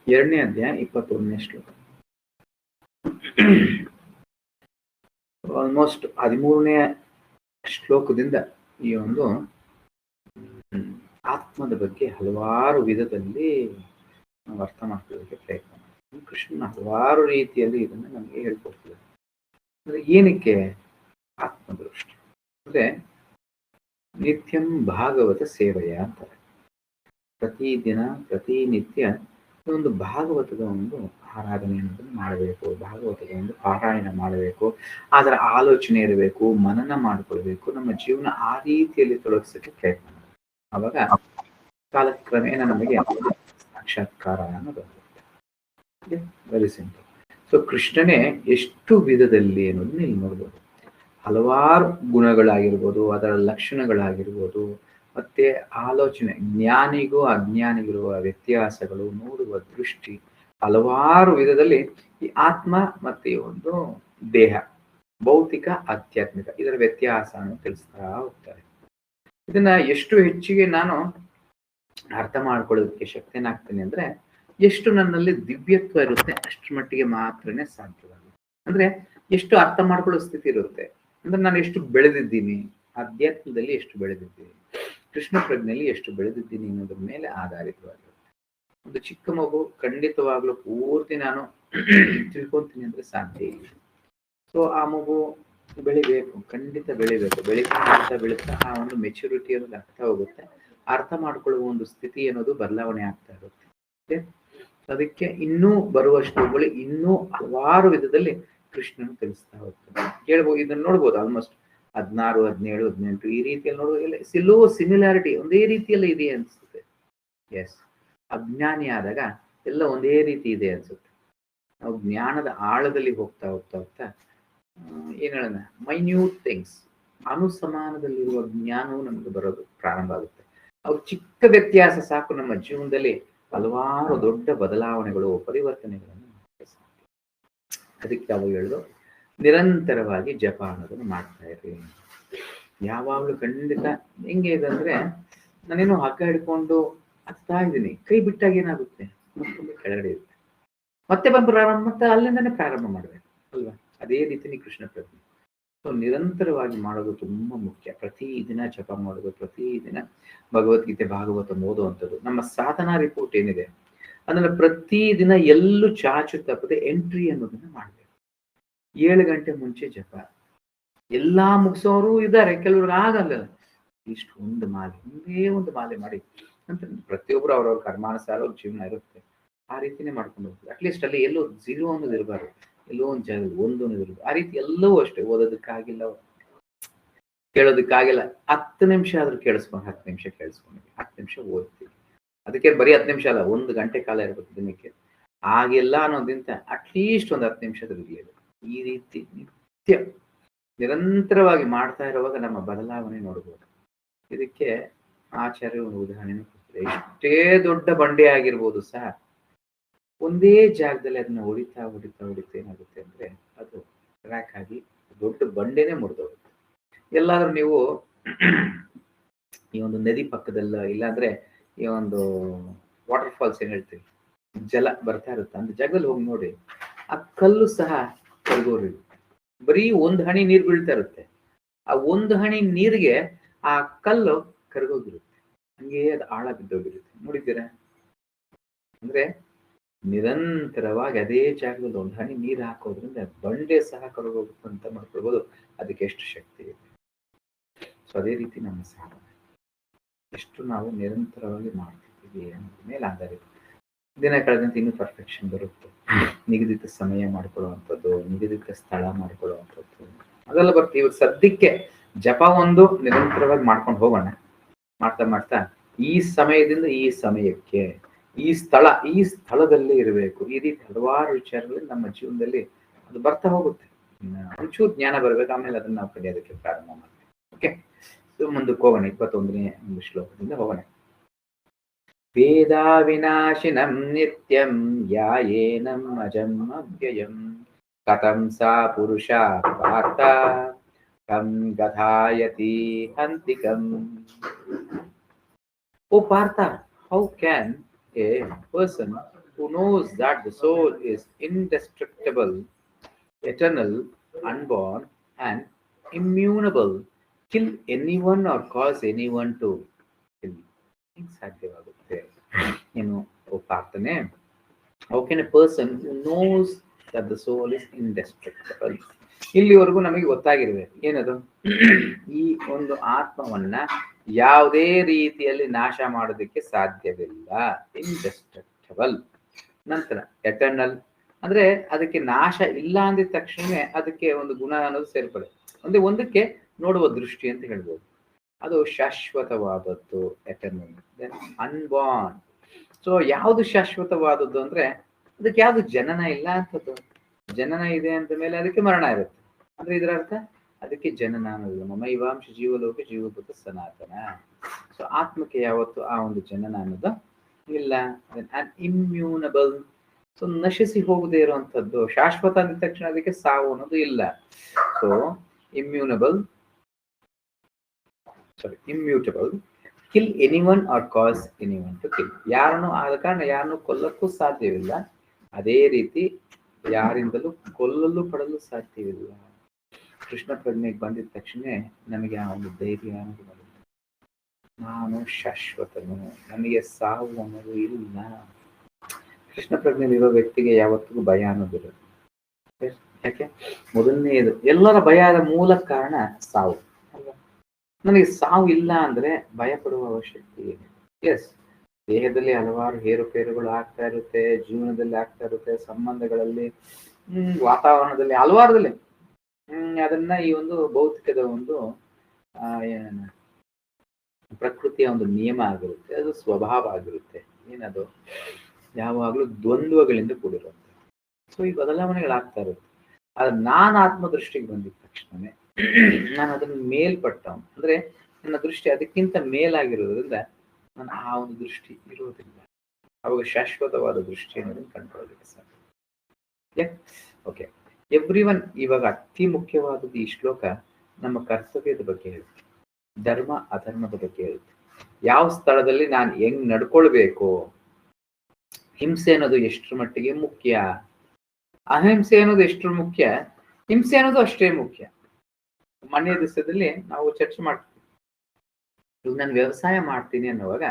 ಎರಡನೇ ಅಧ್ಯಾಯ 21ನೇ ಶ್ಲೋಕ. ಆಲ್ಮೋಸ್ಟ್ 13ನೇ ಶ್ಲೋಕದಿಂದ ಈ ಒಂದು ಆತ್ಮದ ಬಗ್ಗೆ ಹಲವಾರು ವಿಧದಲ್ಲಿ ನಾವು ಅರ್ಥ ಮಾಡ್ಕೊಳ್ಳೋದಕ್ಕೆ ಪ್ರಯತ್ನ ಮಾಡ್ತೀವಿ. ಕೃಷ್ಣನ ಹಲವಾರು ರೀತಿಯಲ್ಲಿ ಇದನ್ನ ನಮಗೆ ಹೇಳ್ಕೊಡ್ತೀವಿ. ಅಂದ್ರೆ ಏನಕ್ಕೆ ಆತ್ಮದೃಷ್ಟಿ ಅಂದ್ರೆ ನಿತ್ಯಂ ಭಾಗವತ ಸೇವೆಯ ಅಂತಾರೆ. ಪ್ರತಿದಿನ ಪ್ರತಿನಿತ್ಯ ಒಂದು ಭಾಗವತದ ಒಂದು ಆರಾಧನೆ ಅನ್ನೋದನ್ನು ಮಾಡಬೇಕು, ಭಾಗವತದ ಒಂದು ಪಾರಾಯಣ ಮಾಡಬೇಕು, ಅದರ ಆಲೋಚನೆ ಇರಬೇಕು, ಮನನ ಮಾಡಿಕೊಳ್ಬೇಕು, ನಮ್ಮ ಜೀವನ ಆ ರೀತಿಯಲ್ಲಿ ತೊಡಗಿಸೋಕೆ ಪ್ರಯತ್ನ ಮಾಡಬೇಕು. ಅವಾಗ ಕಾಲಕ್ರಮೇಣ ನಮಗೆ ಸಾಕ್ಷಾತ್ಕಾರ ಅನ್ನೋದು ವೆರಿ ಸಿಂಪಲ್. ಸೊ ಕೃಷ್ಣನೇ ಎಷ್ಟು ವಿಧದಲ್ಲಿ ಅನ್ನೋದನ್ನ ಇಲ್ಲಿ ನೋಡ್ಬೋದು. ಹಲವಾರು ಗುಣಗಳಾಗಿರ್ಬೋದು, ಅದರ ಲಕ್ಷಣಗಳಾಗಿರ್ಬೋದು, ಮತ್ತೆ ಆಲೋಚನೆ, ಜ್ಞಾನಿಗೂ ಅಜ್ಞಾನಿಗಿರುವ ವ್ಯತ್ಯಾಸಗಳು, ನೋಡುವ ದೃಷ್ಟಿ, ಹಲವಾರು ವಿಧದಲ್ಲಿ ಈ ಆತ್ಮ ಮತ್ತೆ ಈ ಒಂದು ದೇಹ, ಭೌತಿಕ ಆಧ್ಯಾತ್ಮಿಕ, ಇದರ ವ್ಯತ್ಯಾಸವನ್ನು ತಿಳಿಸ್ತಾ ಹೋಗ್ತಾರೆ. ಇದನ್ನ ಎಷ್ಟು ಹೆಚ್ಚಿಗೆ ನಾನು ಅರ್ಥ ಮಾಡ್ಕೊಳ್ಳೋದಕ್ಕೆ ಶಕ್ತನಾಗ್ತೇನೆ ಅಂದ್ರೆ ಎಷ್ಟು ನನ್ನಲ್ಲಿ ದಿವ್ಯತ್ವ ಇರುತ್ತೆ ಅಷ್ಟರ ಮಟ್ಟಿಗೆ ಮಾತ್ರನೇ ಸಾಧ್ಯವಾಗುತ್ತೆ. ಅಂದ್ರೆ ಎಷ್ಟು ಅರ್ಥ ಮಾಡ್ಕೊಳ್ಳೋ ಸ್ಥಿತಿ ಇರುತ್ತೆ ಅಂದ್ರೆ ನಾನು ಎಷ್ಟು ಬೆಳೆದಿದ್ದೀನಿ, ಅಧ್ಯಾತ್ಮದಲ್ಲಿ ಎಷ್ಟು ಬೆಳೆದಿದ್ದೀನಿ, ಕೃಷ್ಣ ಪ್ರಜ್ಞೆಯಲ್ಲಿ ಎಷ್ಟು ಬೆಳೆದಿದ್ದೀನಿ ಅನ್ನೋದ್ರ ಮೇಲೆ ಆಧಾರಿತವಾಗಿರುತ್ತೆ. ಒಂದು ಚಿಕ್ಕ ಮಗು ಖಂಡಿತವಾಗ್ಲೂ ಪೂರ್ತಿ ನಾನು ತಿಳ್ಕೊಂತೀನಿ ಅಂದ್ರೆ ಸಾಧ್ಯ ಇಲ್ಲ. ಸೊ ಆ ಮಗು ಬೆಳಿಬೇಕು, ಖಂಡಿತ ಬೆಳಿಬೇಕು. ಬೆಳೀತಾ ಆ ಒಂದು ಮೆಚುರಿಟಿ ಅನ್ನೋದು ಆಗ್ತಾ ಹೋಗುತ್ತೆ. ಅರ್ಥ ಮಾಡ್ಕೊಳ್ಳುವ ಒಂದು ಸ್ಥಿತಿ ಅನ್ನೋದು ಬದಲಾವಣೆ ಆಗ್ತಾ ಇರುತ್ತೆ. ಅದಕ್ಕೆ ಇನ್ನೂ ಬರುವಷ್ಟು ಇನ್ನೂ ಹಲವಾರು ವಿಧದಲ್ಲಿ ಕೃಷ್ಣನು ತಿಳಿಸ್ತಾ ಹೋಗ್ತಾನೆ. ಹೇಳ್ಬೋದು, ಇದನ್ನ ನೋಡ್ಬೋದು. ಆಲ್ಮೋಸ್ಟ್ 16, 17, 18 ಈ ರೀತಿಯಲ್ಲಿ ನೋಡುವಾಗ ಎಲ್ಲೋ ಸಿಮಿಲಾರಿಟಿ ಒಂದೇ ರೀತಿಯಲ್ಲೇ ಇದೆ ಅನ್ಸುತ್ತೆ. ಎಸ್, ಅಜ್ಞಾನಿ ಆದಾಗ ಎಲ್ಲ ಒಂದೇ ರೀತಿ ಇದೆ ಅನ್ಸುತ್ತೆ. ನಾವು ಜ್ಞಾನದ ಆಳದಲ್ಲಿ ಹೋಗ್ತಾ ಹೋಗ್ತಾ ಹೋಗ್ತಾ ಏನ್ ಹೇಳೋಣ, ಮೈನ್ಯೂಟ್ ಥಿಂಗ್ಸ್, ಅನುಸಮಾನದಲ್ಲಿರುವ ಜ್ಞಾನವು ನಮಗೆ ಬರೋದು ಪ್ರಾರಂಭ ಆಗುತ್ತೆ. ಅವ್ರು ಚಿಕ್ಕ ವ್ಯತ್ಯಾಸ ಸಾಕು ನಮ್ಮ ಜೀವನದಲ್ಲಿ ಹಲವಾರು ದೊಡ್ಡ ಬದಲಾವಣೆಗಳು, ಪರಿವರ್ತನೆಗಳನ್ನು ಮಾಡಕ್ಕೆ ಸಾಧ್ಯ. ಅದಕ್ಕೆ ಅವು ಹೇಳೋದು ನಿರಂತರವಾಗಿ ಜಪ ಅನ್ನೋದನ್ನು ಮಾಡ್ತಾ ಇರಿ. ಯಾವಾಗಲೂ ಖಂಡಿತ ಹೆಂಗೆ ಇದೆ ಅಂದ್ರೆ, ನಾನೇನೋ ಹಗ್ಗ ಹಿಡ್ಕೊಂಡು ಹತ್ತಾ ಇದ್ದೀನಿ, ಕೈ ಬಿಟ್ಟಾಗ ಏನಾಗುತ್ತೆ, ಮತ್ತೊಂದು ಕೆಳಗಡೆ ಇರುತ್ತೆ, ಮತ್ತೆ ಬಂದು ಪ್ರಾರಂಭ, ಮತ್ತೆ ಅಲ್ಲಿಂದಾನೆ ಪ್ರಾರಂಭ ಮಾಡ್ಬೇಕು ಅಲ್ವಾ? ಅದೇ ರೀತಿನೇ ಕೃಷ್ಣ ಪ್ರಜ್ಞೆ. ಸೊ ನಿರಂತರವಾಗಿ ಮಾಡೋದು ತುಂಬಾ ಮುಖ್ಯ. ಪ್ರತಿ ದಿನ ಜಪ ಮಾಡೋದು, ಪ್ರತಿದಿನ ಭಗವದ್ಗೀತೆ ಭಾಗವತ ಓದುವಂಥದ್ದು. ನಮ್ಮ ಸಾಧನಾ ರಿಪೋರ್ಟ್ ಏನಿದೆ ಅದನ್ನ ಪ್ರತಿದಿನ ಎಲ್ಲೂ ಚಾಚು ತಪ್ಪದೆ ಎಂಟ್ರಿ ಅನ್ನೋದನ್ನ ಮಾಡ್ಬೇಕು. 7 ಗಂಟೆ ಮುಂಚೆ ಜಪ. ಎಲ್ಲಾ ಮುಗಿಸೋರು ಇದ್ದಾರೆ, ಕೆಲವ್ರಿಗೆ ಆಗಲ್ಲ. ಇಷ್ಟು ಒಂದು ಮಾಲೆ, ಒಂದೇ ಒಂದು ಮಾಲೆ ಮಾಡಿ ಅಂತ ಪ್ರತಿಯೊಬ್ರು ಅವ್ರವ್ರ ಕರ್ಮಾನುಸಾರ ಅವ್ರ ಜೀವನ ಇರುತ್ತೆ, ಆ ರೀತಿನೇ ಮಾಡ್ಕೊಂಡು ಹೋಗ್ತಾರೆ. ಅಟ್ಲೀಸ್ಟ್ ಅಲ್ಲಿ ಎಲ್ಲೋ 0 ಅನ್ನೋದು ಇರಬಾರ್ದು, ಎಲ್ಲೋ ಒಂದು ಜಾಗದಲ್ಲಿ 1 ಅನ್ನೋದು ಇರಬಾರ್ದು. ಆ ರೀತಿ ಎಲ್ಲವೂ ಅಷ್ಟೇ. ಓದೋದಕ್ಕಾಗಿಲ್ಲ, ಕೇಳೋದಕ್ಕಾಗಿಲ್ಲ, 10 ನಿಮಿಷ ಆದ್ರೂ ಕೇಳಿಸ್ಕೊಂಡು, 10 ನಿಮಿಷ ಕೇಳಿಸ್ಕೊಂಡಿದ್ವಿ, 10 ನಿಮಿಷ ಓದ್ತೀವಿ. ಅದಕ್ಕೆ ಬರೀ 10 ನಿಮಿಷ ಅಲ್ಲ, 1 ಗಂಟೆ ಕಾಲ ಇರ್ಬೇಕು ದಿನಕ್ಕೆ. ಆಗಿಲ್ಲ ಅನ್ನೋದಿಂತ ಅಟ್ಲೀಸ್ಟ್ ಒಂದು 10 ನಿಮಿಷದಲ್ಲಿ ಇರಲಿಲ್ಲ. ಈ ರೀತಿ ನಿತ್ಯ ನಿರಂತರವಾಗಿ ಮಾಡ್ತಾ ಇರುವಾಗ ನಮ್ಮ ಬದಲಾವಣೆ ನೋಡ್ಬೋದು. ಇದಕ್ಕೆ ಆಚಾರ್ಯ ಒಂದು ಉದಾಹರಣೆ ಕೊಡ್ತಾರೆ. ಎಷ್ಟೇ ದೊಡ್ಡ ಬಂಡೆ ಆಗಿರ್ಬೋದು ಸಹ ಒಂದೇ ಜಾಗದಲ್ಲಿ ಅದನ್ನ ಹೊಡಿತಾ ಏನಾಗುತ್ತೆ ಅಂದ್ರೆ ಅದು ಕ್ರ್ಯಾಕ್ ಆಗಿ ದೊಡ್ಡ ಬಂಡೆನೇ ಮುರಿದೋಗುತ್ತೆ. ಎಲ್ಲಾದ್ರೂ ನೀವು ಈ ಒಂದು ನದಿ ಪಕ್ಕದಲ್ಲ, ಇಲ್ಲಾಂದ್ರೆ ಈ ಒಂದು ವಾಟರ್ ಫಾಲ್ಸ್ ಏನ್ ಹೇಳ್ತೀವಿ, ಜಲ ಬರ್ತಾ ಇರುತ್ತೆ ಅಂತ ಜಾಗದಲ್ಲಿ ಹೋಗಿ ನೋಡಿ, ಆ ಕಲ್ಲು ಸಹ ಕರಗೋರಿರುತ್ತೆ. ಬರೀ 1 ಹನಿ ನೀರು ಬೀಳ್ತಾ ಇರುತ್ತೆ, ಆ 1 ಹನಿ ನೀರಿಗೆ ಆ ಕಲ್ಲು ಕರಗೋಗಿರುತ್ತೆ, ಹಂಗೆ ಅದು ಆಳ ಬಿದ್ದೋಗಿರುತ್ತೆ. ನೋಡಿದ್ದೀರಾ? ಅಂದ್ರೆ ನಿರಂತರವಾಗಿ ಅದೇ ಜಾಗದಲ್ಲಿ 1 ಹನಿ ನೀರು ಹಾಕೋದ್ರಿಂದ ಬಂಡೆ ಸಹ ಕರಗೋಗುತ್ತೆ ಅಂತ ಮಾಡ್ಕೊಳ್ಬೋದು. ಅದಕ್ಕೆ ಎಷ್ಟು ಶಕ್ತಿ ಇದೆ. ಸೊ ಅದೇ ರೀತಿ ನಮ್ಮ ಸಾಧನೆ ಎಷ್ಟು ನಾವು ನಿರಂತರವಾಗಿ ಮಾಡ್ತಿದ್ದೀವಿ ಅನ್ನೋದ್ರ ಮೇಲೆ ಆಧಾರಿತ. ದಿನ ಕಳೆದಂತೆ ಇನ್ನೂ ಪರ್ಫೆಕ್ಷನ್ ಬರುತ್ತೆ. ನಿಗದಿತ ಸಮಯ ಮಾಡ್ಕೊಳ್ಳುವಂಥದ್ದು, ನಿಗದಿತ ಸ್ಥಳ ಮಾಡ್ಕೊಳ್ಳುವಂಥದ್ದು, ಅದೆಲ್ಲ ಬರ್ತೀವಿ. ಇವಾಗ ಸದ್ಯಕ್ಕೆ ಜಪ ಒಂದು ನಿರಂತರವಾಗಿ ಮಾಡ್ಕೊಂಡು ಹೋಗೋಣ. ಮಾಡ್ತಾ ಈ ಸಮಯದಿಂದ ಈ ಸಮಯಕ್ಕೆ ಈ ಸ್ಥಳದಲ್ಲಿ ಇರಬೇಕು. ಈ ರೀತಿ ಹಲವಾರು ವಿಚಾರಗಳು ನಮ್ಮ ಜೀವನದಲ್ಲಿ ಅದು ಬರ್ತಾ ಹೋಗುತ್ತೆ. ಒಂಚೂರು ಜ್ಞಾನ ಬರ್ಬೇಕು, ಆಮೇಲೆ ಅದನ್ನ ನಾವು ಕಲಿಯೋದಕ್ಕೆ ಪ್ರಾರಂಭ ಮಾಡ್ತೀವಿ. ಓಕೆ, ಮುಂದಕ್ಕೆ ಹೋಗೋಣ. 21ನೇ ಒಂದು ಶ್ಲೋಕದಿಂದ ಹೋಗೋಣ. ವೇದಾ ವಿನಾಶಿನಂ ನಿತ್ಯಂ ಯಾಯೇನಂ ಅಜಂ ಅವ್ಯಯಂ ಕಥಂ ಸಾ ಪುರುಷ ಪಾರ್ಥ ಕಂ ಗಧಾಯತಿ ಹಂತಿಕಂ. ಓ Partha, how can a person who knows that the soul is indestructible, eternal, unborn, and immutable, kill anyone or cause anyone to kill. ಹಿಂಗ್ ಸಾಧ್ಯವಾಗುತ್ತೆ. ಏನು ಪ್ರಾರ್ಥನೆ? How can a person who knows that the soul is indestructible? ಇಲ್ಲಿವರೆಗೂ ನಮಗೆ ಗೊತ್ತಾಗಿರ್ಬೇಕು ಏನದು, ಈ ಒಂದು ಆತ್ಮವನ್ನ ಯಾವುದೇ ರೀತಿಯಲ್ಲಿ ನಾಶ ಮಾಡೋದಕ್ಕೆ ಸಾಧ್ಯವಿಲ್ಲ, ಇಂಡೆಸ್ಟ್ರಕ್ಟಬಲ್. ನಂತರ ಎಟರ್ನಲ್, ಅಂದ್ರೆ ಅದಕ್ಕೆ ನಾಶ ಇಲ್ಲ ಅಂದಿದ ತಕ್ಷಣವೇ ಅದಕ್ಕೆ ಒಂದು ಗುಣ ಅನ್ನೋದು ಸೇರ್ಪಡೆ, ಅಂದ್ರೆ ಒಂದಕ್ಕೆ ನೋಡುವ ದೃಷ್ಟಿ ಅಂತ ಹೇಳ್ಬೋದು. ಅದು ಶಾಶ್ವತವಾದದ್ದು, ಎಟರ್ನಲ್. Then unborn. ಸೊ ಯಾವುದು ಶಾಶ್ವತವಾದದ್ದು ಅಂದ್ರೆ ಅದಕ್ಕೆ ಯಾವ್ದು ಜನನ ಇಲ್ಲ ಅಂತದ್ದು. ಜನನ ಇದೆ ಅಂತ ಮೇಲೆ ಅದಕ್ಕೆ ಮರಣ ಇರುತ್ತೆ. ಅಂದ್ರೆ ಇದರ ಅರ್ಥ ಅದಕ್ಕೆ ಜನನ ಅನ್ನೋದಿಲ್ಲ. ಮಮೈವಾಂಶ ಜೀವಲೋಕ ಜೀವಭೂತ ಸನಾತನ. ಸೊ ಆತ್ಮಕ್ಕೆ ಯಾವತ್ತು ಆ ಒಂದು ಜನನ ಅನ್ನೋದು ಇಲ್ಲ. ಇಮ್ಯೂನಬಲ್, ಸೊ ನಶಿಸಿ ಹೋಗದೆ ಇರುವಂತದ್ದು. ಶಾಶ್ವತ ಅಂದ ತಕ್ಷಣ ಅದಕ್ಕೆ ಸಾವು ಅನ್ನೋದು ಇಲ್ಲ. So immunable, immutable, kill anyone or cause anyone to kill. ಯಾರನ್ನು ಆದ ಕಾರಣ ಯಾರನ್ನು ಕೊಲ್ಲಕ್ಕೂ ಸಾಧ್ಯವಿಲ್ಲ, ಅದೇ ರೀತಿ ಯಾರಿಂದಲೂ ಕೊಲ್ಲಲು ಪಡಲು ಸಾಧ್ಯವಿಲ್ಲ. ಕೃಷ್ಣ ಪ್ರಜ್ಞೆಗೆ ಬಂದಿದ ತಕ್ಷಣ ನಮಗೆ ಆ ಒಂದು ಧೈರ್ಯ ಅನ್ನೋದು ಬರುತ್ತೆ. ನಾನು ಶಾಶ್ವತನು, ನನಗೆ ಸಾವು ಅನ್ನೋದು ಇಲ್ಲ. ಕೃಷ್ಣ ಪ್ರಜ್ಞೆಯಲ್ಲಿರೋ ವ್ಯಕ್ತಿಗೆ ಯಾವತ್ತಿಗೂ ಭಯ ಅನ್ನೋದಿರುತ್ತೆ. ಯಾಕೆ? ಮೊದಲನೇದು ಎಲ್ಲರ ಭಯದ ಮೂಲ ಕಾರಣ ಸಾವು. ನನಗೆ ಸಾವು ಇಲ್ಲ ಅಂದ್ರೆ ಭಯ ಪಡುವ ಅವಶ್ಯಕತೆ ಏನಿದೆ? ಎಸ್, ದೇಹದಲ್ಲಿ ಹಲವಾರು ಏರುಪೇರುಗಳು ಆಗ್ತಾ ಇರುತ್ತೆ, ಜೀವನದಲ್ಲಿ ಆಗ್ತಾ ಇರುತ್ತೆ, ಸಂಬಂಧಗಳಲ್ಲಿ, ವಾತಾವರಣದಲ್ಲಿ, ಹಲವಾರದಲ್ಲಿ. ಅದನ್ನ ಈ ಒಂದು ಭೌತಿಕದ ಒಂದು ಪ್ರಕೃತಿಯ ಒಂದು ನಿಯಮ ಆಗಿರುತ್ತೆ, ಅದು ಸ್ವಭಾವ ಆಗಿರುತ್ತೆ. ಏನದು? ಯಾವಾಗ್ಲೂ ದ್ವಂದ್ವಗಳಿಂದ ಕೂಡಿರುತ್ತೆ. ಸೊ ಈ ಬದಲಾವಣೆಗಳಾಗ್ತಾ ಇರುತ್ತೆ. ಆದ್ರೆ ನಾನು ಆತ್ಮದೃಷ್ಟಿಗೆ ಬಂದಿದ ತಕ್ಷಣವೇ ನಾನು ಅದನ್ನ ಮೇಲ್ಪಟ್ಟ, ಅಂದ್ರೆ ನನ್ನ ದೃಷ್ಟಿ ಅದಕ್ಕಿಂತ ಮೇಲಾಗಿರೋದ್ರಿಂದ ನಾನು ಆ ಒಂದು ದೃಷ್ಟಿ ಇರೋದಿಲ್ಲ. ಅವಾಗ ಶಾಶ್ವತವಾದ ದೃಷ್ಟಿ ಅನ್ನೋದನ್ನು ಕಂಡುಕೊಳ್ಳಲಿಕ್ಕೆ ಸಾಧ್ಯ. Okay, everyone. ಇವಾಗ ಅತಿ ಮುಖ್ಯವಾದದ್ದು ಈ ಶ್ಲೋಕ ನಮ್ಮ ಕರ್ತವ್ಯದ ಬಗ್ಗೆ ಹೇಳುತ್ತೆ, ಧರ್ಮ ಅಧರ್ಮದ ಬಗ್ಗೆ ಹೇಳುತ್ತೆ. ಯಾವ ಸ್ಥಳದಲ್ಲಿ ನಾನು ಹೆಂಗ್ ನಡ್ಕೊಳ್ಬೇಕು, ಹಿಂಸೆ ಅನ್ನೋದು ಎಷ್ಟರ ಮಟ್ಟಿಗೆ ಮುಖ್ಯ, ಅಹಿಂಸೆ ಅನ್ನೋದು ಎಷ್ಟರ ಮುಖ್ಯ, ಹಿಂಸೆ ಅನ್ನೋದು ಅಷ್ಟೇ ಮುಖ್ಯ. ಮೊನ್ನೆ ದಿವಸದಲ್ಲಿ ನಾವು ಚರ್ಚೆ ಮಾಡ್ತೀವಿ. ಈಗ ನಾನು ವ್ಯವಸಾಯ ಮಾಡ್ತೀನಿ ಅನ್ನುವಾಗ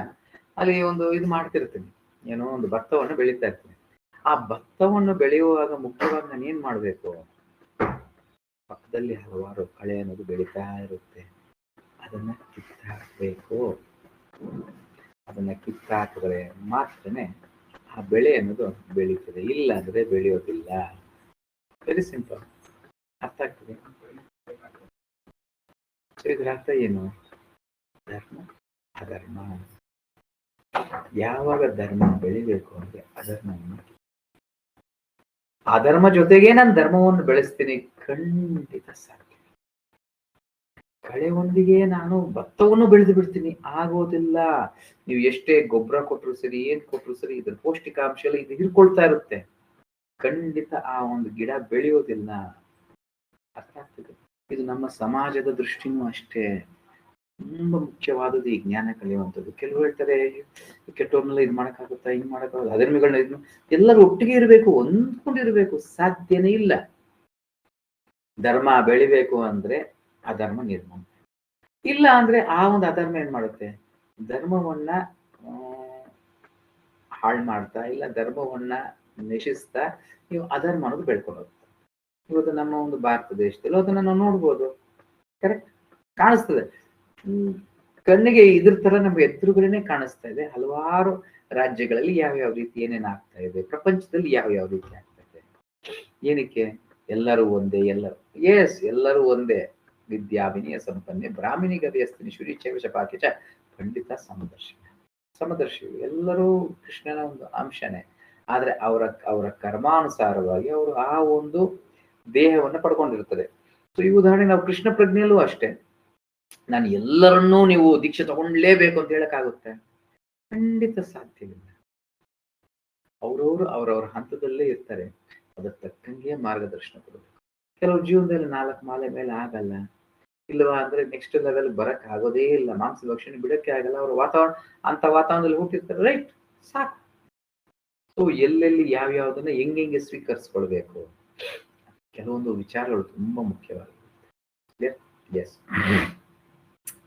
ಅಲ್ಲಿ ಒಂದು ಇದು ಮಾಡ್ತಿರ್ತೀನಿ, ಏನೋ ಒಂದು ಭತ್ತವನ್ನು ಬೆಳೀತಾ ಇರ್ತೀನಿ. ಆ ಭತ್ತವನ್ನು ಬೆಳೆಯುವಾಗ ಮುಖ್ಯವಾಗಿ ನಾನು ಏನ್ ಮಾಡ್ಬೇಕು? ಪಕ್ಕದಲ್ಲಿ ಹಲವಾರು ಕಳೆ ಅನ್ನೋದು ಬೆಳೀತಾ ಇರುತ್ತೆ, ಅದನ್ನ ಕಿತ್ತಾಕ್ಬೇಕು. ಅದನ್ನ ಕಿತ್ತಾಕಿದ್ರೆ ಮಾತ್ರನೇ ಆ ಬೆಳೆ ಅನ್ನೋದು ಬೆಳೀತದೆ, ಇಲ್ಲ ಅಂದ್ರೆ ಬೆಳೆಯೋದಿಲ್ಲ. ವೆರಿ ಸಿಂಪಲ್, ಅರ್ಥ ಆಗ್ತದೆ. ಇದ್ರ ಅರ್ಥ ಏನು? ಧರ್ಮ ಅಧರ್ಮ. ಯಾವಾಗ ಧರ್ಮ ಬೆಳಿಬೇಕು ಅಂದ್ರೆ ಅಧರ್ಮ ಜೊತೆಗೆ ನಾನು ಧರ್ಮವನ್ನು ಬೆಳೆಸ್ತೀನಿ, ಖಂಡಿತ ಸಾಧ್ಯ. ಕಳೆಯೊಂದಿಗೆ ನಾನು ಭತ್ತವನ್ನು ಬೆಳೆದು ಬಿಡ್ತೀನಿ, ಆಗೋದಿಲ್ಲ. ನೀವು ಎಷ್ಟೇ ಗೊಬ್ಬರ ಕೊಟ್ಟರು ಸರಿ, ಏನ್ ಕೊಟ್ಟರು ಸರಿ, ಇದ್ರ ಪೌಷ್ಟಿಕಾಂಶ ಎಲ್ಲ ಇದು ಹಿಡ್ಕೊಳ್ತಾ ಇರುತ್ತೆ, ಖಂಡಿತ ಆ ಒಂದು ಗಿಡ ಬೆಳೆಯೋದಿಲ್ಲ. ಅರ್ಥ ಆಗ್ತದೆ? ಇದು ನಮ್ಮ ಸಮಾಜದ ದೃಷ್ಟಿನೂ ಅಷ್ಟೇ. ತುಂಬಾ ಮುಖ್ಯವಾದದ್ದು ಈ ಜ್ಞಾನ ಕಲಿಯುವಂಥದ್ದು. ಕೆಲವು ಹೇಳ್ತಾರೆ ಕೆಟ್ಟವ್ರನ್ನೆಲ್ಲ ಇದು ಮಾಡಕ್ಕಾಗುತ್ತಾ, ಹಿಂಗ್ ಮಾಡಕ್ಕಾಗಲ್ಲ, ಅಧರ್ಮಿಗಳನ್ನ ಇದನ್ನು ಎಲ್ಲರೂ ಒಟ್ಟಿಗೆ ಇರಬೇಕು, ಹೊಂದ್ಕೊಂಡಿರ್ಬೇಕು, ಸಾಧ್ಯನೇ ಇಲ್ಲ. ಧರ್ಮ ಬೆಳಿಬೇಕು ಅಂದ್ರೆ ಅಧರ್ಮ ನಿರ್ಮಾಣ ಇಲ್ಲ ಅಂದ್ರೆ ಆ ಒಂದು ಅಧರ್ಮ ಏನ್ ಮಾಡುತ್ತೆ? ಧರ್ಮವನ್ನ ಹಾಳು ಮಾಡ್ತಾ, ಇಲ್ಲ ಧರ್ಮವನ್ನ ನಶಿಸ್ತಾ ನೀವು ಅಧರ್ಮ ಅನ್ನೋದು ಬೆಳ್ಕೊಂಡು ಹೋಗ್ತಾರೆ. ಇವತ್ತು ನಮ್ಮ ಒಂದು ಭಾರತ ದೇಶದಲ್ಲಿ ಅದನ್ನ ನಾವು ನೋಡ್ಬೋದು, ಕರೆಕ್ಟ್ ಕಾಣಿಸ್ತದೆ. ಕಣ್ಣಿಗೆ ಇದ್ರ ತರ ನಮ್ಮ ಎದುರುಗಳನ್ನೇ ಕಾಣಿಸ್ತಾ ಇದೆ. ಹಲವಾರು ರಾಜ್ಯಗಳಲ್ಲಿ ಯಾವ್ಯಾವ ರೀತಿ ಏನೇನ್ ಆಗ್ತಾ ಇದೆ, ಪ್ರಪಂಚದಲ್ಲಿ ಯಾವ ರೀತಿ ಆಗ್ತಾ ಇದೆ. ಏನಕ್ಕೆ? ಎಲ್ಲರೂ ಒಂದೇ, ಎಲ್ಲರೂ ಒಂದೇ. ವಿದ್ಯಾವಿನಯ ಸಂಪನ್ನೆ ಬ್ರಾಹ್ಮಣಿ ಗವಿಯಸ್ತಿನಿ ಶುರಿಚ ಪಾಕಿಚ ಖಂಡಿತ ಸಮದರ್ಶಿ ಎಲ್ಲರೂ ಕೃಷ್ಣನ ಒಂದು ಅಂಶನೇ. ಆದ್ರೆ ಅವರ ಕರ್ಮಾನುಸಾರವಾಗಿ ಅವರು ಆ ಒಂದು ದೇಹವನ್ನು ಪಡ್ಕೊಂಡಿರ್ತದೆ. ಸೊ ಈ ಉದಾಹರಣೆ ನಾವು ಕೃಷ್ಣ ಪ್ರಜ್ಞೆಯಲ್ಲೂ ಅಷ್ಟೇ. ನಾನು ಎಲ್ಲರನ್ನೂ ನೀವು ದೀಕ್ಷೆ ತಗೊಂಡ್ಲೇಬೇಕು ಅಂತ ಹೇಳಕ್ಕಾಗುತ್ತೆ? ಖಂಡಿತ ಸಾಧ್ಯವಿಲ್ಲ. ಅವರವ್ರ ಹಂತದಲ್ಲೇ ಇರ್ತಾರೆ, ಅದರ ತಕ್ಕಂಗೆ ಮಾರ್ಗದರ್ಶನ ಕೊಡಬೇಕು. ಕೆಲವು ಜೀವನದಲ್ಲಿ 4 ಮಾಲೆ ಮೇಲೆ ಆಗಲ್ಲ, ಇಲ್ವಾ ಅಂದ್ರೆ ನೆಕ್ಸ್ಟ್ ಲೆವೆಲ್ ಬರಕ್ ಆಗೋದೇ ಇಲ್ಲ, ಮಾಂಸ ಭಕ್ಷಣೆ ಬಿಡಕ್ಕೆ ಆಗಲ್ಲ. ಅವ್ರ ವಾತಾವರಣದಲ್ಲಿ ಹುಟ್ಟಿರ್ತಾರೆ, ರೈಟ್, ಸಾಕು. ಸೊ ಎಲ್ಲೆಲ್ಲಿ ಯಾವ್ಯಾವ್ದನ್ನ ಹೆಂಗೆ ಸ್ವೀಕರಿಸ್ಕೊಳ್ಬೇಕು, ಕೆಲವೊಂದು ವಿಚಾರಗಳು ತುಂಬಾ ಮುಖ್ಯವಾಗಿದೆ. Yes,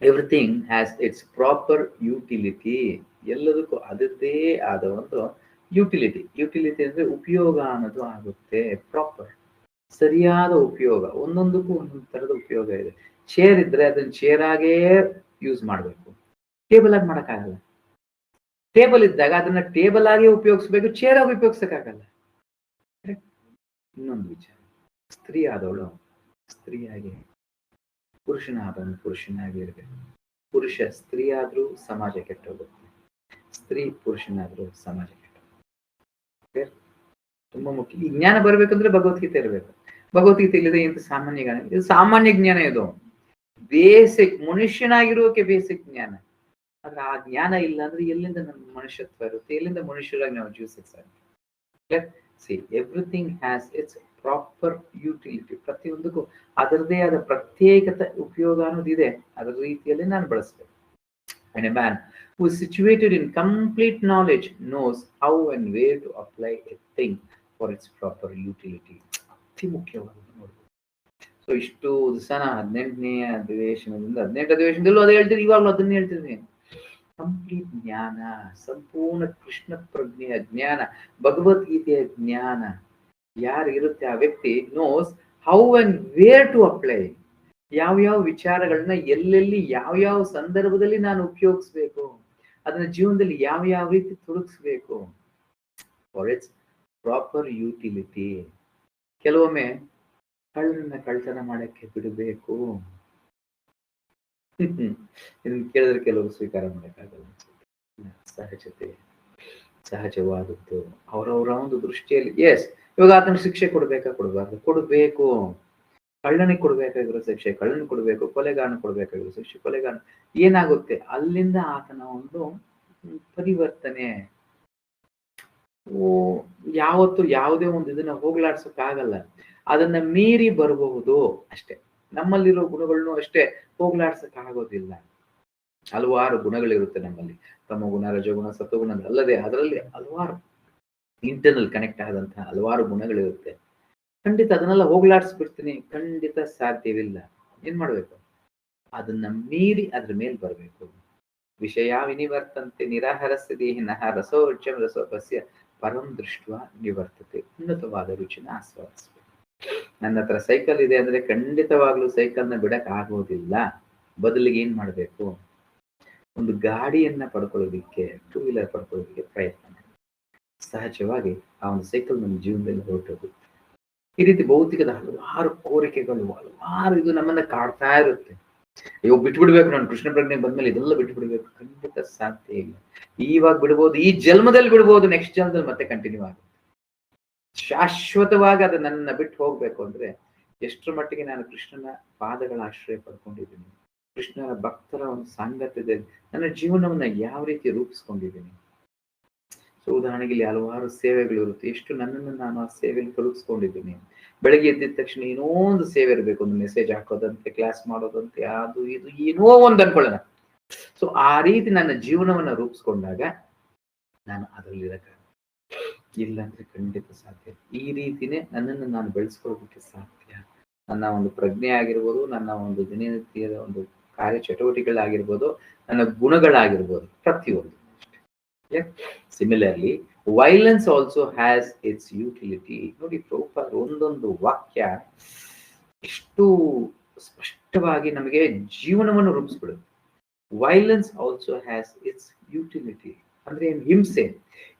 everything has its proper utility. ಎಲ್ಲದಕ್ಕೂ ಅದರದ್ದೇ ಆದ ಒಂದು ಯುಟಿಲಿಟಿ. ಯುಟಿಲಿಟಿ ಅಂದ್ರೆ ಉಪಯೋಗ ಅನ್ನೋದು ಆಗುತ್ತೆ. ಪ್ರಾಪರ್, ಸರಿಯಾದ ಉಪಯೋಗ. ಒಂದೊಂದಕ್ಕೂ ಒಂದೊಂದು ತರದ ಉಪಯೋಗ ಇದೆ. ಚೇರ್ ಇದ್ರೆ ಅದನ್ನ ಚೇರ್ ಆಗೇ ಯೂಸ್ ಮಾಡಬೇಕು, ಟೇಬಲ್ ಆಗಿ ಮಾಡಕ್ಕಾಗಲ್ಲ. ಟೇಬಲ್ ಇದ್ದಾಗ ಅದನ್ನ ಟೇಬಲ್ ಆಗಿ ಉಪಯೋಗಿಸ್ಬೇಕು, ಚೇರ್ ಆಗಿ ಉಪಯೋಗಿಸಕ್ಕಾಗಲ್ಲ. ಇನ್ನೊಂದು ವಿಚಾರ, ಸ್ತ್ರೀ ಆದವಳು ಸ್ತ್ರೀಯಾಗಿ, ಪುರುಷನಾದವನು ಪುರುಷನಾಗಿ ಇರಬೇಕು. ಪುರುಷ ಸ್ತ್ರೀ ಆದ್ರೂ ಸಮಾಜ ಕೆಟ್ಟೋಗುತ್ತೆ, ಸ್ತ್ರೀ ಪುರುಷನಾದ್ರೂ ಸಮಾಜ ಕೆಟ್ಟೋಗುತ್ತೆ. ತುಂಬಾ ಮುಖ್ಯ. ಈ ಜ್ಞಾನ ಬರ್ಬೇಕಂದ್ರೆ ಭಗವದ್ಗೀತೆ ಇರಬೇಕು. ಭಗವದ್ಗೀತೆ ಇಲ್ಲದೆ ಎಂತ ಸಾಮಾನ್ಯ ಜ್ಞಾನ? ಇದು ಸಾಮಾನ್ಯ ಜ್ಞಾನ, ಇದು ಬೇಸಿಕ್, ಮನುಷ್ಯನಾಗಿರೋಕೆ ಬೇಸಿಕ್ ಜ್ಞಾನ. ಆದ್ರೆ ಆ ಜ್ಞಾನ ಇಲ್ಲ ಅಂದ್ರೆ ಎಲ್ಲಿಂದ ನಮ್ಮ ಮನುಷ್ಯತ್ವ ಇರುತ್ತೆ, ಎಲ್ಲಿಂದ ಮನುಷ್ಯರಾಗಿ ನಾವು ಜೀವಿಸಕ್ಕೆ ಸಾಧ್ಯ? C, everything has its proper utility. ಪ್ರತಿಯೊಂದಕ್ಕೂ ಅದರದೇ ಆದ ಪ್ರತ್ಯೇಕತೆ ಉಪಯೋಗ ಅನ್ನೋದಿದೆ. ಅದರ ರೀತಿಯಲ್ಲಿ ನಾನು ಬಳಸ್ಬೇಕು. And a man who is situated in complete knowledge knows how and where to apply a thing for its proper utility. ಅತಿ ಮುಖ್ಯವಾದದ್ದು ನೋಡ್ಬೋದು. ಸೊ ಇಷ್ಟು ದಿವಸ 18ನೇ ಅಧಿವೇಶನದಿಂದ 18 ಅಧಿವೇಶನದಲ್ಲೂ ಅದು ಹೇಳ್ತೀನಿ, ಇವಾಗಲೂ ಅದನ್ನೇ ಹೇಳ್ತಿದ್ದೀನಿ. ಕಂಪ್ಲೀಟ್ ಜ್ಞಾನ, ಸಂಪೂರ್ಣ ಕೃಷ್ಣ ಪ್ರಜ್ಞೆಯ ಜ್ಞಾನ, ಭಗವದ್ಗೀತೆಯ ಜ್ಞಾನ ಯಾರಿಗಿರುತ್ತೆ ಆ ವ್ಯಕ್ತಿ knows how and where to apply. ಯಾವ್ಯಾವ ವಿಚಾರಗಳನ್ನ ಎಲ್ಲೆಲ್ಲಿ ಯಾವ್ಯಾವ ಸಂದರ್ಭದಲ್ಲಿ ನಾನು ಉಪಯೋಗಿಸ್ಬೇಕು, ಅದನ್ನ ಜೀವನದಲ್ಲಿ ಯಾವ ರೀತಿ ತೊಡಗಿಸ್ಬೇಕು, ಫಾರ್ ಇಟ್ಸ್ ಪ್ರಾಪರ್ ಯುಟಿಲಿಟಿ. ಕೆಲವೊಮ್ಮೆ ಕಳ್ಳರನ್ನ ಕಳ್ತನ ಮಾಡಕ್ಕೆ ಬಿಡಬೇಕು. ಇದನ್ನ ಕೇಳಿದ್ರೆ ಕೆಲವರು ಸ್ವೀಕಾರ ಮಾಡಕ್ಕಾಗಲ್ಲ. ಸಹಜತೆ, ಸಹಜವಾದದ್ದು ಅವರವರ ಒಂದು ದೃಷ್ಟಿಯಲ್ಲಿ. ಎಸ್, ಇವಾಗ ಆತನ ಶಿಕ್ಷೆ ಕೊಡ್ಬೇಕಾ ಕೊಡಬಾರ್ದು? ಕೊಡ್ಬೇಕು. ಕಳ್ಳನಿಗೆ ಕೊಡ್ಬೇಕಾಗಿರೋ ಶಿಕ್ಷೆ ಕಳ್ಳನಿಗೆ ಕೊಡ್ಬೇಕು, ಕೊಲೆಗಾರನ ಕೊಡ್ಬೇಕಾಗಿರೋ ಶಿಕ್ಷೆ ಕೊಲೆಗಾರನ. ಏನಾಗುತ್ತೆ ಅಲ್ಲಿಂದ ಆತನ ಒಂದು ಪರಿವರ್ತನೆ. ಯಾವತ್ತು ಯಾವುದೇ ಒಂದು ಇದನ್ನ ಹೋಗ್ಲಾಡ್ಸಕ್ಕಾಗಲ್ಲ, ಅದನ್ನ ಮೀರಿ ಬರಬಹುದು ಅಷ್ಟೇ. ನಮ್ಮಲ್ಲಿರೋ ಗುಣಗಳನ್ನು ಅಷ್ಟೇ ಹೋಗ್ಲಾಡ್ಸಕ್ ಆಗೋದಿಲ್ಲ. ಹಲವಾರು ಗುಣಗಳಿರುತ್ತೆ ನಮ್ಮಲ್ಲಿ, ತಮ ಗುಣ, ರಜಗುಣ, ಸತ್ವಗುಣ ಅಲ್ಲದೆ ಅದರಲ್ಲಿ ಹಲವಾರು ಇಂಟರ್ನಲ್ ಕನೆಕ್ಟ್ ಆದಂತಹ ಹಲವಾರು ಗುಣಗಳಿರುತ್ತೆ. ಖಂಡಿತ ಅದನ್ನೆಲ್ಲ ಹೋಗ್ಲಾಡ್ಸ್ಬಿಡ್ತೀನಿ, ಖಂಡಿತ ಸಾಧ್ಯವಿಲ್ಲ. ಏನ್ ಮಾಡ್ಬೇಕು? ಅದನ್ನ ಮೀರಿ ಅದ್ರ ಮೇಲೆ ಬರ್ಬೇಕು. ವಿಷಯ ವಿನಿವರ್ತಂತೆ ನಿರಾಹಾರಸ್ಯ ದೇಹಿನಃ ರಸೋ ರುಚ್ಯಂ ರಸೋಪಸ್ಯ ಪರಂ ದೃಷ್ಟ ನಿವರ್ತತೆ. ಉನ್ನತವಾದ ರುಚಿನ ಆಸ್ವಾದಿಸ್ಬೇಕು. ನನ್ನ ಹತ್ರ ಸೈಕಲ್ ಇದೆ ಅಂದ್ರೆ ಖಂಡಿತವಾಗ್ಲೂ ಸೈಕಲ್ನ ಬಿಡಕ್ ಆಗೋದಿಲ್ಲ. ಬದಲಿಗೆ ಏನ್ ಮಾಡ್ಬೇಕು? ಒಂದು ಗಾಡಿಯನ್ನ ಪಡ್ಕೊಳ್ಳೋದಿಕ್ಕೆ, ಟೂ ವೀಲರ್ ಪಡ್ಕೊಳ್ಳೋದಿಕ್ಕೆ ಪ್ರಯತ್ನ ಮಾಡಿ. ಸಹಜವಾಗಿ ಆ ಒಂದು ಸೈಕಲ್ ನಮ್ಮ ಜೀವನದಲ್ಲಿ ಹೊರಟೋಗುತ್ತೆ. ಈ ರೀತಿ ಭೌತಿಕದ ಹಲವಾರು ಕೋರಿಕೆಗಳು, ಹಲವಾರು ಇದು ನಮ್ಮನ್ನ ಕಾಡ್ತಾ ಇರುತ್ತೆ. ಅಯ್ಯೋ ಬಿಟ್ಬಿಡ್ಬೇಕು, ನಾನು ಕೃಷ್ಣ ಪ್ರಜ್ಞೆ ಬಂದ್ಮೇಲೆ ಇದೆಲ್ಲ ಬಿಟ್ಬಿಡ್ಬೇಕು. ಖಂಡಿತ ಸಾಧ್ಯ ಇಲ್ಲ. ಇವಾಗ ಬಿಡ್ಬೋದು, ಈ ಜನ್ಮದಲ್ಲಿ ಬಿಡ್ಬೋದು, ನೆಕ್ಸ್ಟ್ ಜನ್ಮದಲ್ಲಿ ಮತ್ತೆ ಕಂಟಿನ್ಯೂ ಆಗುತ್ತೆ. ಶಾಶ್ವತವಾಗಿ ಅದು ನನ್ನ ಬಿಟ್ಟು ಹೋಗ್ಬೇಕು ಅಂದ್ರೆ ಎಷ್ಟರ ಮಟ್ಟಿಗೆ ನಾನು ಕೃಷ್ಣನ ಪಾದಗಳ ಆಶ್ರಯ ಪಡ್ಕೊಂಡಿದ್ದೀನಿ, ಕೃಷ್ಣನ ಭಕ್ತರ ಒಂದು ಸಾಂಗತ್ಯದಲ್ಲಿ ನನ್ನ ಜೀವನವನ್ನ ಯಾವ ರೀತಿ ರೂಪಿಸ್ಕೊಂಡಿದ್ದೀನಿ. ಸೊ ಉದಾಹರಣೆಗೆ ಇಲ್ಲಿ ಹಲವಾರು ಸೇವೆಗಳು ಇರುತ್ತೆ. ಎಷ್ಟು ನನ್ನನ್ನು ನಾನು ಆ ಸೇವೆಯಲ್ಲಿ ತೊಡಗಿಸ್ಕೊಂಡಿದ್ದೀನಿ. ಬೆಳಗ್ಗೆ ಎದ್ದಿದ ತಕ್ಷಣ ಏನೋ ಒಂದು ಸೇವೆ ಇರಬೇಕು, ಒಂದು ಮೆಸೇಜ್ ಹಾಕೋದಂತೆ, ಕ್ಲಾಸ್ ಮಾಡೋದಂತೆ, ಅದು ಇದು ಏನೋ ಒಂದು ಅನ್ಕೊಳ್ಳೋಣ. ಸೊ ಆ ರೀತಿ ನನ್ನ ಜೀವನವನ್ನ ರೂಪಿಸ್ಕೊಂಡಾಗ ನಾನು ಅದರಲ್ಲಿ ಇರಕ್ಕಾಗ, ಇಲ್ಲ ಅಂದ್ರೆ ಖಂಡಿತ ಸಾಧ್ಯ. ಈ ರೀತಿನೇ ನನ್ನನ್ನು ನಾನು ಬೆಳೆಸ್ಕೊಳ್ಳೋದಕ್ಕೆ ಸಾಧ್ಯ. ನನ್ನ ಒಂದು ಪ್ರಜ್ಞೆ ಆಗಿರ್ಬೋದು, ನನ್ನ ಒಂದು ದಿನನಿತ್ಯದ ಒಂದು ಕಾರ್ಯ ಚಟುವಟಿಕೆಗಳಾಗಿರ್ಬೋದು, ನನ್ನ ಗುಣಗಳಾಗಿರ್ಬೋದು, ಪ್ರತಿಯೊಂದು. Similarly violence also has its utility. ನೋಡಿ ಪ್ರಭುಪಾದರು ಒಂದೊಂದು ವಾಕ್ಯ ಎಷ್ಟು ಸ್ಪಷ್ಟವಾಗಿ ನಮಗೆ ಜೀವನವನ್ನು ರೂಪಿಸ್ಬಿಡುತ್ತೆ. Violence also has its utility ಅಂದ್ರೆ ಹಿಂಸೆ.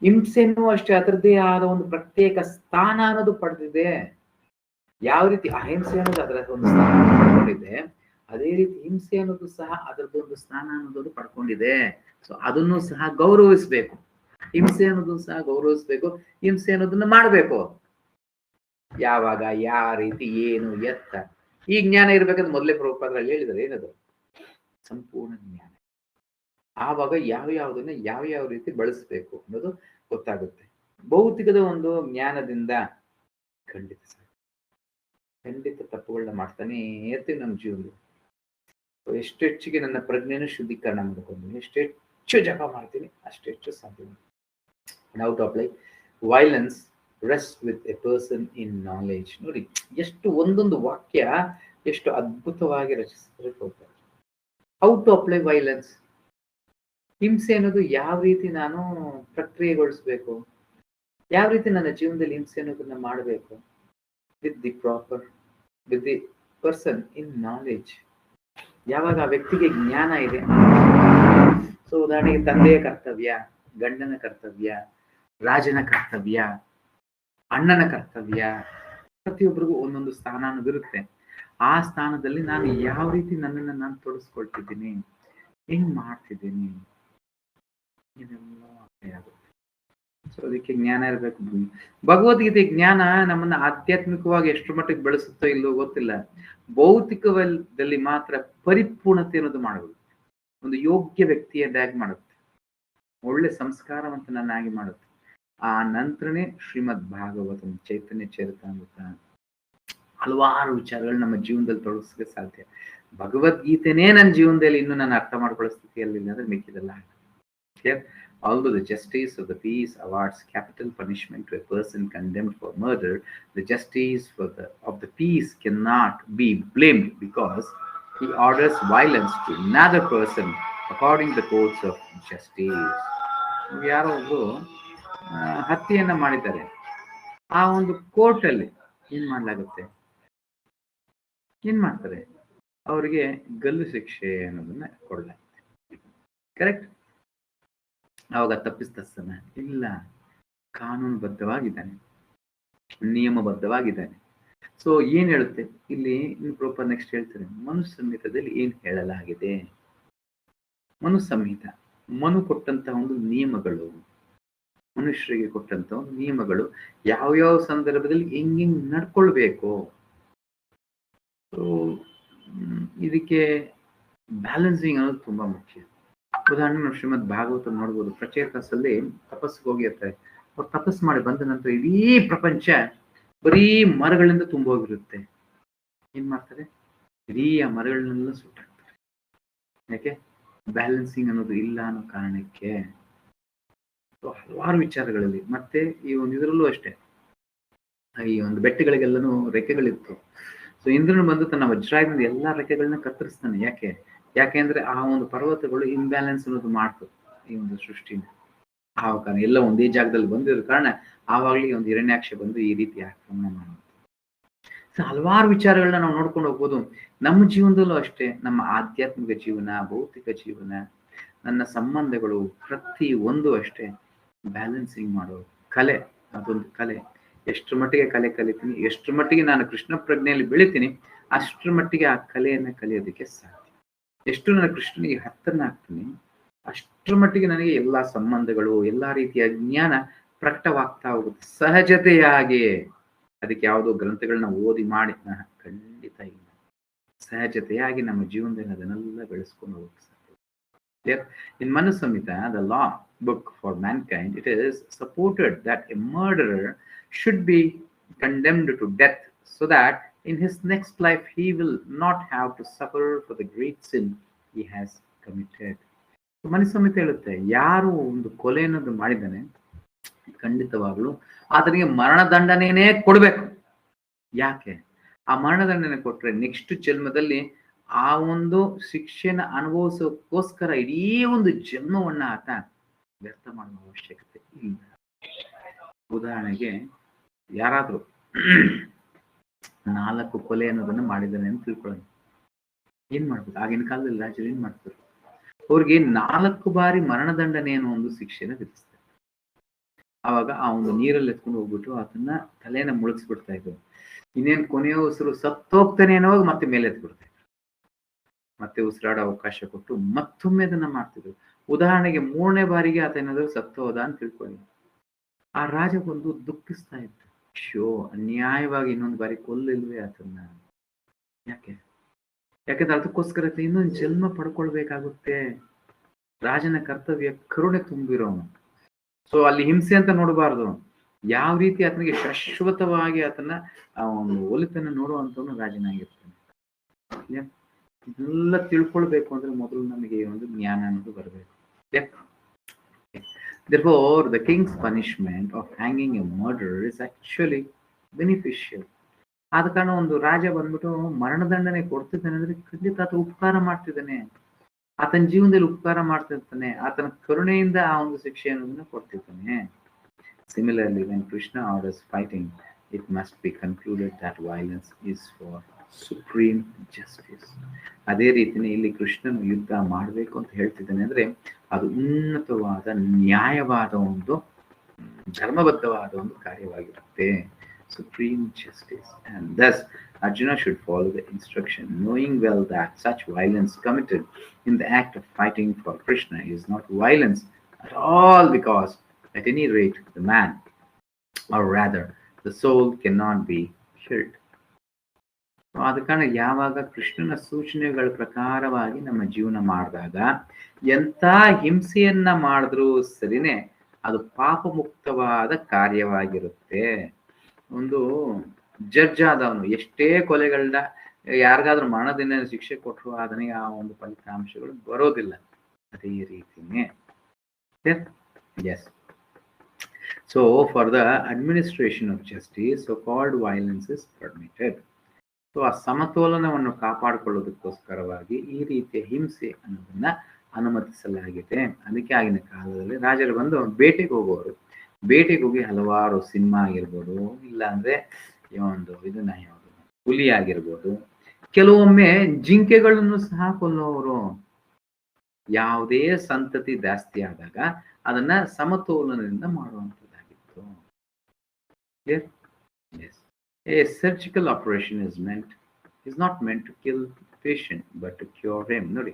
ಹಿಂಸೆನೂ ಅಷ್ಟೇ ಅದರದ್ದೇ ಆದ ಒಂದು ಪ್ರತ್ಯೇಕ ಸ್ಥಾನ ಅನ್ನೋದು ಪಡೆದಿದೆ. ಯಾವ ರೀತಿ ಅಹಿಂಸೆ ಅನ್ನೋದು ಅದರ ಒಂದು ಸ್ಥಾನ ಪಡ್ಕೊಂಡಿದೆ, ಅದೇ ರೀತಿ ಹಿಂಸೆ ಅನ್ನೋದು ಸಹ ಅದರದ್ದೊಂದು ಸ್ಥಾನ ಅನ್ನೋದು ಪಡ್ಕೊಂಡಿದೆ. ಸೊ ಅದನ್ನು ಸಹ ಗೌರವಿಸ್ಬೇಕು. ಹಿಂಸೆ ಅನ್ನೋದು ಸಹ ಗೌರವಿಸ್ಬೇಕು, ಹಿಂಸೆ ಅನ್ನೋದನ್ನ ಮಾಡ್ಬೇಕು. ಯಾವಾಗ, ಯಾವ ರೀತಿ, ಏನು, ಎತ್ತ, ಈ ಜ್ಞಾನ ಇರ್ಬೇಕಂದ್ರೆ ಮೊದಲೇ ಪ್ರಭುಪಾದರಲ್ಲಿ ಹೇಳಿದ್ದಾರೆ. ಏನದು? ಸಂಪೂರ್ಣ ಜ್ಞಾನ. ಆವಾಗ ಯಾವ್ಯಾವುದನ್ನ ಯಾವ ರೀತಿ ಬಳಸ್ಬೇಕು ಅನ್ನೋದು ಗೊತ್ತಾಗುತ್ತೆ. ಭೌತಿಕದ ಒಂದು ಜ್ಞಾನದಿಂದ ಖಂಡಿತ ತಪ್ಪುಗಳನ್ನ ಮಾಡ್ತಾನೆ ಇರ್ತೀವಿ ನಮ್ಮ ಜೀವನದಲ್ಲಿ. ಎಷ್ಟು ಹೆಚ್ಚಿಗೆ ನನ್ನ ಪ್ರಜ್ಞೆನ ಶುದ್ಧೀಕರಣ ಮಾಡ್ಕೊಂಡು ಎಷ್ಟು ಹೆಚ್ಚು ಜಪ ಮಾಡ್ತೀನಿ ಅಷ್ಟು ಹೆಚ್ಚು ಸಾಧ್ಯ. How to apply violence rest with a person in knowledge. ನೋಡಿ ಎಷ್ಟು ಒಂದೊಂದು ವಾಕ್ಯ ಎಷ್ಟು ಅದ್ಭುತವಾಗಿ ರಚಿಸಿರ್ತಾರೆ. How to apply violence. ಹಿಂಸೆ ಅನ್ನೋದು ಯಾವ ರೀತಿ ನಾನು ಪ್ರಕ್ರಿಯೆಗೊಳಿಸ್ಬೇಕು, ಯಾವ ರೀತಿ ನನ್ನ ಜೀವನದಲ್ಲಿ ಹಿಂಸೆ ಅನ್ನೋದನ್ನ ಮಾಡಬೇಕು, with the proper, with the person in knowledge. ಯಾವಾಗ ಆ ವ್ಯಕ್ತಿಗೆ ಜ್ಞಾನ ಇದೆ. ಸೊ ಉದಾಹರಣೆಗೆ ತಂದೆಯ ಕರ್ತವ್ಯ, ಗಂಡನ ಕರ್ತವ್ಯ, ರಾಜನ ಕರ್ತವ್ಯ, ಅಣ್ಣನ ಕರ್ತವ್ಯ, ಪ್ರತಿಯೊಬ್ಬರಿಗೂ ಒಂದೊಂದು ಸ್ಥಾನ ಅನ್ನೋದಿರುತ್ತೆ. ಆ ಸ್ಥಾನದಲ್ಲಿ ನಾನು ಯಾವ ರೀತಿ ನನ್ನನ್ನು ನಾನು ತೊಡಸ್ಕೊಳ್ತಿದ್ದೀನಿ, ಹೆಂಗ್ ಮಾಡ್ತಿದ್ದೀನಿ, ಇದೆಲ್ಲ ಆಗುತ್ತೆ. ಸೊ ಅದಕ್ಕೆ ಜ್ಞಾನ ಇರಬೇಕು. ಭಗವದ್ಗೀತೆ ಜ್ಞಾನ ನಮ್ಮನ್ನ ಆಧ್ಯಾತ್ಮಿಕವಾಗಿ ಎಷ್ಟು ಮಟ್ಟಿಗೆ ಬೆಳೆಸುತ್ತೋ ಇಲ್ಲೋ ಗೊತ್ತಿಲ್ಲ. ಭೌತಿಕದಲ್ಲಿ ಮಾತ್ರ ಪರಿಪೂರ್ಣತೆ ಅನ್ನೋದು ಮಾಡಬಹುದು. ಒಂದು ಯೋಗ್ಯ ವ್ಯಕ್ತಿಯನ್ನಾಗಿ ಮಾಡುತ್ತೆ, ಒಳ್ಳೆ ಸಂಸ್ಕಾರವಂತನನ್ನಾಗಿ ಮಾಡುತ್ತೆ. ಆ ನಂತರನೇ ಶ್ರೀಮದ್ ಭಾಗವತಂ, ಚೈತನ್ಯ ಚರಿತಾಮೃತ, ಹಲವಾರು ವಿಚಾರಗಳು ನಮ್ಮ ಜೀವನದಲ್ಲಿ ತೊಡಗಿಸಕ್ಕೆ ಸಾಧ್ಯ. ಭಗವದ್ಗೀತೆನೇ ನನ್ನ ಜೀವನದಲ್ಲಿ ಇನ್ನೂ ನಾನು ಅರ್ಥ ಮಾಡ್ಕೊಳ್ಳೋ ಸ್ಥಿತಿಯಲ್ಲಿ ಅಂದ್ರೆ ಮಿಕ್ಕಿದಲ್ಲ. Although the justice of the peace awards capital punishment to a person condemned for murder, the justice of the peace cannot be blamed because he orders violence to another person according to the codes of justice. ಯಾರೋ ಒಬ್ರು ಹತ್ಯೆಯನ್ನ ಮಾಡಿದ್ದಾರೆ. ಆ ಒಂದು court ಅಲ್ಲಿ ಏನ್ ಮಾಡ್ಲಾಗುತ್ತೆ, ಏನ್ ಮಾಡ್ತಾರೆ, ಅವರಿಗೆ ಗಲ್ಲು ಶಿಕ್ಷೆ ಅನ್ನೋದನ್ನ ಕೊಡಲಾಗುತ್ತೆ. ಕರೆಕ್ಟ್? ಅವಾಗ ತಪ್ಪಿಸ್ತನ ಇಲ್ಲ, ಕಾನೂನುಬದ್ಧವಾಗಿದ್ದಾನೆ, ನಿಯಮಬದ್ಧವಾಗಿದ್ದಾನೆ. ಸೊ ಏನ್ ಹೇಳುತ್ತೆ ಇಲ್ಲಿ ಪ್ರಾಪರ್ ನೆಕ್ಸ್ಟ್ ಹೇಳ್ತಾರೆ, ಮನು ಸಂಹಿತದಲ್ಲಿ ಏನ್ ಹೇಳಲಾಗಿದೆ. ಮನು ಸಂಹಿತ ಮನು ಕೊಟ್ಟಂತಹ ಒಂದು ನಿಯಮಗಳು, ಮನುಷ್ಯರಿಗೆ ಕೊಟ್ಟಂತ ಒಂದು ನಿಯಮಗಳು, ಯಾವ್ಯಾವ ಸಂದರ್ಭದಲ್ಲಿ ಹೆಂಗ್ ನಡ್ಕೊಳ್ಬೇಕು. ಸೊ ಇದಕ್ಕೆ ಬ್ಯಾಲೆನ್ಸಿಂಗ್ ಅನ್ನೋದು ತುಂಬಾ ಮುಖ್ಯ. ಉದಾಹರಣೆ ನಾವು ಶ್ರೀಮದ್ ಭಾಗವತ ನೋಡ್ಬೋದು. ಪ್ರಚೇತಸಲ್ಲಿ ತಪಸ್ಸಿಗೆ ಹೋಗಿರ್ತಾರೆ. ಅವ್ರು ತಪಸ್ ಮಾಡಿ ಬಂದ ನಂತರ ಇಡೀ ಪ್ರಪಂಚ ಬರೀ ಮರಗಳಿಂದ ತುಂಬೋಗಿರುತ್ತೆ. ಏನ್ ಮಾಡ್ತಾರೆ, ಇಡೀ ಆ ಮರಗಳನ್ನೆಲ್ಲ ಸುಟ್ಟಾಕ್ತಾರೆ. ಯಾಕೆ? ಬ್ಯಾಲೆನ್ಸಿಂಗ್ ಅನ್ನೋದು ಇಲ್ಲ ಅನ್ನೋ ಕಾರಣಕ್ಕೆ. ಹಲವಾರು ವಿಚಾರಗಳಲ್ಲಿ ಮತ್ತೆ ಈ ಒಂದು ಇದರಲ್ಲೂ ಅಷ್ಟೇ, ಈ ಒಂದು ಬೆಟ್ಟಗಳಿಗೆಲ್ಲನೂ ರೆಕ್ಕೆಗಳಿತ್ತು. ಸೊ ಇಂದ್ರನು ಬಂದು ತನ್ನ ವಜ್ರಾಯುಧದಿಂದ ಎಲ್ಲಾ ರೆಕ್ಕೆಗಳನ್ನ ಕತ್ತರಿಸ್ತಾನೆ. ಯಾಕೆಂದ್ರೆ ಆ ಒಂದು ಪರ್ವತಗಳು ಇಂಬ್ಯಾಲೆನ್ಸ್ ಅನ್ನೋದು ಮಾಡ್ತು ಈ ಒಂದು ಸೃಷ್ಟಿನ. ಆವಾಗ ಎಲ್ಲ ಒಂದೇ ಜಾಗದಲ್ಲಿ ಬಂದಿರೋ ಕಾರಣ ಆವಾಗ್ಲೇ ಒಂದು ಹಿರಣ್ಯಾಕ್ಷ ಬಂದು ಈ ರೀತಿ ಆಕ್ರಮಣ ಮಾಡೋದು. ಸೊ ಹಲವಾರು ವಿಚಾರಗಳನ್ನ ನಾವು ನೋಡ್ಕೊಂಡು ಹೋಗ್ಬೋದು. ನಮ್ಮ ಜೀವನದಲ್ಲೂ ಅಷ್ಟೇ, ನಮ್ಮ ಆಧ್ಯಾತ್ಮಿಕ ಜೀವನ, ಭೌತಿಕ ಜೀವನ, ನನ್ನ ಸಂಬಂಧಗಳು, ಪ್ರತಿ ಒಂದು ಅಷ್ಟೇ ಬ್ಯಾಲೆನ್ಸಿಂಗ್ ಮಾಡೋ ಕಲೆ. ಅದೊಂದು ಕಲೆ. ಎಷ್ಟರ ಮಟ್ಟಿಗೆ ಕಲೆ ಕಲಿತೀನಿ, ಎಷ್ಟರ ಮಟ್ಟಿಗೆ ನಾನು ಕೃಷ್ಣ ಪ್ರಜ್ಞೆಯಲ್ಲಿ ಬೆಳಿತೀನಿ, ಅಷ್ಟರ ಮಟ್ಟಿಗೆ ಆ ಕಲೆಯನ್ನ ಕಲಿಯೋದಕ್ಕೆ ಸಾಧ್ಯ. ಎಷ್ಟು ನಾನು ಕೃಷ್ಣನಿಗೆ ಹತ್ತನಾಗ್ತೀನಿ, ಅಷ್ಟರ ಮಟ್ಟಿಗೆ ನನಗೆ ಎಲ್ಲಾ ಸಂಬಂಧಗಳು, ಎಲ್ಲಾ ರೀತಿಯ ಜ್ಞಾನ ಪ್ರಕಟವಾಗ್ತಾ ಹೋಗುತ್ತೆ ಸಹಜತೆಯಾಗಿ. ಅದಕ್ಕೆ ಯಾವುದೋ ಗ್ರಂಥಗಳನ್ನ ಓದಿ ಮಾಡಿ ಖಂಡಿತ ಇಲ್ಲ. ಸಹಜತೆಯಾಗಿ ನಮ್ಮ ಜೀವನದಲ್ಲಿ ಅದನ್ನೆಲ್ಲ ಬೆಳೆಸ್ಕೊಂಡು ಹೋಗುತ್ತೆ. In Manu Samhita, the law book for mankind, it is supported that a murderer should be condemned to death so that in his next life he will not have to suffer for the great sin he has committed. Manu Samhita ಹೇಳುತ್ತೆ, ಯಾರು ಒಂದು ಕೊಲೆ ಅನ್ನೋದು ಮಾಡಿದ್ದಾನೆ ಖಂಡಿತವಾಗ್ಲು ಆತನಿಗೆ ಮರಣದಂಡನೆನೇ ಕೊಡ್ಬೇಕು. ಯಾಕೆ? ಆ ಮರಣದಂಡನೆ ಕೊಟ್ರೆ ನೆಕ್ಸ್ಟ್ ಜನ್ಮದಲ್ಲಿ ಆ ಒಂದು ಶಿಕ್ಷೆನ ಅನುಭವಿಸೋಕ್ಕೋಸ್ಕರ ಇಡೀ ಒಂದು ಜನ್ಮವನ್ನ ಆತ ವ್ಯರ್ಥ ಮಾಡುವ ಅವಶ್ಯಕತೆ ಇಲ್ಲ. ಉದಾಹರಣೆಗೆ ಯಾರಾದ್ರೂ 4 ಕೊಲೆ ಅನ್ನೋದನ್ನ ಮಾಡಿದ್ದಾನೆ ಅಂತ ತಿಳ್ಕೊಳ್ಳೋಣ. ಏನ್ ಮಾಡ್ಬೇಕು? ಆಗಿನ ಕಾಲದಲ್ಲಿ ರಾಜರು ಏನ್ ಮಾಡ್ತಾರೆ, ಅವ್ರಿಗೆ 4 ಬಾರಿ ಮರಣದಂಡನೆ ಅನ್ನೋ ಒಂದು ಶಿಕ್ಷೆನ ವಿಧಿಸ್ತಾರೆ. ಆವಾಗ ಆ ಒಂದು ನೀರಲ್ಲಿ ಎತ್ಕೊಂಡು ಹೋಗ್ಬಿಟ್ಟು ಆತನ್ನ ತಲೆನ ಮುಳುಗಿಸ್ಬಿಡ್ತಾ ಇದ್ರು. ಇನ್ನೇನ್ ಕೊನೆಯ ಉಸಿರು ಸತ್ತೋಗ್ತಾನೆ ಅನ್ನೋವಾಗ ಮತ್ತೆ ಮೇಲೆ ಎತ್ಬಿಡ್ತಾ ಇದ್ರು. ಮತ್ತೆ ಉಸಿರಾಡೋ ಅವಕಾಶ ಕೊಟ್ಟು ಮತ್ತೊಮ್ಮೆ ಅದನ್ನ ಮಾಡ್ತಿದ್ರು. ಉದಾಹರಣೆಗೆ 3ನೇ ಬಾರಿಗೆ ಆತ ಏನಾದ್ರು ಸತ್ತೋದ ಅಂತ ತಿಳ್ಕೊಳ್ಳಿ. ಆ ರಾಜ ಬಂದು ದುಃಖಿಸ್ತಾ ಇದ್ದ, ಶೋ ಅನ್ಯಾಯವಾಗಿ ಇನ್ನೊಂದು ಬಾರಿ ಕೊಲ್ಲಿಲ್ವೇ ಆತನ್ನ. ಯಾಕೆಂದ್ರೆ ಅದಕ್ಕೋಸ್ಕರ ಇನ್ನೊಂದು ಜನ್ಮ ಪಡ್ಕೊಳ್ಬೇಕಾಗುತ್ತೆ. ರಾಜನ ಕರ್ತವ್ಯ ಕರುಣೆ ತುಂಬಿರೋನು. ಸೊ ಅಲ್ಲಿ ಹಿಂಸೆ ಅಂತ ನೋಡಬಾರ್ದು. ಯಾವ ರೀತಿ ಆತನಿಗೆ ಶಾಶ್ವತವಾಗಿ ಆತನ ಆ ಒಂದು ಒಲಿತನ್ನ ನೋಡುವಂತವನು ರಾಜನಾಗಿರ್ತಾನೆ. ಇದೆಲ್ಲ ತಿಳ್ಕೊಳ್ಬೇಕು ಅಂದ್ರೆ ಮೊದಲು ನಮಗೆ ಒಂದು ಜ್ಞಾನ ಅನ್ನೋದು ಬರಬೇಕು. Therefore, the king's punishment of hanging a murderer is actually beneficial. ಆದ ಕಾರಣ ಒಂದು ರಾಜ ಬಂದ್ಬಿಟ್ಟು ಮರಣದಂಡನೆ ಕೊಡ್ತಿದ್ದಾನೆ ಅಂದ್ರೆ ಖಂಡಿತ ಆತ ಉಪಕಾರ ಮಾಡ್ತಿದ್ದಾನೆ, ಆತನ ಜೀವನದಲ್ಲಿ ಉಪಕಾರ ಮಾಡ್ತಿರ್ತಾನೆ, ಆತನ ಕರುಣೆಯಿಂದ ಆ ಒಂದು ಶಿಕ್ಷೆಯನ್ನು ಕೊಡ್ತಿದ್ದಾನೆ. Similarly, when Krishna orders fighting, it must be concluded that violence is for supreme justice. ಅದೇ ರೀತಿನೇ ಇಲ್ಲಿ ಕೃಷ್ಣನು ಯುದ್ಧ ಮಾಡಬೇಕು ಅಂತ ಹೇಳ್ತಿದ್ದಾನೆ ಅಂದ್ರೆ ಅದು ಉನ್ನತವಾದ ನ್ಯಾಯವಾದ ಒಂದು ಧರ್ಮಬದ್ಧವಾದ ಒಂದು ಕಾರ್ಯವಾಗಿರುತ್ತೆ. Supreme justice. And thus, Arjuna should follow the instruction, knowing well that such violence committed in the act of fighting for Krishna is not violence at all, because at any rate the man, or rather the soul, cannot be killed. ಆದ ಕಾರಣ ಯಾವಾಗ ಕೃಷ್ಣನ ಸೂಚನೆಗಳ ಪ್ರಕಾರವಾಗಿ ನಮ್ಮ ಜೀವನ ಮಾಡಿದಾಗ ಎಂಥ ಹಿಂಸೆಯನ್ನ ಮಾಡಿದ್ರೂ ಸರಿನೇ ಅದು ಪಾಪ ಮುಕ್ತವಾದ ಕಾರ್ಯವಾಗಿರುತ್ತೆ. ಒಂದು ಜಡ್ಜ್ ಆದವನು ಎಷ್ಟೇ ಕೊಲೆಗಳನ್ನ ಯಾರಿಗಾದ್ರೂ ಮರಣದಿಂದ ಶಿಕ್ಷೆ ಕೊಟ್ಟರು ಅದನಿಗೆ ಆ ಒಂದು ಫಲಿತಾಂಶಗಳು ಬರೋದಿಲ್ಲ. ಅದೇ ರೀತಿನೇ yes. So for the administration of justice so called violence is permitted. So ಆ ಸಮತೋಲನವನ್ನು ಕಾಪಾಡಿಕೊಳ್ಳೋದಕ್ಕೋಸ್ಕರವಾಗಿ ಈ ರೀತಿಯ ಹಿಂಸೆ ಅನ್ನೋದನ್ನ ಅನುಮತಿಸಲಾಗಿದೆ. ಅದಕ್ಕೆ ಆಗಿನ ಕಾಲದಲ್ಲಿ ರಾಜರು ಬಂದು ಬೇಟೆಗೆ ಹೋಗೋರು, ಬೇಟೆಗೆ ಹೋಗಿ ಹಲವಾರು ಸಿಂಹ ಆಗಿರ್ಬೋದು, ಇಲ್ಲ ಅಂದ್ರೆ ಒಂದು ಇದನ್ನ ಯಾವುದು ಹುಲಿ ಆಗಿರ್ಬೋದು, ಕೆಲವೊಮ್ಮೆ ಜಿಂಕೆಗಳನ್ನು ಸಹ ಕೊಲ್ಲೋರು. ಯಾವುದೇ ಸಂತತಿ ಜಾಸ್ತಿ ಆದಾಗ ಅದನ್ನ ಸಮತೋಲನದಿಂದ ಮಾಡುವಂಥದ್ದಾಗಿತ್ತು. A surgical operation is not meant to kill the patient but to cure him. ನೋಡಿ,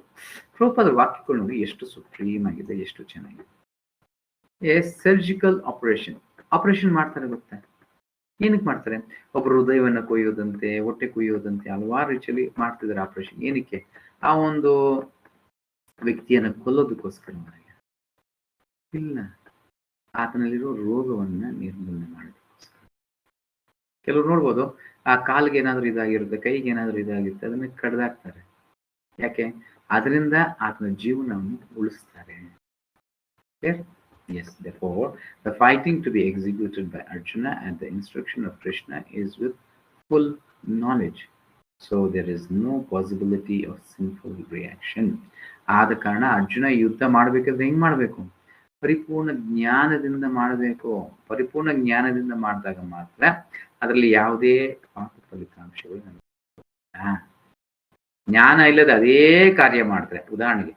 ಪ್ರಭುಪಾದರ ವಾಕ್ಯಗಳು ನೋಡಿ ಎಷ್ಟು ಸುಪ್ರೀಮ್ ಆಗಿದೆ, ಎಷ್ಟು ಚೆನ್ನಾಗಿದೆ. ಎ ಸರ್ಜಿಕಲ್ ಆಪರೇಷನ್ ಮಾಡ್ತಾರೆ ಗೊತ್ತಾ? ಏನಕ್ಕೆ ಮಾಡ್ತಾರೆ? ಒಬ್ಬರು ಹೃದಯವನ್ನ ಕೊಯ್ಯೋದಂತೆ, ಹೊಟ್ಟೆ ಕೊಯ್ಯೋದಂತೆ ಹಲವಾರು ರೀತಿಯಲ್ಲಿ ಮಾಡ್ತಿದ್ದಾರೆ ಆಪರೇಷನ್. ಏನಕ್ಕೆ? ಆ ಒಂದು ವ್ಯಕ್ತಿಯನ್ನ ಕೊಲ್ಲೋದಕ್ಕೋಸ್ಕರ ಇಲ್ಲ, ಆತನಲ್ಲಿರೋ ರೋಗವನ್ನ ನಿರ್ಮೂಲನೆ ಮಾಡೋದಕ್ಕೋಸ್ಕರ. ಕೆಲವ್ರು ನೋಡ್ಬೋದು, ಆ ಕಾಲಿಗೆ ಏನಾದ್ರೂ ಇದಾಗಿರುತ್ತೆ, ಕೈಗೆ ಏನಾದ್ರೂ ಇದಾಗಿರುತ್ತೆ, ಅದನ್ನ ಕಡ್ದಾಕ್ತಾರೆ. ಯಾಕೆ? ಅದರಿಂದ ಆತನ ಜೀವನವನ್ನು ಉಳಿಸ್ತಾರೆ. Yes, therefore, the fighting to be executed by Arjuna at the instruction of Krishna is with full knowledge. So there is no possibility of sinful reaction. ಆದ ಕಾರಣ ಅರ್ಜುನ ಯುದ್ಧ ಮಾಡಬೇಕಾದ್ರೆ ಹೆಂಗ್ ಮಾಡಬೇಕು? ಪರಿಪೂರ್ಣ ಜ್ಞಾನದಿಂದ ಮಾಡಬೇಕು. ಪರಿಪೂರ್ಣ ಜ್ಞಾನದಿಂದ ಮಾಡಿದಾಗ ಮಾತ್ರ ಅದರಲ್ಲಿ ಯಾವುದೇ ಪಾಪ ಫಲಿತಾಂಶಗಳು ಜ್ಞಾನ ಇಲ್ಲದೆ ಅದೇ ಕಾರ್ಯ ಮಾಡ್ತಾರೆ. ಉದಾಹರಣೆಗೆ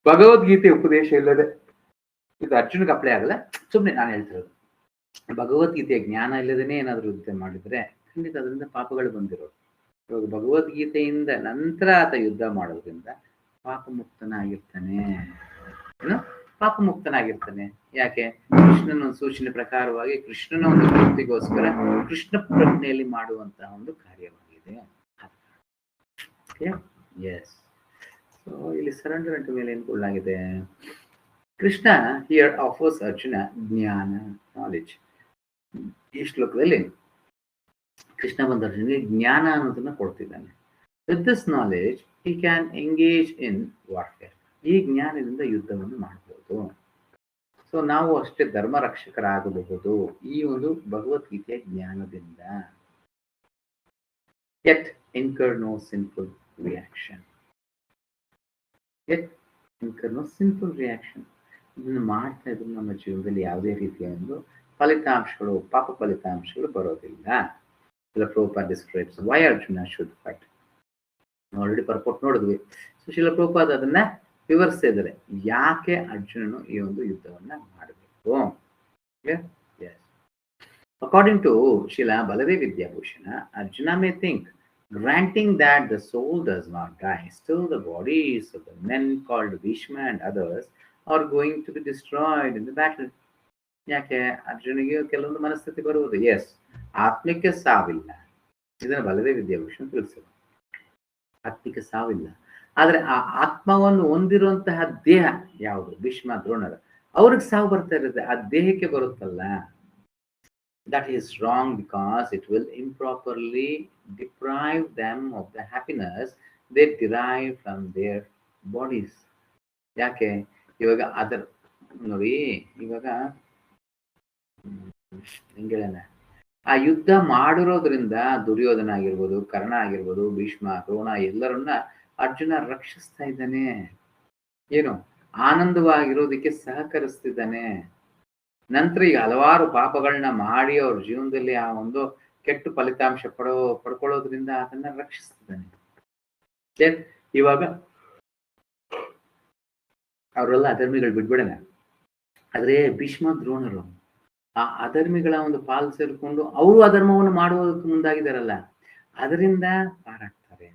ಭಗವದ್ಗೀತೆ ಉಪದೇಶ ಇಲ್ಲದೆ, ಇದು ಅರ್ಜುನಿಗೆ ಅಪ್ಲೈ ಆಗಲ್ಲ, ಸುಮ್ಮನೆ ನಾನು ಹೇಳ್ತಿರೋದು. ಭಗವದ್ಗೀತೆಯ ಜ್ಞಾನ ಇಲ್ಲದೇನೆ ಏನಾದರೂ ಯುದ್ಧ ಮಾಡಿದ್ರೆ ಖಂಡಿತ ಅದರಿಂದ ಪಾಪಗಳು ಬಂದಿರೋದು. ಇವಾಗ ಭಗವದ್ಗೀತೆಯಿಂದ ನಂತರ ಆತ ಯುದ್ಧ ಮಾಡೋದ್ರಿಂದ ಪಾಪ ಮುಕ್ತನಾಗಿರ್ತಾನೆ. ಏನು? ಪಾಪ ಮುಕ್ತನಾಗಿರ್ತಾನೆ. ಯಾಕೆ? ಕೃಷ್ಣನ ಒಂದು ಸೂಚನೆ ಪ್ರಕಾರವಾಗಿ ಕೃಷ್ಣನ ಒಂದು ತೃಪ್ತಿಗೋಸ್ಕರ ಕೃಷ್ಣ ಪ್ರಜ್ಞೆಯಲ್ಲಿ ಮಾಡುವಂತಹ ಒಂದು ಕಾರ್ಯವಾಗಿದೆ. ಎಸ್. ಸೊ ಇಲ್ಲಿ ಸರೆಂಡರ್ ಅಂತ ಮೇಲೆ ಏನು ಕೊಳ್ಳಾಗಿದೆ? Krishna here offers Arjuna ಜ್ಞಾನ, ನಾಲೆಜ್. ಈ ಶ್ಲೋಕದಲ್ಲಿ ಕೃಷ್ಣ ಬಂದ ಅರ್ಜುನಿಗೆ ಜ್ಞಾನ ಅನ್ನೋದನ್ನ ಕೊಡ್ತಿದ್ದಾನೆ. With this knowledge he can engage in warfare. ಈ ಜ್ಞಾನದಿಂದ ಯುದ್ಧವನ್ನು ಮಾಡಬಹುದು. ಸೊ ನಾವು ಅಷ್ಟೇ ಧರ್ಮ ರಕ್ಷಕರಾಗಬಹುದು ಈ ಒಂದು ಭಗವದ್ಗೀತೆಯ ಜ್ಞಾನದಿಂದ. Yet incur no sinful reaction. ಇದನ್ನು ಮಾಡ್ತಾ ಇದ್ರು ನಮ್ಮ ಜೀವನದಲ್ಲಿ ಯಾವುದೇ ರೀತಿಯ ಒಂದು ಫಲಿತಾಂಶಗಳು, ಪಾಪ ಫಲಿತಾಂಶಗಳು ಬರೋದಿಲ್ಲ. Prabhupada describes why Arjuna should fight. Already purport ನೋಡಿದ್ವಿ. ಶಿಲ ಪ್ರಭುಪಾದ ಅದನ್ನ ವಿವರಿಸ್ತಾ ಇದ್ದಾರೆ, ಯಾಕೆ ಅರ್ಜುನನು ಈ ಒಂದು ಯುದ್ಧವನ್ನ ಮಾಡಬೇಕು. According to Srila Baladev Vidyabhushana, Arjuna may think, granting that the soul does not die, still the bodies of the men called Bhishma and others are going to be destroyed in the battle. ಯಾಕೆ ಅರ್ಜುನಿಗೆ ಕೆಲವೊಂದು ಮನಸ್ಥಿತಿ ಬರುವುದು, S ಆತ್ಮಕ್ಕೆ ಸಾವಿಲ್ಲ, ಇದನ್ನ ಬಲದೇವ್ ವಿದ್ಯಾಭೂಷಣ ತಿಳಿಸಿದ್ರು. ಆತ್ಮಿಕ ಸಾವಿಲ್ಲ, ಆದ್ರೆ ಆ ಆತ್ಮವನ್ನು ಹೊಂದಿರುವಂತಹ ದೇಹ ಯಾವುದು? ಭೀಷ್ಮ, ದ್ರೋಣರ, ಅವ್ರಿಗೆ ಸಾವು ಬರ್ತಾ ಇರುತ್ತೆ, ಆ ದೇಹಕ್ಕೆ ಬರುತ್ತಲ್ಲ. That is wrong because it will improperly deprive them of the happiness they derive from their bodies. ಯಾಕೆ? ಇವಾಗ ಅದರ ನೋಡಿ ಇವಾಗ ಹೆಂಗೇಳನ ಆ ಯುದ್ಧ ಮಾಡಿರೋದ್ರಿಂದ ದುರ್ಯೋಧನ ಆಗಿರ್ಬೋದು, ಕರ್ಣ ಆಗಿರ್ಬೋದು, ಭೀಷ್ಮ, ದ್ರೋಣ ಎಲ್ಲರನ್ನ ಅರ್ಜುನ ರಕ್ಷಿಸ್ತಾ ಇದ್ದಾನೆ. ಏನು ಆನಂದವಾಗಿರೋದಕ್ಕೆ ಸಹಕರಿಸ್ತಿದ್ದಾನೆ. ನಂತರ ಈಗ ಹಲವಾರು ಪಾಪಗಳನ್ನ ಮಾಡಿ ಅವ್ರ ಜೀವನದಲ್ಲಿ ಆ ಒಂದು ಕೆಟ್ಟ ಫಲಿತಾಂಶ ಪಡ್ಕೊಳ್ಳೋದ್ರಿಂದ ಅದನ್ನ ರಕ್ಷಿಸ್ತಿದ್ದಾನೆ. ಇವಾಗ ಅವರೆಲ್ಲ ಅಧರ್ಮಿಗಳು ಬಿಡ್ಬಿಡೋಣ, ಆದ್ರೆ ಭೀಷ್ಮ ದ್ರೋಣರು ಆ ಅಧರ್ಮಿಗಳ ಒಂದು ಪಾಲು ಸೇರಿಕೊಂಡು ಅವರು ಅಧರ್ಮವನ್ನು ಮಾಡುವುದಕ್ಕೆ ಮುಂದಾಗಿದ್ದಾರಲ್ಲ, ಅದರಿಂದ ಪಾರಾಗ್ತಾರೆ.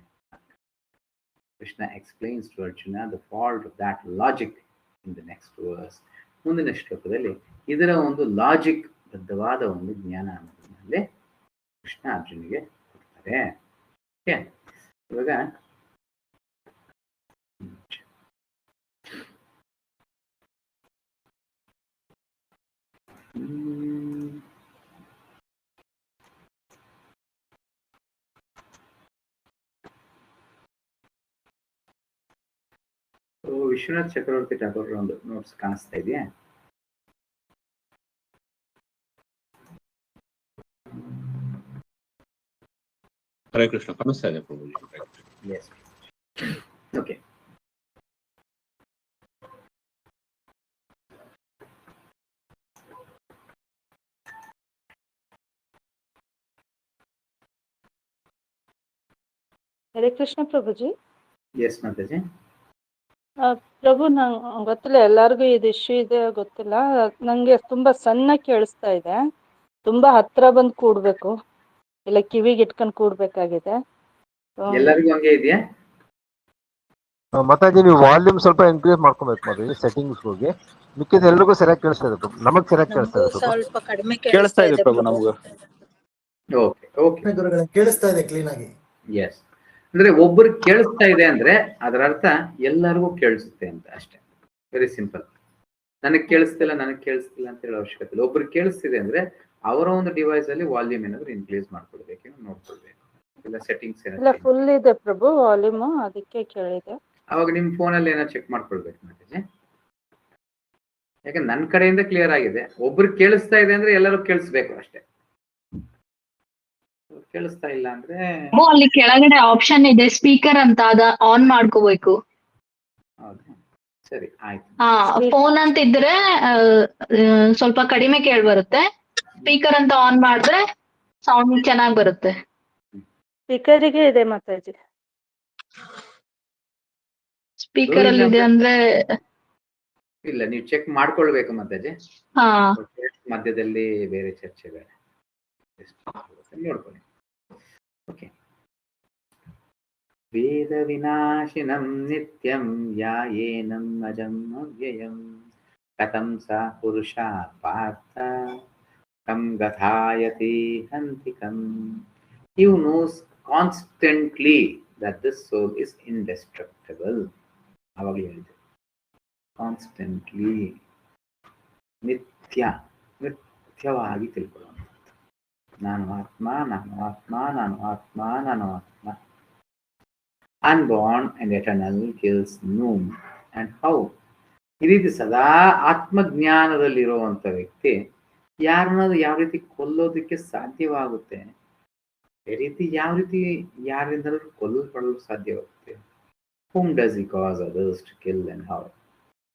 Krishna explains to Arjuna the fault of that logic in the next verse. ಮುಂದಿನ ಶ್ಲೋಕದಲ್ಲಿ ಇದರ ಒಂದು ಲಾಜಿಕ್ ಬದ್ಧವಾದ ಒಂದು ಜ್ಞಾನ ಅನ್ನೋದ್ರಲ್ಲಿ ಕೃಷ್ಣ ಅರ್ಜುನಿಗೆ ಕೊಡ್ತಾರೆ. ಇವಾಗ ವಿಶ್ವನಾಥ್ ಚಕ್ರವರ್ತಿ ಠಾಕೂರ್ ಒಂದು ನೋಟ್ಸ್ ಕಾಣಿಸ್ತಾ ಇದೆಯಾ? ಹರೇ ಕೃಷ್ಣ ಕಾಣಿಸ್ತಾ ಇದೆ ಪ್ರಭುಜಿ. Yes, okay. ಹರೇ ಕೃಷ್ಣ ಪ್ರಭುಜಿ. ಎಸ್ ಮಾತಾಜಿ. ಪ್ರಭು, ನಂಗೆ ಗೊತ್ತಿಲ್ಲ, ಎಲ್ಲರಿಗೂ ಇದು ಇಶ್ಯೂ ಇದೆ ಗೊತ್ತಿಲ್ಲ. ನಂಗೆ ತುಂಬಾ ಸಣ್ಣ ಕೇಳಿಸ್ತಾ ಇದೆ. ತುಂಬಾ ಹತ್ರ ಬಂದು ಕೂಡ್ಬೇಕು, ಇಲ್ಲ ಕಿವಿಗೆ ಇಟ್ಕೊಂಡು ಕೂಡ್ಬೇಕಾಗಿದೆ. ಎಲ್ಲರಿಗೂ ಹಂಗೆ ಇದೆಯಾ ಮಾತಾಜಿ? ನೀವು ವಾಲ್ಯೂಮ್ ಸ್ವಲ್ಪ ಇನ್ಕ್ರೀಸ್ ಮಾಡ್ಕೊಬೇಕು ಮಾತಾಜಿ, ಸೆಟ್ಟಿಂಗ್ಸ್ ಹೋಗಿ. ಮಿಕ್ಕಿದ ಎಲ್ರಿಗೂ ಸರಿಯಾಗಿ ಕೇಳಿಸ್ತಾ ಇದೆ, ನಮಗ್ ಸರಿಯಾಗಿ ಕೇಳಿಸ್ತಾ ಇದೆ. ಸ್ವಲ್ಪ ಕಡಿಮೆ ಕೇಳಿಸ್ತಾ ಇದೆ ಪ್ರಭು ನಮಗೂ. ಓಕೆ ಓಕೆ, ಕೇಳಿಸ್ತಾ ಇದೆ ಕ್ಲೀನ್ ಆಗಿ. ಎಸ್, ಅಂದ್ರೆ ಒಬ್ಬರಿಗೆ ಕೇಳಿಸ್ತಾ ಇದೆ ಅಂದ್ರೆ ಅದರ ಅರ್ಥ ಎಲ್ಲರಿಗೂ ಕೇಳಿಸುತ್ತೆ ಅಂತ ಅಷ್ಟೇ. Very simple. ನನಗೆ ಕೇಳಿಸ್ತಿಲ್ಲ ಅಂತ ಹೇಳೋ ಅವಶ್ಯಕತೆ ಇಲ್ಲ. ಒಬ್ರಿಗೆ ಕೇಳಿಸ್ತಿದೆ ಅಂದ್ರೆ ಅವರ ಒಂದು ಡಿವೈಸ್ ಅಲ್ಲಿ ವಾಲ್ಯೂಮ್ ಏನಾದ್ರು ಇನ್ಕ್ರೀಸ್ ಮಾಡ್ಕೊಳ್ಬೇಕು, ನೋಡ್ಕೊಳ್ಬೇಕು. ಇಲ್ಲ ಸೆಟ್ಟಿಂಗ್ಸ್ ಇಲ್ಲ, ಫುಲ್ ಇದೆ ಪ್ರಭು ವಾಲ್ಯೂಮ್, ಅದಕ್ಕೆ ಕೇಳಿದೆ. ಅವಾಗ ನಿಮ್ ಫೋನಲ್ಲಿ ಏನೋ ಚೆಕ್ ಮಾಡ್ಕೊಳ್ಬೇಕು ಮಾತಾಜಿ. ಯಾಕಂದ್ರೆ ನನ್ನ ಕಡೆಯಿಂದ ಕ್ಲಿಯರ್ ಆಗಿದೆ. ಒಬ್ರಿಗೆ ಕೇಳಿಸ್ತಾ ಇದೆ ಅಂದ್ರೆ ಎಲ್ಲರೂ ಕೇಳಿಸ್ಬೇಕು ಅಷ್ಟೇ. ಕೇಳಿಸ್ತಾ ಇಲ್ಲ ಅಂದ್ರೆ ಅಲ್ಲಿ ಕೆಳಗಡೆ ಆಪ್ಷನ್ ಇದೆ ಸ್ಪೀಕರ್ ಅಂತ, ಅದ ಆನ್ ಮಾಡ್ಕೋಬೇಕು. ಹೌದಾ, ಸರಿ ಆಯ್ತು. ಫೋನ್ ಅಂತ ಇದ್ರೆ ಸ್ವಲ್ಪ ಕಡಿಮೆ ಕೇಳಿ ಬರುತ್ತೆ. ಸ್ಪೀಕರ್ ಅಂತ ಆನ್ ಮಾಡಿದ್ರೆ ಸೌಂಡ್ ಚೆನ್ನಾಗಿ ಬರುತ್ತೆ. ಸ್ಪೀಕರಿಗೆ ಇದೆ ಮಾತಾಜಿ. ಸ್ಪೀಕರ್ ಅಲ್ಲಿ ಇದೆ ಅಂದ್ರೆ ಇಲ್ಲ, ನೀವು ಚೆಕ್ ಮಾಡ್ಕೊಳ್ಬೇಕು ಮಾತಾಜಿ. ಮಧ್ಯದಲ್ಲಿ ಬೇರೆ ಚರ್ಚೆ ಬೇರೆ, ನೋಡ್ಕೊಳ್ಳಿ. ಓಕೆ. ವೇದ ವಿನಾಶಿನಂ ನಿತ್ಯಂ ಯಾಯೇನಂ ಅಜಂ ಅವ್ಯಯಂ ಕಥಂ ಸಾ ಪುರುಷ ಪಾರ್ಥ ಕಂ ಗಥಾಯತಿ ಹಂತಿಕಂ. He knows constantly that this soul is indestructible. ಅವಾಗ ಹೇಳಿದೆ ಕಾನ್ಸ್ಟೆಂಟ್ಲಿ, ನಿತ್ಯವಾಗಿ ತಿಳ್ಕೊಳ್ಳೋಣ. ನಾನು ಆತ್ಮ, ನಾನು ಆತ್ಮ, ನಾನು ಆತ್ಮ, ನಾನು ಆತ್ಮ. Unborn and eternal kills whom and how. ಈ ರೀತಿ ಸದಾ ಆತ್ಮಜ್ಞಾನದಲ್ಲಿರುವಂತ ವ್ಯಕ್ತಿ ಯಾರನ್ನಾದ್ರೂ ಯಾವ ರೀತಿ ಕೊಲ್ಲೋದಕ್ಕೆ ಸಾಧ್ಯವಾಗುತ್ತೆ, ಈ ರೀತಿ ಯಾವ ರೀತಿ ಯಾರಿಂದಲೂ ಕೊಲ್ಲಲ್ಪಡಲು ಸಾಧ್ಯವಾಗುತ್ತೆ. Whom does he cause others to kill and how?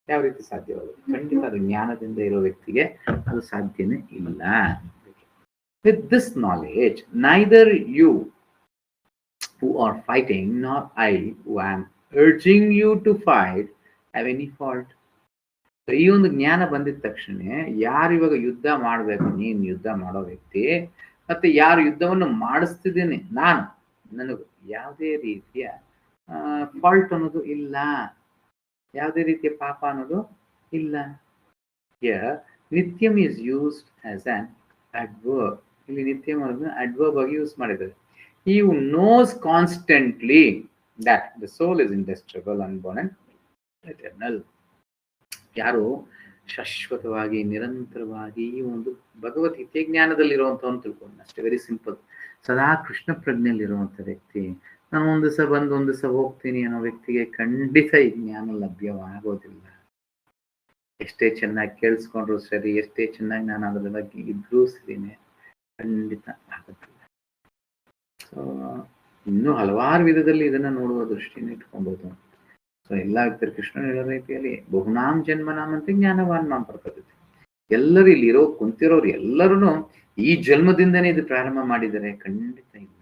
ಯಾವ ರೀತಿ ಸಾಧ್ಯವಾಗುತ್ತೆ? ಖಂಡಿತ ಅದು ಜ್ಞಾನದಿಂದ ಇರೋ ವ್ಯಕ್ತಿಗೆ ಅದು ಸಾಧ್ಯನೇ ಇಲ್ಲ. With this knowledge, neither you who are fighting nor I who am urging you to fight have any fault. ಈ ಒಂದು ಜ್ಞಾನ ಬಂದಿದ ತಕ್ಷಣ ಯಾರು ಇವಾಗ ಯುದ್ಧ ಮಾಡ್ಬೇಕು, ನೀನ್ ಯುದ್ಧ ಮಾಡೋ ವ್ಯಕ್ತಿ, ಮತ್ತೆ ಯಾರು ಯುದ್ಧವನ್ನು ಮಾಡಿಸ್ತಿದ್ದೇನೆ ನಾನು, ನನಗೂ ಯಾವುದೇ ರೀತಿಯ ಫಾಲ್ಟ್ ಅನ್ನೋದು ಇಲ್ಲ, ಯಾವುದೇ ರೀತಿಯ ಪಾಪ ಅನ್ನೋದು ಇಲ್ಲ. ನಿತ್ಯಂ is used as on adverb. ಇಲ್ಲಿ ನಿತ್ಯಂ ಅನ್ನೋದನ್ನ ಅಡ್ವರ್ಬ್ ಆಗಿ ಯೂಸ್ ಮಾಡಿದ್ದಾರೆ. He who knows constantly that the soul is indestructible, unborn and eternal. ಯಾರು ಶಾಶ್ವತವಾಗಿ ನಿರಂತರವಾಗಿ ಈ ಒಂದು ಭಗವದ್ಗೀತೆ ಜ್ಞಾನದಲ್ಲಿರುವಂಥವನ್ನ ತಿಳ್ಕೊಂಡು ಅಷ್ಟೇ. Very simple. ಸದಾ ಕೃಷ್ಣ ಪ್ರಜ್ಞೆಯಲ್ಲಿರುವಂಥ ವ್ಯಕ್ತಿ, ನಾನು ಒಂದು ದಿವಸ ಬಂದು ಒಂದು ದಿವಸ ಹೋಗ್ತೀನಿ ಅನ್ನೋ ವ್ಯಕ್ತಿಗೆ ಖಂಡಿತ ಈ ಜ್ಞಾನ ಲಭ್ಯವಾಗೋದಿಲ್ಲ. ಎಷ್ಟೇ ಚೆನ್ನಾಗಿ ಕೇಳಿಸ್ಕೊಂಡ್ರು ಸರಿ, ಎಷ್ಟೇ ಚೆನ್ನಾಗಿ ನಾನು ಅದ್ರ ಬಗ್ಗೆ ಇದ್ರೂ ಸರಿನೇ, ಖಂಡಿತ ಆಗುತ್ತಿಲ್ಲ. ಸೊ ಇನ್ನೂ ಹಲವಾರು ವಿಧದಲ್ಲಿ ಇದನ್ನ ನೋಡುವ ದೃಷ್ಟಿನ ಇಟ್ಕೊಬಹುದು. ಸೊ ಎಲ್ಲ ವ್ಯಕ್ತರು ಕೃಷ್ಣ ಹೇಳೋ ರೀತಿಯಲ್ಲಿ ಬಹುನಾಮ್ ಜನ್ಮನಾಮ್ ಅಂತ ಜ್ಞಾನವಾನ್ ನಾಮ್ ಬರ್ತದೆ. ಎಲ್ಲರೂ ಇಲ್ಲಿ ಕುಂತಿರೋರು ಎಲ್ಲರೂ ಈ ಜನ್ಮದಿಂದನೇ ಇದು ಪ್ರಾರಂಭ ಮಾಡಿದರೆ ಖಂಡಿತ ಇಲ್ಲ.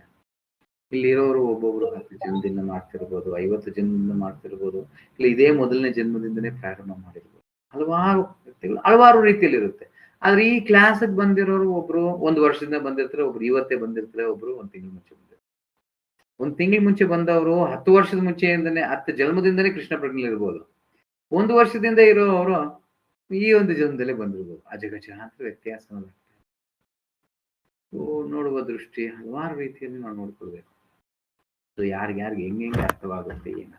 ಇಲ್ಲಿರೋರು ಒಬ್ಬೊಬ್ರು 10 ಜನ್ಮದಿಂದ ಮಾಡ್ತಿರ್ಬೋದು, 50 ಜನ್ಮದಿಂದ ಮಾಡ್ತಿರ್ಬೋದು, ಇಲ್ಲ ಇದೇ ಮೊದಲನೇ ಜನ್ಮದಿಂದನೇ ಪ್ರಾರಂಭ ಮಾಡಿರ್ಬೋದು. ಹಲವಾರು ವ್ಯಕ್ತಿಗಳು ಹಲವಾರು ರೀತಿಯಲ್ಲಿ ಇರುತ್ತೆ. ಆದ್ರೆ ಈ ಕ್ಲಾಸ್ಗೆ ಬಂದಿರೋರು ಒಬ್ರು 1 ವರ್ಷದಿಂದ ಬಂದಿರ್ತಾರೆ, ಒಬ್ರು ಇವತ್ತೇ ಬಂದಿರ್ತಾರೆ, ಒಬ್ರು 1 ತಿಂಗಳು ಮುಂಚೆ ಬಂದಿರ್ತಾರೆ. 1 ತಿಂಗಳು ಮುಂಚೆ ಬಂದವರು 10 ವರ್ಷದ ಮುಂಚೆಯಿಂದನೇ 10 ಜನ್ಮದಿಂದನೇ ಕೃಷ್ಣ ಪ್ರಜ್ಞೆ ಇರ್ಬೋದು. 1 ವರ್ಷದಿಂದ ಇರೋರು ಈ ಒಂದು ಜನ್ಮದಲ್ಲೇ ಬಂದಿರ್ಬೋದು. ಅಜಗಜಾಂತರ ವ್ಯತ್ಯಾಸ ನೋಡುವ ದೃಷ್ಟಿ ಹಲವಾರು ರೀತಿಯಲ್ಲಿ ನಾವು ನೋಡ್ಕೊಳ್ಬೇಕು. ಸೊ ಯಾರಿಗ್ಯಾರಿಗೆ ಹೆಂಗೆ ಅರ್ಥವಾಗುತ್ತೆ ಏನು.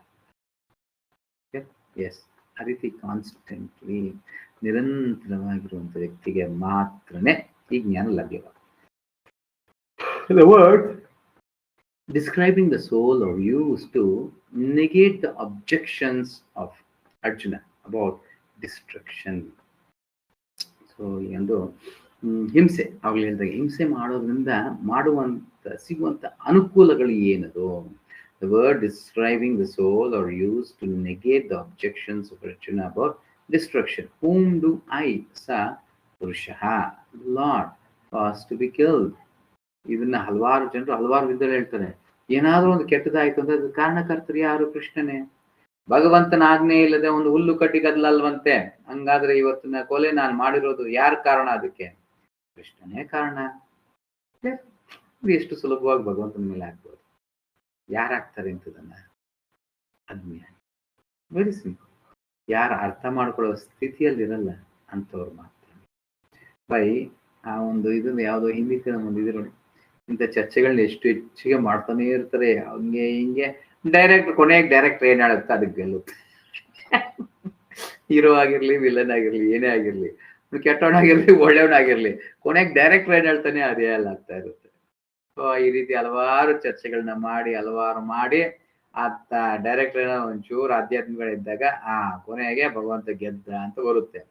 ಎಸ್, ಆ ರೀತಿ ಕಾನ್ಸ್ಟೆಂಟ್ಲಿ ನಿರಂತರವಾಗಿರುವಂತ ವ್ಯಕ್ತಿಗೆ ಮಾತ್ರನೇ ಈ ಜ್ಞಾನ ಲಭ್ಯವಾಗುತ್ತೆ. The word describing the soul are used to negate the objections of Arjuna about destruction. So ಒಂದು ಹಿಂಸೆ, ಅವಾಗಲೇ ಹೇಳಿದಾಗ ಹಿಂಸೆ ಮಾಡೋದ್ರಿಂದ ಸಿಗುವಂತ ಅನುಕೂಲಗಳು ಏನದು. The word describing the soul are used to negate the objections of Arjuna about destruction. Whom do I, sa Purushaha, the Lord, was to be killed. ಇದನ್ನ ಹಲವಾರು ಜನರು ಹಲವಾರು ವಿಧದಲ್ಲಿ ಹೇಳ್ತಾರೆ. ಏನಾದ್ರೂ ಒಂದು ಕೆಟ್ಟದಾಯ್ತು ಅಂದ್ರೆ ಅದು ಕಾರಣಕರ್ತರು ಯಾರು? ಕೃಷ್ಣನೇ. ಭಗವಂತನ ಆಜ್ಞೆ ಇಲ್ಲದೆ ಒಂದು ಹುಲ್ಲು ಕಟ್ಟಿ ಕದಲಲ್ವಂತೆ. ಹಂಗಾದ್ರೆ ಇವತ್ತಿನ ಕೊಲೆ ನಾನು ಮಾಡಿರೋದು ಯಾರ ಕಾರಣ? ಅದಕ್ಕೆ ಕೃಷ್ಣನೇ ಕಾರಣ. ಎಷ್ಟು ಸುಲಭವಾಗಿ ಭಗವಂತನ ಮೇಲೆ ಆಗ್ಬೋದು. ಯಾರಾಗ್ತಾರೆ ಇಂಥದನ್ನ? ಅಜ್ಞಾನಿ. Very simple. ಯಾರು ಅರ್ಥ ಮಾಡ್ಕೊಳ್ಳೋ ಸ್ಥಿತಿಯಲ್ಲಿರಲ್ಲ ಅಂಥವ್ರು ಮಾತ್ರ. ಬೈ ಆ ಒಂದು ಇದನ್ನ ಯಾವುದೋ ಹಿಂದಿ ಒಂದು ಇದು ನೋಡಿ, ಇಂಥ ಚರ್ಚೆಗಳನ್ನ ಎಷ್ಟು ಹೆಚ್ಚಿಗೆ ಮಾಡ್ತಾನೆ ಇರ್ತಾರೆ. ಹಂಗೆ ಹಿಂಗೆ ಕೊನೆಗೆ ಡೈರೆಕ್ಟ್ ಏನ್ ಹೇಳುತ್ತೆ ಅದಕ್ಕೆ ಗೆಲ್ಲುತ್ತೆ. ಹೀರೋ ಆಗಿರ್ಲಿ, ವಿಲನ್ ಆಗಿರ್ಲಿ, ಏನೇ ಆಗಿರ್ಲಿ, ಕೆಟ್ಟವನಾಗಿರ್ಲಿ, ಒಳ್ಳೆಯವನಾಗಿರ್ಲಿ, ಕೊನೆಗೆ ಡೈರೆಕ್ಟ್ ಏನ್ ಹೇಳ್ತಾನೆ ಅದೇ ಎಲ್ಲ ಆಗ್ತಾ ಇರುತ್ತೆ. ಸೊ ಈ ರೀತಿ ಹಲವಾರು ಚರ್ಚೆಗಳನ್ನ ಹಲವಾರು ಮಾಡಿ ಆತ ಡೈರೆಕ್ಟ್ ಒಂಚೂರು ಆಧ್ಯಾತ್ಮಿಕಗಳಿದ್ದಾಗ ಕೊನೆಗೆ ಭಗವಂತ ಗೆದ್ದ ಅಂತ ಬರುತ್ತೆ.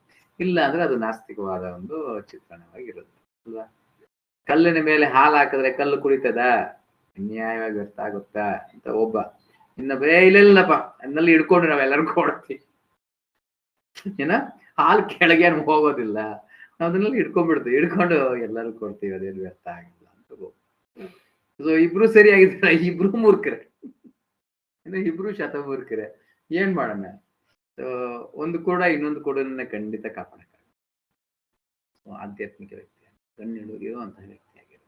ಇಲ್ಲ ಅಂದ್ರೆ ಅದು ನಾಸ್ತಿಕವಾದ ಒಂದು ಚಿತ್ರಣವಾಗಿರುತ್ತೆ ಅಲ್ವಾ. ಕಲ್ಲಿನ ಮೇಲೆ ಹಾಲು ಹಾಕಿದ್ರೆ ಕಲ್ಲು ಕುಡಿತದ? ಅನ್ಯಾಯವಾಗಿ ವ್ಯರ್ಥ ಆಗುತ್ತಾ ಅಂತ ಒಬ್ಬ. ಇನ್ನೊಬ್ಬ ಇಲ್ಲಪ್ಪ ಅನ್ನಲ್ಲಿ ಹಿಡ್ಕೊಂಡು ನಾವೆಲ್ಲರೂ ಕೊಡ್ತೀವಿ. ಏನ ಹಾಲು ಕೆಳಗೆ ಹೋಗೋದಿಲ್ಲ, ನಾವು ಅದನ್ನೆಲ್ಲ ಹಿಡ್ಕೊಂಡ್ಬಿಡ್ತೀವಿ, ಹಿಡ್ಕೊಂಡು ಎಲ್ಲರೂ ಕೊಡ್ತೀವಿ, ಅದೇನು ವ್ಯರ್ಥ ಆಗಿಲ್ಲ ಅಂತ. ಸೊ ಇಬ್ರು ಸರಿಯಾಗಿದ್ದಾರೆ, ಇಬ್ರು ಮೂರ್ಖರೆ, ಇಬ್ರು ಶತಮೂರ್ಖರೆ. ಏನ್ ಮಾಡೋಣ? ಒಂದು ಕೂಡ ಇನ್ನೊಂದು ಕೂಡ ಖಂಡಿತ ಕಾಪಾಡಕ್ಕಾಗ. ಆಧ್ಯಾತ್ಮಿಕ ವ್ಯಕ್ತಿ ಕಣ್ಣು ಇರುವಂತಹ ವ್ಯಕ್ತಿ ಆಗಿರುತ್ತೆ.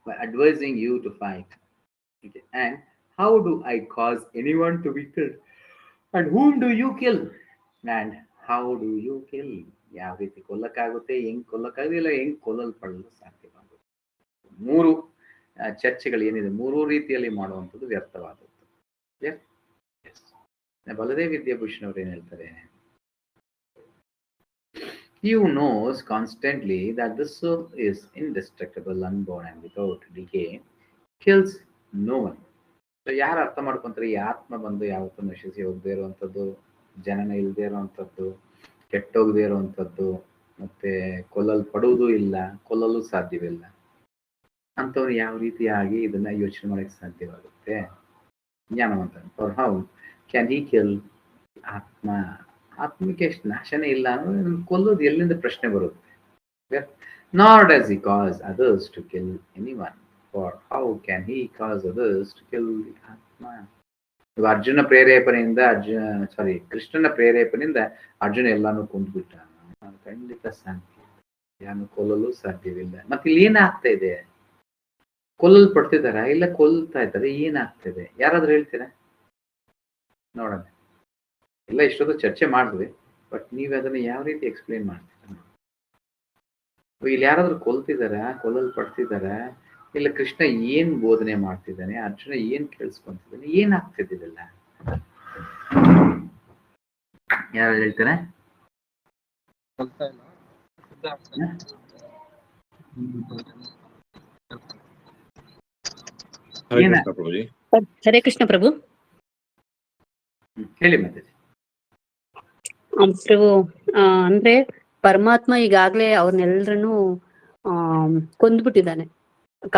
By advising you to fight. Okay. And how do I cause anyone to be killed? And whom do you kill? And how do you kill? ಯಾವ ರೀತಿ ಕೊಲ್ಲಕ್ಕಾಗುತ್ತೆ, ಹೆಂಗ್ ಕೊಲ್ಲಕ್ಕಾಗೋದಿಲ್ಲ, ಹೆಂಗ್ ಕೊಲ್ಲಲ್ಪಡಲು ಸಾಧ್ಯವಾಗುತ್ತೆ. 3 ಚರ್ಚೆಗಳು ಏನಿದೆ, 3 ರೀತಿಯಲ್ಲಿ ಮಾಡುವಂಥದ್ದು ವ್ಯರ್ಥವಾದದ್ದು. ಬಲದೇವ್ ವಿದ್ಯಾಭೂಷಣ್ ಅವ್ರು ಏನ್ ಹೇಳ್ತಾರೆ? You knows constantly that the soul is indestructible, unborn, and without decay, kills no one. So ಯಾರು ಅರ್ಥ ಮಾಡ್ಕೊಂತಾರೆ, ಈ ಆತ್ಮ ಬಂದು ಯಾವತ್ತೂ ನಶಿಸಿ ಹೋಗದೇ ಇರುವಂಥದ್ದು, ಜನನ ಇಲ್ಲದೆ ಇರುವಂಥದ್ದು, ಕೆಟ್ಟೋಗದೇ ಇರುವಂಥದ್ದು, ಮತ್ತೆ ಕೊಲ್ಲಲ್ಪಡುವುದೂ ಇಲ್ಲ, ಕೊಲ್ಲಲು ಸಾಧ್ಯವಿಲ್ಲ ಅಂಥವ್ರು ಯಾವ ರೀತಿಯಾಗಿ ಇದನ್ನ ಯೋಚನೆ ಮಾಡಕ್ಕೆ ಸಾಧ್ಯವಾಗುತ್ತೆ? ಜ್ಞಾನವಂತ. For how can he kill ಆತ್ಮ? ಆತ್ಮಕ್ಕೆ ಎಷ್ಟು ನಾಶನೇ ಇಲ್ಲ ಅಂದ್ರೆ ಕೊಲ್ಲೋದು ಎಲ್ಲಿಂದ ಪ್ರಶ್ನೆ ಬರುತ್ತೆ? Nor does he cause others to kill anyone. For how can he cause others to kill the Atma? Arjuna ಪ್ರೇರೇಪಣೆಯಿಂದ ಕೃಷ್ಣನ ಪ್ರೇರೇಪಣೆಯಿಂದ ಅರ್ಜುನ ಎಲ್ಲಾನು ಕೊಂದ್ಬಿಟ್ಟ. ಖಂಡಿತ ಸಾಧ್ಯ, ಯಾರನ್ನು ಕೊಲ್ಲಲು ಸಾಧ್ಯವಿಲ್ಲ. ಮತ್ತೆ ಇಲ್ಲಿ ಏನಾಗ್ತಾ ಇದೆ? ಕೊಲ್ಲಲ್ಪಡ್ತಿದಾರ? ಇಲ್ಲ ಕೊಲ್ತಾ ಇದ್ದಾರೆ? ಏನಾಗ್ತಾ ಇದೆ? ಯಾರಾದ್ರೂ ಹೇಳ್ತೀರಾ? ನೋಡೋಣ. ಎಲ್ಲ ಇಷ್ಟೊಂದು ಚರ್ಚೆ ಮಾಡಿದ್ವಿ, ಬಟ್ ನೀವ್ ಅದನ್ನ ಯಾವ ರೀತಿ ಎಕ್ಸ್ಪ್ಲೇನ್ ಮಾಡ್ತೀರ? ಇಲ್ಲಿ ಯಾರಾದ್ರೂ ಕೊಲ್ತಿದಾರ? ಕೊಲ್ಲಲ್ಪಡ್ತಿದಾರ? ಇಲ್ಲ ಕೃಷ್ಣ ಏನ್ ಬೋಧನೆ ಮಾಡ್ತಿದ್ದಾನೆ? ಅರ್ಜುನ ಏನ್ ಕೇಳಿಸ್ಕೊಂತಿದ್ದಾನೆ? ಏನಾಗ್ತಿದ್ದಿಲ್ಲ? ಯಾರು ಹೇಳ್ತಾರೆ? ಹರೇ ಕೃಷ್ಣ ಪ್ರಭು. ಹೇಳಿ ಮತ್ತೆ. ಪ್ರಭು ಅಂದ್ರೆ ಪರಮಾತ್ಮ ಈಗಾಗ್ಲೇ ಅವ್ರನ್ನೆಲ್ಲರನ್ನು ಕೊಂದ್ಬಿಟ್ಟಿದ್ದಾನೆ.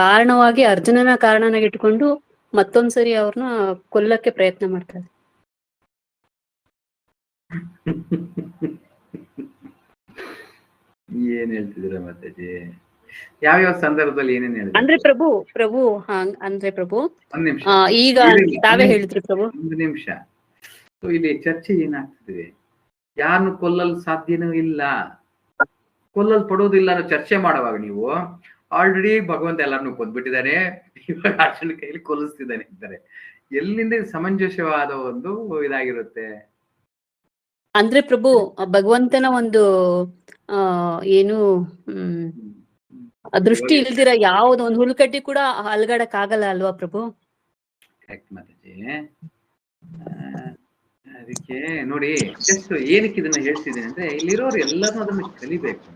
ಕಾರಣವಾಗಿ ಅರ್ಜುನನ ಕಾರಣನಾಗಿ ಇಟ್ಕೊಂಡು ಮತ್ತೊಂದ್ಸರಿ ಅವ್ರನ್ನ ಕೊಲ್ಲಕ್ಕೆ ಪ್ರಯತ್ನ ಮಾಡ್ತಾರೆ. ಏನ್ ಹೇಳ್ತಿದ್ರ ಮಾತಾಜಿ? ಯಾವ್ಯಾವ ಸಂದರ್ಭದಲ್ಲಿ ಏನೇನ್ ಅಂದ್ರೆ ಹೇಳಿದ್ರು? ಪ್ರಭು ಅಂದ್ರೆ ಪ್ರಭು ಒಂದ್ ನಿಮಿಷ, ಈಗ ತಾವೇ ಹೇಳಿದ್ರಿ ಪ್ರಭು. ಒಂದು ನಿಮಿಷ. ಇಲ್ಲಿ ಚರ್ಚೆ ಏನಾಗ್ತಿದೆ? ಯಾರನ್ನು ಕೊಲ್ಲಲು ಸಾಧ್ಯನೂ ಇಲ್ಲ, ಕೊಲ್ಲಲ್ ಪಡೋದಿಲ್ಲ ಅನ್ನೋ ಚರ್ಚೆ ಮಾಡುವಾಗ ನೀವು ಆಲ್ರೆಡಿ ಭಗವಂತ ಎಲ್ಲಾರನ್ನು ಕೊಂದ್ಬಿಟ್ಟಿದ್ದಾನೆ, ಇವಾಗ ಅರ್ಜುನ ಕೈಲಿ ಕೊಲ್ಲಿಸ್ತಿದ್ದಾನೆ ಇದ್ದಾರೆ. ಎಲ್ಲಿಂದ ಸಮಂಜಸವಾದ ಒಂದು ಇದಾಗಿರುತ್ತೆ? ಅಂದ್ರೆ ಪ್ರಭು ಭಗವಂತನ ಒಂದು ಏನು ದೃಷ್ಟಿ ಇಲ್ದಿರ ಯಾವ್ದು ಒಂದು ಹುಲ್ಕಡ್ಡಿ ಕೂಡ ಅಲ್ಗಾಡಕ್ ಆಗಲ್ಲ ಅಲ್ವಾ ಪ್ರಭು? ಮಾತಾಜಿ, ಅದಕ್ಕೆ ನೋಡಿ, ಜಸ್ಟ್ ಏನಕ್ಕೆ ಇದನ್ನ ಹೇಳ್ತಿದ್ದೀನಿ ಅಂದ್ರೆ, ಇಲ್ಲಿರೋರು ಎಲ್ಲರೂ ಅದನ್ನ ಕಲಿಬೇಕು.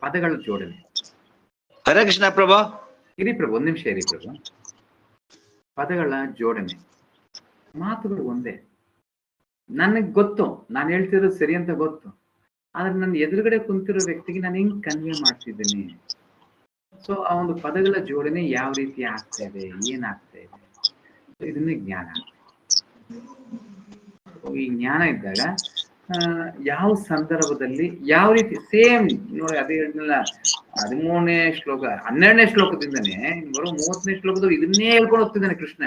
ಪದಗಳ ಜೋಡಣೆ. ಹರೇ ಕೃಷ್ಣ ಪ್ರಭು. ಇರಿ ಪ್ರಭು, ಒಂದ್ ನಿಮಿಷ ಇರಿ ಪ್ರಭು. ಪದಗಳ ಜೋಡಣೆ, ಮಾತುಗಳು ಒಂದೇ. ನನಗ್ ಗೊತ್ತು ನಾನು ಹೇಳ್ತಿರೋದು ಸರಿ ಅಂತ ಗೊತ್ತು, ಆದ್ರೆ ನನ್ನ ಎದುರುಗಡೆ ಕುಂತಿರೋ ವ್ಯಕ್ತಿಗೆ ನಾನು ಹೆಂಗ್ ಕನ್ವೆ ಮಾಡ್ತಿದ್ದೀನಿ. ಸೊ ಆ ಒಂದು ಪದಗಳ ಜೋಡಣೆ ಯಾವ ರೀತಿ ಆಗ್ತಾ ಇದೆ, ಏನಾಗ್ತಾ ಇದೆ, ಇದನ್ನೇ ಜ್ಞಾನ. ಈ ಜ್ಞಾನ ಇದ್ದಾಗ ಯಾವ ಸಂದರ್ಭದಲ್ಲಿ ಯಾವ ರೀತಿ ಸೇಮ್ ನೋಡಿ, ಅದೇ ಹೇಳಿದ್ನಲ್ಲ 13ನೇ ಶ್ಲೋಕ 12ನೇ ಶ್ಲೋಕದಿಂದನೇ ಬರೋ 30ನೇ ಶ್ಲೋಕದಲ್ಲಿ ಇದನ್ನೇ ಹೇಳ್ಕೊಂಡು ಹೋಗ್ತಿದ್ದಾನೆ ಕೃಷ್ಣ.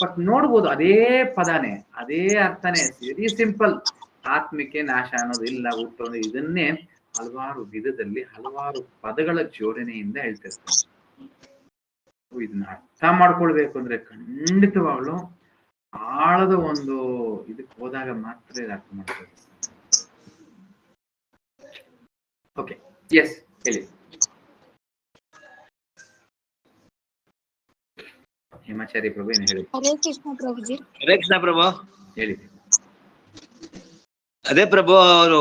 ಬಟ್ ನೋಡ್ಬೋದು ಅದೇ ಪದಾನೇ, ಅದೇ ಅರ್ಥನೇ, ವೆರಿ ಸಿಂಪಲ್. ಆತ್ಮಕ್ಕೆ ನಾಶ ಅನ್ನೋದು ಇಲ್ಲ, ಹುಟ್ಟೋದು, ಇದನ್ನೇ ಹಲವಾರು ವಿಧದಲ್ಲಿ ಹಲವಾರು ಪದಗಳ ಜೋಡಣೆಯಿಂದ ಹೇಳ್ತಿರ್ತಾರೆ. ಇದನ್ನ ಅರ್ಥ ಮಾಡ್ಕೊಳ್ಬೇಕು ಅಂದ್ರೆ ಖಂಡಿತವಾಗ್ಲು ಆಳದ ಒಂದು ಇದಕ್ಕೆ ಹೋದಾಗ ಮಾತ್ರ ಇದು ಅರ್ಥ ಮಾಡ್ಬೇಕು. ಓಕೆ, ಎಸ್ ಹೇಳಿ ಹೇಮಾಚಾರಿ ಪ್ರಭು, ಏನು ಹೇಳಿ? ಹರೇ ಕೃಷ್ಣ ಪ್ರಭುಜಿ. ಹರೇ ಕೃಷ್ಣ ಪ್ರಭು. ಹೇಳಿ. ಅದೇ ಪ್ರಭು, ಅವರು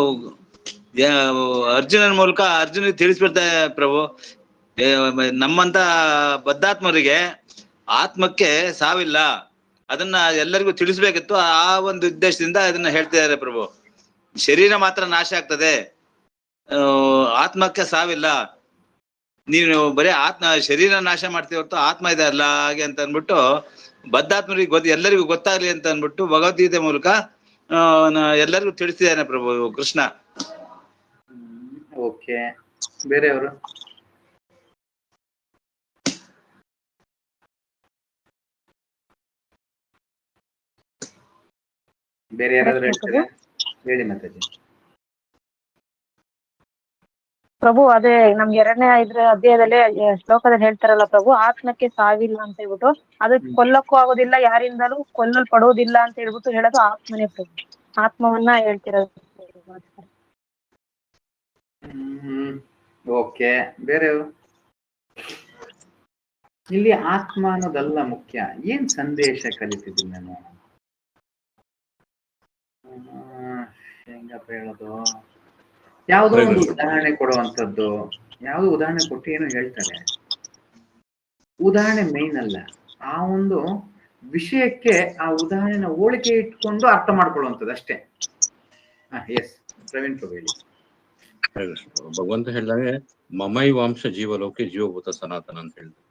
ಅರ್ಜುನನ ಮೂಲಕ ಅರ್ಜುನಿಗೆ ತಿಳಿಸ್ಬಿಡ್ತಾರೆ ಪ್ರಭು, ನಮ್ಮಂತ ಬದ್ಧಾತ್ಮರಿಗೆ ಆತ್ಮಕ್ಕೆ ಸಾವಿಲ್ಲ, ಅದನ್ನ ಎಲ್ಲರಿಗೂ ತಿಳಿಸ್ಬೇಕಿತ್ತು. ಆ ಒಂದು ಉದ್ದೇಶದಿಂದ ಅದನ್ನ ಹೇಳ್ತಿದ್ದಾರೆ ಪ್ರಭು. ಶರೀರ ಮಾತ್ರ ನಾಶ ಆಗ್ತದೆ, ಆತ್ಮಕ್ಕೆ ಸಾವಿಲ್ಲ. ನೀವು ಬರೀ ಶರೀರ ನಾಶ ಮಾಡ್ತೀವಿ ಹೊರತು ಆತ್ಮ ಇದೆ ಅಲ್ಲ ಹಾಗೆ ಅಂತ ಅನ್ಬಿಟ್ಟು ಬದ್ಧಾತ್ಮರಿಗೆ ಎಲ್ಲರಿಗೂ ಗೊತ್ತಾಗ್ಲಿ ಅಂತ ಅನ್ಬಿಟ್ಟು ಭಗವದ್ಗೀತೆ ಮೂಲಕ ಎಲ್ಲರಿಗೂ ತಿಳಿಸಿದ್ದಾನೆ ಪ್ರಭು ಕೃಷ್ಣ. ಓಕೆ, ಬೇರೆಯವರು? ಬೇರೆ ಯಾರಾದ್ರೂ ಹೇಳ್ತಾರೆ? ಹೇಳಿ ಮಾತಾಜಿ. ಪ್ರಭು, ಅದೇ ನಮ್ಗೆ 2ನೇ ಅಧ್ಯಾಯದಲ್ಲಿ ಶ್ಲೋಕದಲ್ಲಿ ಹೇಳ್ತಾರಲ್ಲ ಪ್ರಭು, ಆತ್ಮಕ್ಕೆ ಸಾವಿಲ್ಲ ಅಂತ ಹೇಳ್ಬಿಟ್ಟು, ಅದು ಕೊಲ್ಲಕ್ಕೂ ಆಗೋದಿಲ್ಲ, ಯಾರಿಂದಲೂ ಕೊಲ್ಲಲ್ಪಡೋದಿಲ್ಲ ಅಂತ ಹೇಳ್ಬಿಟ್ಟು ಹೇಳೋದು ಆತ್ಮನೇ ಪ್ರಭು. ಆತ್ಮವನ್ನ ಹೇಳ್ತಿರೋದು. ಓಕೆ, ಬೇರೆಯವರು? ಇಲ್ಲಿ ಆತ್ಮ ಅನ್ನೋದಲ್ಲ ಮುಖ್ಯ, ಏನ್ ಸಂದೇಶ ಕಲಿತಿದ್ದೀನಿ ನಾನು? ಹೆಂಗಪ್ಪ ಹೇಳೋದು? ಯಾವುದೋ ಒಂದು ಉದಾಹರಣೆ ಕೊಡುವಂಥದ್ದು, ಯಾವುದೋ ಉದಾಹರಣೆ ಕೊಟ್ಟು ಏನೋ ಹೇಳ್ತಾರೆ. ಉದಾಹರಣೆ ಮೈನ್ ಅಲ್ಲ, ಆ ಒಂದು ವಿಷಯಕ್ಕೆ ಆ ಉದಾಹರಣೆನ ಹೋಲಿಕೆ ಇಟ್ಕೊಂಡು ಅರ್ಥ ಮಾಡ್ಕೊಳ್ಳುವಂಥದ್ದು ಅಷ್ಟೇ. ಎಸ್ ಪ್ರವೀಣ್ ಪ್ರಭು ಹೇಳಿ. ಭಗವಂತ ಹೇಳಿದಾಗೆ ಮಮೈ ವಾಂಶ ಜೀವಲೋಕೆ ಜೀವಭೂತ ಸನಾತನ ಅಂತ ಹೇಳಿದ್ರು.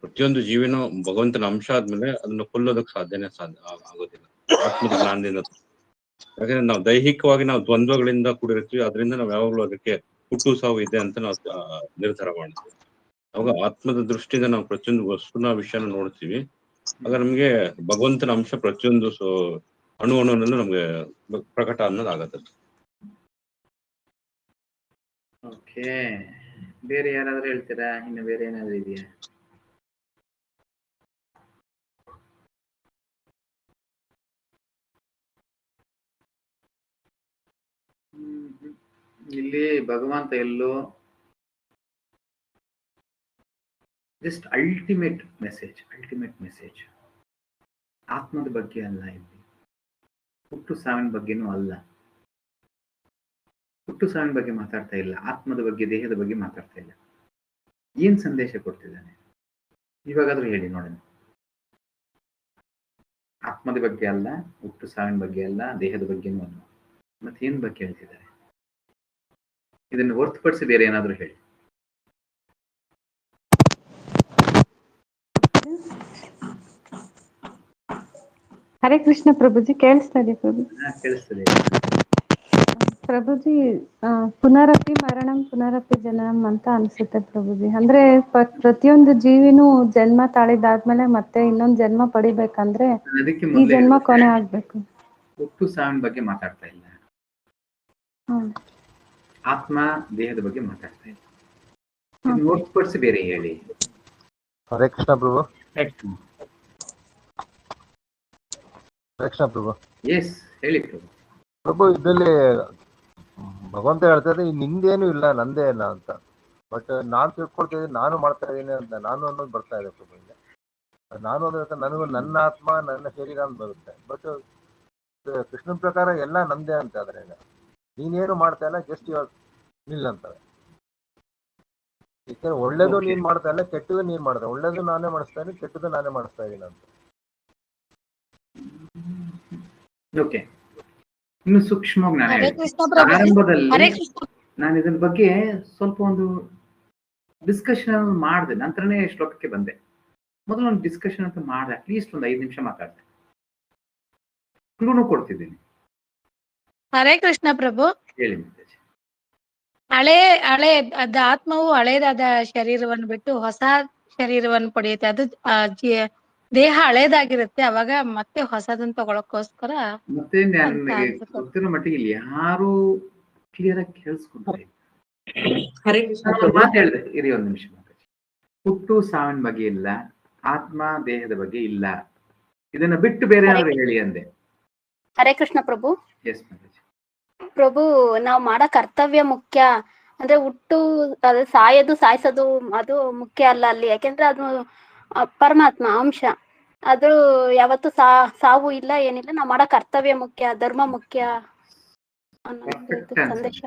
ಪ್ರತಿಯೊಂದು ಜೀವಿನೂ ಭಗವಂತನ ಅಂಶ ಆದ್ಮೇಲೆ ಅದನ್ನು ಕೊಲ್ಲೋದಕ್ಕೆ ಸಾಧ್ಯನೇ ಆಗೋದಿಲ್ಲ ಆತ್ಮದ ಜ್ಞಾನದಿಂದ. ಯಾಕಂದ್ರೆ ನಾವು ದೈಹಿಕವಾಗಿ ನಾವು ದ್ವಂದ್ವಗಳಿಂದ ಕೂಡಿರ್ತೀವಿ, ಅದರಿಂದ ನಾವು ಯಾವಾಗ್ಲೂ ಅದಕ್ಕೆ ಹುಟ್ಟು ಸಾವು ಇದೆ ಅಂತ ನಾವು ನಿರ್ಧಾರ ಮಾಡ್ತೀವಿ. ಅವಾಗ ಆತ್ಮದ ದೃಷ್ಟಿಯಿಂದ ನಾವು ಪ್ರತಿಯೊಂದು ವಸ್ತುನ ವಿಷಯನ ನೋಡ್ತೀವಿ. ಆಗ ನಮ್ಗೆ ಭಗವಂತನ ಅಂಶ ಪ್ರತಿಯೊಂದು ಅಣುವಣುನಲ್ಲೂ ನಮ್ಗೆ ಪ್ರಕಟ ಅನ್ನೋದಾಗತ್ತೆ. ಓಕೆ, ಬೇರೆ ಯಾರಾದ್ರೂ ಹೇಳ್ತೀರಾ? ಇನ್ನು ಬೇರೆ ಏನಾದ್ರೂ ಇದೆಯಾ? ಇಲ್ಲಿ ಭಗವಂತ ಎಲ್ಲೋ ಜಸ್ಟ್ ಅಲ್ಟಿಮೇಟ್ ಮೆಸೇಜ್ ಆತ್ಮದ ಬಗ್ಗೆ ಅಲ್ಲ, ಇಲ್ಲಿ ಹುಟ್ಟು ಸಾವಿನ ಬಗ್ಗೆನೂ ಅಲ್ಲ. ಹುಟ್ಟು ಸಾವಿನ ಬಗ್ಗೆ ಮಾತಾಡ್ತಾ ಇಲ್ಲ, ಆತ್ಮದ ಬಗ್ಗೆ ದೇಹದ ಬಗ್ಗೆ ಮಾತಾಡ್ತಾ ಇಲ್ಲ. ಏನ್ ಸಂದೇಶ ಕೊಡ್ತಿದ್ದಾನೆ ಇವಾಗಾದ್ರೂ ಹೇಳಿ ನೋಡೋಣ. ಆತ್ಮದ ಬಗ್ಗೆ ಅಲ್ಲ, ಹುಟ್ಟು ಸಾವಿನ ಬಗ್ಗೆ ಅಲ್ಲ, ದೇಹದ ಬಗ್ಗೆನೂ ಅಲ್ಲ. ಮತ್ತೇನ್ ಬಗ್ಗೆ ಹೇಳ್ತಿದ್ದಾರೆ? ಇದನ್ನು ಹೊರತುಪಡಿಸಿ ಬೇರೆ ಏನಾದ್ರು ಹೇಳಿ. ಹರೇ ಕೃಷ್ಣ ಪ್ರಭುಜಿ, ಕೇಳಿಸ್ತಾ ಇದೆ ಪ್ರಭು? ಕೇಳಿಸ್ತದೆ ಪ್ರಭುಜಿ. ಪುನರಪಿ ಮರಣಂ ಪುನರಪಿ ಜನನಂ ಅಂತ ಅನ್ಸುತ್ತೆ ಪ್ರಭುಜಿ. ಅಂದ್ರೆ ಪ್ರತಿಯೊಂದು ಜೀವಿನೂ ಜನ್ಮ ತಾಳಿದಾದ್ಮೇಲೆ ಮತ್ತೆ ಇನ್ನೊಂದು ಜನ್ಮ ಪಡಿಬೇಕಂದ್ರೆ ಅದಕ್ಕೆ ಈ ಜನ್ಮ ಕೊನೆ ಆಗ್ಬೇಕು. ಹುಟ್ಟು ಸಾವಿನ ಬಗ್ಗೆ ಮಾತಾಡ್ತಾ ಇಲ್ಲ, ಆತ್ಮ ದೇಹದ ಬಗ್ಗೆ ಮಾತಾಡ್ತಾ ಇಲ್ಲ. ಇದನ್ನು ಹೊರತುಪಡಿಸಿ ಬೇರೆ ಹೇಳಿ. ಹರೇ ಕೃಷ್ಣ ಪ್ರಭು. ಹರೇ ಕೃಷ್ಣ ಪ್ರಭು. ಎಸ್ ಹೇಳಿ ಪ್ರಭು. ಪ್ರಭು, ಇದರಲ್ಲಿ ಭಗವಂತ ಹೇಳ್ತಾರೆ ನಿಂದೇನು ಇಲ್ಲ ನಂದೇ ಇಲ್ಲ ಅಂತ. ಬಟ್ ನಾನ್ ತಿಳ್ಕೊಳ್ತಾ ಇದ್ದೀನಿ, ನಾನು ಮಾಡ್ತಾ ಇದ್ದೀನಿ ಅಂತ ನಾನು ಅನ್ನೋದು ಬರ್ತಾ ಇದೆ ಪ್ರಭು. ನಾನು ಅನ್ನೋದು ನನಗೂ ನನ್ನ ಆತ್ಮ ನನ್ನ ಶರೀರ ಅಂತ ಬರುತ್ತೆ. ಬಟ್ ಕೃಷ್ಣನ ಪ್ರಕಾರ ಎಲ್ಲ ನಂದೇ ಅಂತ. ಆದ್ರೆ ನೀನೇನು ಮಾಡ್ತಾ ಇಲ್ಲ, ಜಸ್ಟ್ ಇವಾಗ ನಿಲ್ ಅಂತಾರೆ. ಯಾಕಂದ್ರೆ ಒಳ್ಳೇದು ನೀನ್ ಮಾಡ್ತಾ ಇಲ್ಲ, ಕೆಟ್ಟದು ನೀನ್ ಮಾಡ್ತಾ. ಒಳ್ಳೇದು ನಾನೇ ಮಾಡಿಸ್ತಾ ಇದ್ದೀನಿ, ಕೆಟ್ಟದ್ದು ನಾನೇ ಮಾಡಿಸ್ತಾ ಇದ್ದೀನಿ ಅಂತ. ಓಕೆ, ಇನ್ನು ಸೂಕ್ಷ್ಮವಾಗಿ ನಾನು ಆರಂಭದಲ್ಲಿ ನಾನು ಇದರ ಬಗ್ಗೆ ಸ್ವಲ್ಪ ಒಂದು ಡಿಸ್ಕಷನ್ ಮಾಡಿದೆ, ನಂತರನೇ ಶ್ಲೋಕಕ್ಕೆ ಬಂದೆ. ಮೊದಲು ಒಂದು ಡಿಸ್ಕಷನ್ ಅಂತ ಮಾಡಿದೆ, ಅಟ್ಲೀಸ್ಟ್ ಒಂದು 5 ನಿಮಿಷ ಮಾತಾಡಿದೆ, ಕ್ಲೂನು ಕೊಡ್ತಿದ್ದೀನಿ. ಹರೇ ಕೃಷ್ಣ ಪ್ರಭು. ಹೇಳಿ. ಹಳೆ ಅದ ಆತ್ಮವು ಹಳೇದಾದ ಶರೀರವನ್ನು ಬಿಟ್ಟು ಹೊಸ ಶರೀರವನ್ನು ಪಡೆಯುತ್ತೆ. ಅದು ದೇಹ ಹಳೇದಾಗಿರುತ್ತೆ, ಅವಾಗ ಮತ್ತೆ ಹೊಸದನ್ನ ತಗೊಳಕ್ಕೋಸ್ಕರ. ಮತ್ತೆ ನನಗೆ ಗೊತ್ತಿರೋ ಮಟ್ಟಿಗೆ ಇಲ್ಲಿ ಯಾರು ಕ್ಲಿಯರ್ ಆಗಿ ಕೇಳಿಸ್ಕೊಂಡ್ರೆ ಮಾತು ಹೇಳಿದೆ. ಇರಿ ಒಂದು ನಿಮಿಷ. ಹುಟ್ಟು ಸಾವಿನ ಬಗ್ಗೆ ಇಲ್ಲ, ಆತ್ಮ ದೇಹದ ಬಗ್ಗೆ ಇಲ್ಲ, ಇದನ್ನ ಬಿಟ್ಟು ಬೇರೆ ಏನಾದ್ರು ಹೇಳಿ ಅಂದೆ. ಹರೇ ಕೃಷ್ಣ ಪ್ರಭು. ಎಸ್ ಪ್ರಭು, ನಾವು ಮಾಡೋ ಕರ್ತವ್ಯ ಮುಖ್ಯ. ಅಂದ್ರೆ ಹುಟ್ಟು ಅದು ಸಾಯೋದು ಸಾಯಿಸೋದು ಅದು ಮುಖ್ಯ ಅಲ್ಲ ಅಲ್ಲಿ. ಯಾಕೆಂದ್ರೆ ಅದು ಪರಮಾತ್ಮ ಅಂಶ. ಅದು ಯಾವತ್ತು ಸಾವು ಇಲ್ಲ, ಏನಿಲ್ಲ. ನಾವು ಮಾಡೋ ಕರ್ತವ್ಯ ಮುಖ್ಯ, ಧರ್ಮ ಮುಖ್ಯ ಅನ್ನೋದು ಸಂದೇಶ.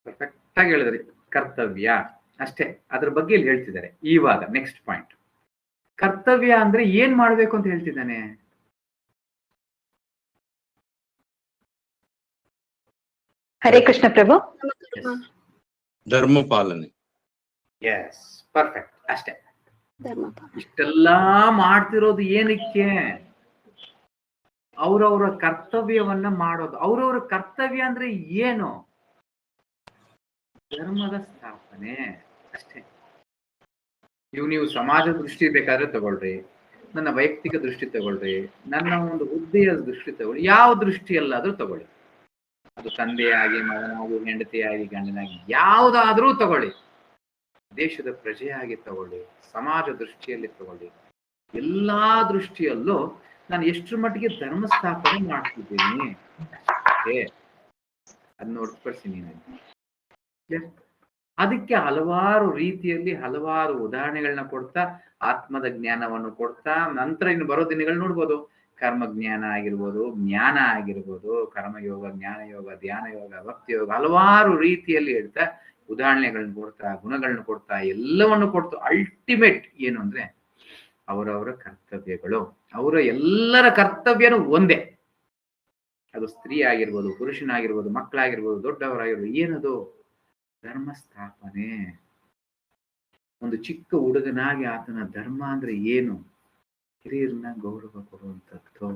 ಪರ್ಫೆಕ್ಟ್ ಆಗಿ ಹೇಳಿದ್ರಿ. ಕರ್ತವ್ಯ ಅಷ್ಟೇ, ಅದ್ರ ಬಗ್ಗೆ ಇಲ್ಲಿ ಹೇಳ್ತಿದ್ದಾರೆ. ಇವಾಗ ನೆಕ್ಸ್ಟ್ ಪಾಯಿಂಟ್, ಕರ್ತವ್ಯ ಅಂದ್ರೆ ಏನ್ ಮಾಡ್ಬೇಕು ಅಂತ ಹೇಳ್ತಿದ್ದಾನೆ. ಹರೇ ಕೃಷ್ಣ ಪ್ರಭು. ಧರ್ಮ ಪಾಲನೆ. ಎಸ್, ಪರ್ಫೆಕ್ಟ್, ಅಷ್ಟೇ. ಇಷ್ಟೆಲ್ಲಾ ಮಾಡ್ತಿರೋದು ಏನಕ್ಕೆ? ಅವ್ರವ್ರ ಕರ್ತವ್ಯವನ್ನ ಮಾಡೋದು. ಅವ್ರವ್ರ ಕರ್ತವ್ಯ ಅಂದ್ರೆ ಏನು? ಧರ್ಮದ ಸ್ಥಾಪನೆ ಅಷ್ಟೇ. ನೀವು ಸಮಾಜ ದೃಷ್ಟಿ ಬೇಕಾದ್ರೆ ತಗೊಳ್ರಿ, ನನ್ನ ವೈಯಕ್ತಿಕ ದೃಷ್ಟಿ ತಗೊಳ್ರಿ, ನನ್ನ ಒಂದು ಹುದ್ದೆಯ ದೃಷ್ಟಿ ತಗೊಳ್ಳಿ, ಯಾವ ದೃಷ್ಟಿಯಲ್ಲಾದ್ರೂ ತಗೊಳ್ಳಿ. ಅದು ತಂದೆಯಾಗಿ, ಮಗನಾಗಿ, ಹೆಂಡತಿಯಾಗಿ, ಗಂಡನಾಗಿ, ಯಾವುದಾದ್ರೂ ತಗೊಳ್ಳಿ. ದೇಶದ ಪ್ರಜೆಯಾಗಿ ತಗೊಳ್ಳಿ, ಸಮಾಜ ದೃಷ್ಟಿಯಲ್ಲಿ ತಗೊಳ್ಳಿ, ಎಲ್ಲಾ ದೃಷ್ಟಿಯಲ್ಲೂ ನಾನು ಎಷ್ಟರ ಮಟ್ಟಿಗೆ ಧರ್ಮ ಸ್ಥಾಪನೆ ಮಾಡ್ತಿದ್ದೀನಿ ಅದನ್ನ ಹೊರತುಪಡಿಸಿ ನೀನು. ಅದಕ್ಕೆ ಹಲವಾರು ರೀತಿಯಲ್ಲಿ ಹಲವಾರು ಉದಾಹರಣೆಗಳನ್ನ ಕೊಡ್ತಾ, ಆತ್ಮದ ಜ್ಞಾನವನ್ನು ಕೊಡ್ತಾ, ನಂತರ ಇನ್ನು ಬರೋ ದಿನಗಳು ನೋಡ್ಬೋದು, ಕರ್ಮ ಜ್ಞಾನ ಆಗಿರ್ಬೋದು, ಜ್ಞಾನ ಆಗಿರ್ಬೋದು, ಕರ್ಮಯೋಗ, ಜ್ಞಾನಯೋಗ, ಧ್ಯಾನ ಯೋಗ, ಭಕ್ತಿ ಯೋಗ, ಹಲವಾರು ರೀತಿಯಲ್ಲಿ ಹೇಳ್ತಾ ಉದಾಹರಣೆಗಳನ್ನ ಕೊಡ್ತಾ, ಗುಣಗಳನ್ನ ಕೊಡ್ತಾ, ಎಲ್ಲವನ್ನು ಕೊಡ್ತಾ ಅಲ್ಟಿಮೇಟ್ ಏನು ಅಂದ್ರೆ ಅವರವರ ಕರ್ತವ್ಯಗಳು. ಅವರ ಎಲ್ಲರ ಕರ್ತವ್ಯನೂ ಒಂದೇ. ಅದು ಸ್ತ್ರೀ ಆಗಿರ್ಬೋದು, ಪುರುಷನಾಗಿರ್ಬೋದು, ಮಕ್ಕಳಾಗಿರ್ಬೋದು, ದೊಡ್ಡವರಾಗಿರ್ಬೋದು. ಏನದು? ಧರ್ಮ ಸ್ಥಾಪನೆ. ಒಂದು ಚಿಕ್ಕ ಹುಡುಗನಾಗಿ ಆತನ ಧರ್ಮ ಅಂದ್ರೆ ಏನು? ಹಿರಿಯರನ್ನ ಗೌರವ ಕೊಡುವಂಥದ್ದು,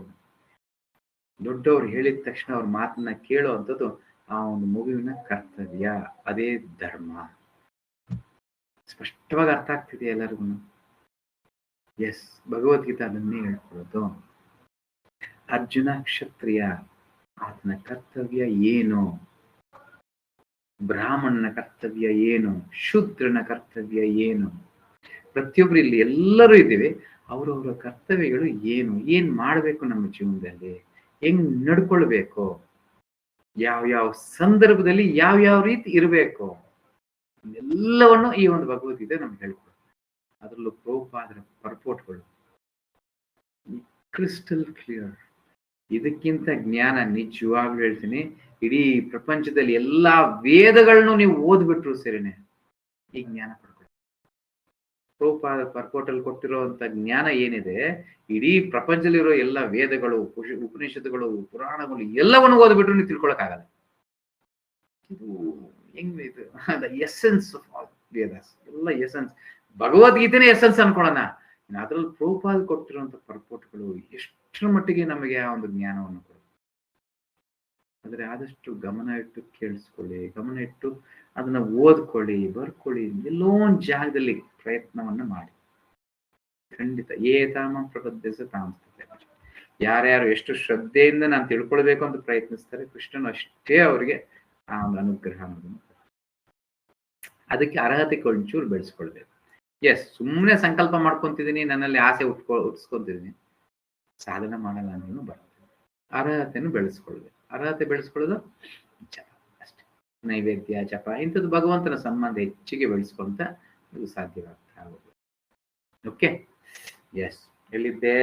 ದೊಡ್ಡವ್ರು ಹೇಳಿದ ತಕ್ಷಣ ಅವ್ರ ಮಾತನ್ನ ಕೇಳುವಂಥದ್ದು ಆ ಒಂದು ಮಗುವಿನ ಕರ್ತವ್ಯ. ಅದೇ ಧರ್ಮ. ಸ್ಪಷ್ಟವಾಗಿ ಅರ್ಥ ಆಗ್ತಿದೆ ಎಲ್ಲರಿಗೂ? ಎಸ್, ಭಗವದ್ಗೀತೆ ಅದನ್ನೇ ಹೇಳ್ಕೊಳ್ಳೋದು. ಅರ್ಜುನ ಕ್ಷತ್ರಿಯ, ಆತನ ಕರ್ತವ್ಯ ಏನು? ಬ್ರಾಹ್ಮಣನ ಕರ್ತವ್ಯ ಏನು? ಶೂದ್ರನ ಕರ್ತವ್ಯ ಏನು? ಪ್ರತಿಯೊಬ್ರು ಇಲ್ಲಿ ಎಲ್ಲರೂ ಇದ್ದೀವಿ, ಅವರವರ ಕರ್ತವ್ಯಗಳು ಏನು? ಏನ್ ಮಾಡ್ಬೇಕು ನಮ್ಮ ಜೀವನದಲ್ಲಿ? ಹೆಂಗ್ ನಡ್ಕೊಳ್ಬೇಕು? ಯಾವ ಸಂದರ್ಭದಲ್ಲಿ ಯಾವ ರೀತಿ ಇರಬೇಕು? ಎಲ್ಲವನ್ನು ಈ ಒಂದು ಭಗವದ್ಗೀತೆ ನಮ್ಗೆ ಹೇಳ್ಕೊಡುತ್ತೆ. ಅದರಲ್ಲೂ ಪ್ರಭುಪಾದರ ಪರ್ಪೋಟ್ಗಳು ಕ್ರಿಸ್ಟಲ್ ಕ್ಲಿಯರ್. ಇದಕ್ಕಿಂತ ಜ್ಞಾನ ನಿಜವಾಗ್ಲೂ ಹೇಳ್ತೀನಿ, ಇಡೀ ಪ್ರಪಂಚದಲ್ಲಿ ಎಲ್ಲಾ ವೇದಗಳನ್ನು ನೀವು ಓದ್ಬಿಟ್ರು ಸರಿನೆ ಈ ಜ್ಞಾನ ಪಡ್ಕೊಳ್ಳಿ. ಪ್ರಭುಪಾದ ಪರ್ಪೋಟಲ್ಲಿ ಕೊಟ್ಟಿರುವಂತ ಜ್ಞಾನ ಏನಿದೆ, ಇಡೀ ಪ್ರಪಂಚದಲ್ಲಿರೋ ಎಲ್ಲ ವೇದಗಳು, ಉಪನಿಷತ್ತುಗಳು, ಪುರಾಣಗಳು ಎಲ್ಲವನ್ನು ಓದ್ಬಿಟ್ರು ನೀವು ತಿಳ್ಕೊಳಕ್ಕಾಗಲ್ಲ. ಇದು ಹೆಂಗ್ ಇದು the essence of all Vedas, ಎಲ್ಲ ಎಸೆನ್ಸ್. ಭಗವದ್ಗೀತೆನೇ ಎಸೆನ್ಸ್ ಅನ್ಕೊಳ್ಳೋಣ, ಅದ್ರಲ್ಲಿ ಪ್ರಭುಪಾದ ಕೊಟ್ಟಿರುವಂತ ಪರ್ಪೋಟ್ಗಳು ಎಷ್ಟರ ಮಟ್ಟಿಗೆ ನಮಗೆ ಆ ಒಂದು ಜ್ಞಾನವನ್ನು ಕೊಡುತ್ತೆ. ಆದ್ರೆ ಆದಷ್ಟು ಗಮನ ಇಟ್ಟು ಕೇಳಿಸ್ಕೊಳ್ಳಿ, ಗಮನ ಇಟ್ಟು ಅದನ್ನ ಓದ್ಕೊಳ್ಳಿ, ಬರ್ಕೊಳ್ಳಿ, ಎಲ್ಲೋ ಒಂದು ಜಾಗದಲ್ಲಿ ಪ್ರಯತ್ನವನ್ನ ಮಾಡಿ. ಖಂಡಿತ ಏತಾಮ ಪ್ರಬದ್ಧಸ ತಾಮಸ್ತತೆ. ಯಾರ್ಯಾರು ಎಷ್ಟು ಶ್ರದ್ಧೆಯಿಂದ ನಾನು ತಿಳ್ಕೊಳ್ಬೇಕು ಅಂತ ಪ್ರಯತ್ನಿಸ್ತಾರೆ, ಕೃಷ್ಣನು ಅಷ್ಟೇ ಅವರಿಗೆ ಆ ಒಂದು ಅನುಗ್ರಹ ಅನ್ನೋದನ್ನು. ಅದಕ್ಕೆ ಅರ್ಹತೆ ಒಂಚೂರು ಬೆಳೆಸ್ಕೊಳ್ಬೇಕು. ಎಸ್, ಸುಮ್ಮನೆ ಸಂಕಲ್ಪ ಮಾಡ್ಕೊಂತಿದ್ದೀನಿ, ನನ್ನಲ್ಲಿ ಆಸೆ ಉಟ್ಸ್ಕೊಂತಿದ್ದೀನಿ, ಸಾಧನೆ ಮಾಡಲ್ಲ ಅನ್ನೋನು ಬರ್ತದೆ. ಅರ್ಹತೆಯನ್ನು ಬೆಳೆಸ್ಕೊಳ್ಬೇಕು. ಅರ್ಹತೆ ಬೆಳೆಸ್ಕೊಳ್ಳೋದು ಜಪ ಅಷ್ಟೇ. ನೈವೇದ್ಯ, ಜಪ ಇಂಥದ್ದು ಭಗವಂತನ ಸಂಬಂಧ ಹೆಚ್ಚಿಗೆ ಬೆಳೆಸ್ಕೊಂತ ಇದು ಸಾಧ್ಯವಾಗ್ತಾ ಹೋಗುತ್ತೆ. ಓಕೆ, ಎಸ್, ಎಲ್ಲಿದ್ದೆ?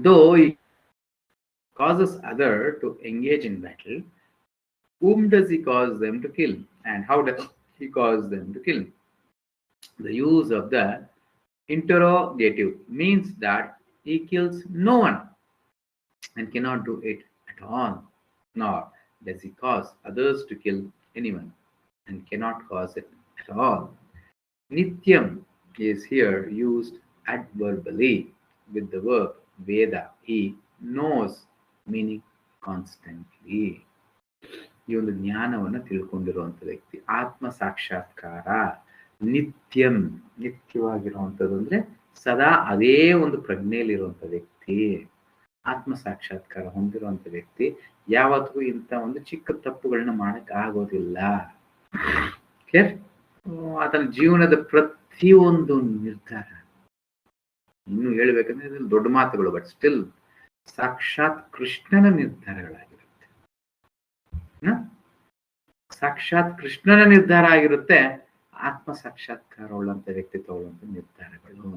Though causes other to engage in battle, whom does he cause them to kill, and how does he cause them to kill? The use of the interrogative means that he kills no one and cannot do it at all, nor does he cause others to kill anyone and cannot cause it at all. Nityam is here used adverbially with the verb Veda. He knows, meaning constantly. ಈ ಒಂದು ಜ್ಞಾನವನ್ನು ತಿಳ್ಕೊಂಡಿರುವಂತ ವ್ಯಕ್ತಿ, ಆತ್ಮ ಸಾಕ್ಷಾತ್ಕಾರ ನಿತ್ಯಂ, ನಿತ್ಯವಾಗಿರುವಂಥದ್ದು ಅಂದ್ರೆ ಸದಾ ಅದೇ ಒಂದು ಪ್ರಜ್ಞೆಯಲ್ಲಿರುವಂತ ವ್ಯಕ್ತಿ, ಆತ್ಮ ಸಾಕ್ಷಾತ್ಕಾರ ಹೊಂದಿರುವಂತ ವ್ಯಕ್ತಿ ಯಾವತ್ತಿಗೂ ಇಂಥ ಒಂದು ಚಿಕ್ಕ ತಪ್ಪುಗಳನ್ನ ಮಾಡಕ್ ಆಗೋದಿಲ್ಲ. ಕ್ಲಿಯರ್? ಆತನ ಜೀವನದ ಪ್ರತಿಯೊಂದು ನಿರ್ಧಾರ, ಇನ್ನು ಹೇಳ್ಬೇಕಂದ್ರೆ ದೊಡ್ಡ ಮಾತುಗಳು, ಬಟ್ ಸ್ಟಿಲ್ ಸಾಕ್ಷಾತ್ ಕೃಷ್ಣನ ನಿರ್ಧಾರಗಳಾಗಿರುತ್ತೆ. ಸಾಕ್ಷಾತ್ ಕೃಷ್ಣನ ನಿರ್ಧಾರ ಆಗಿರುತ್ತೆ ಆತ್ಮ ಸಾಕ್ಷಾತ್ಕಾರ ಉಳ್ಳಂತ ವ್ಯಕ್ತಿ ತಗೊಳ್ಳುವಂತ ನಿರ್ಧಾರಗಳು.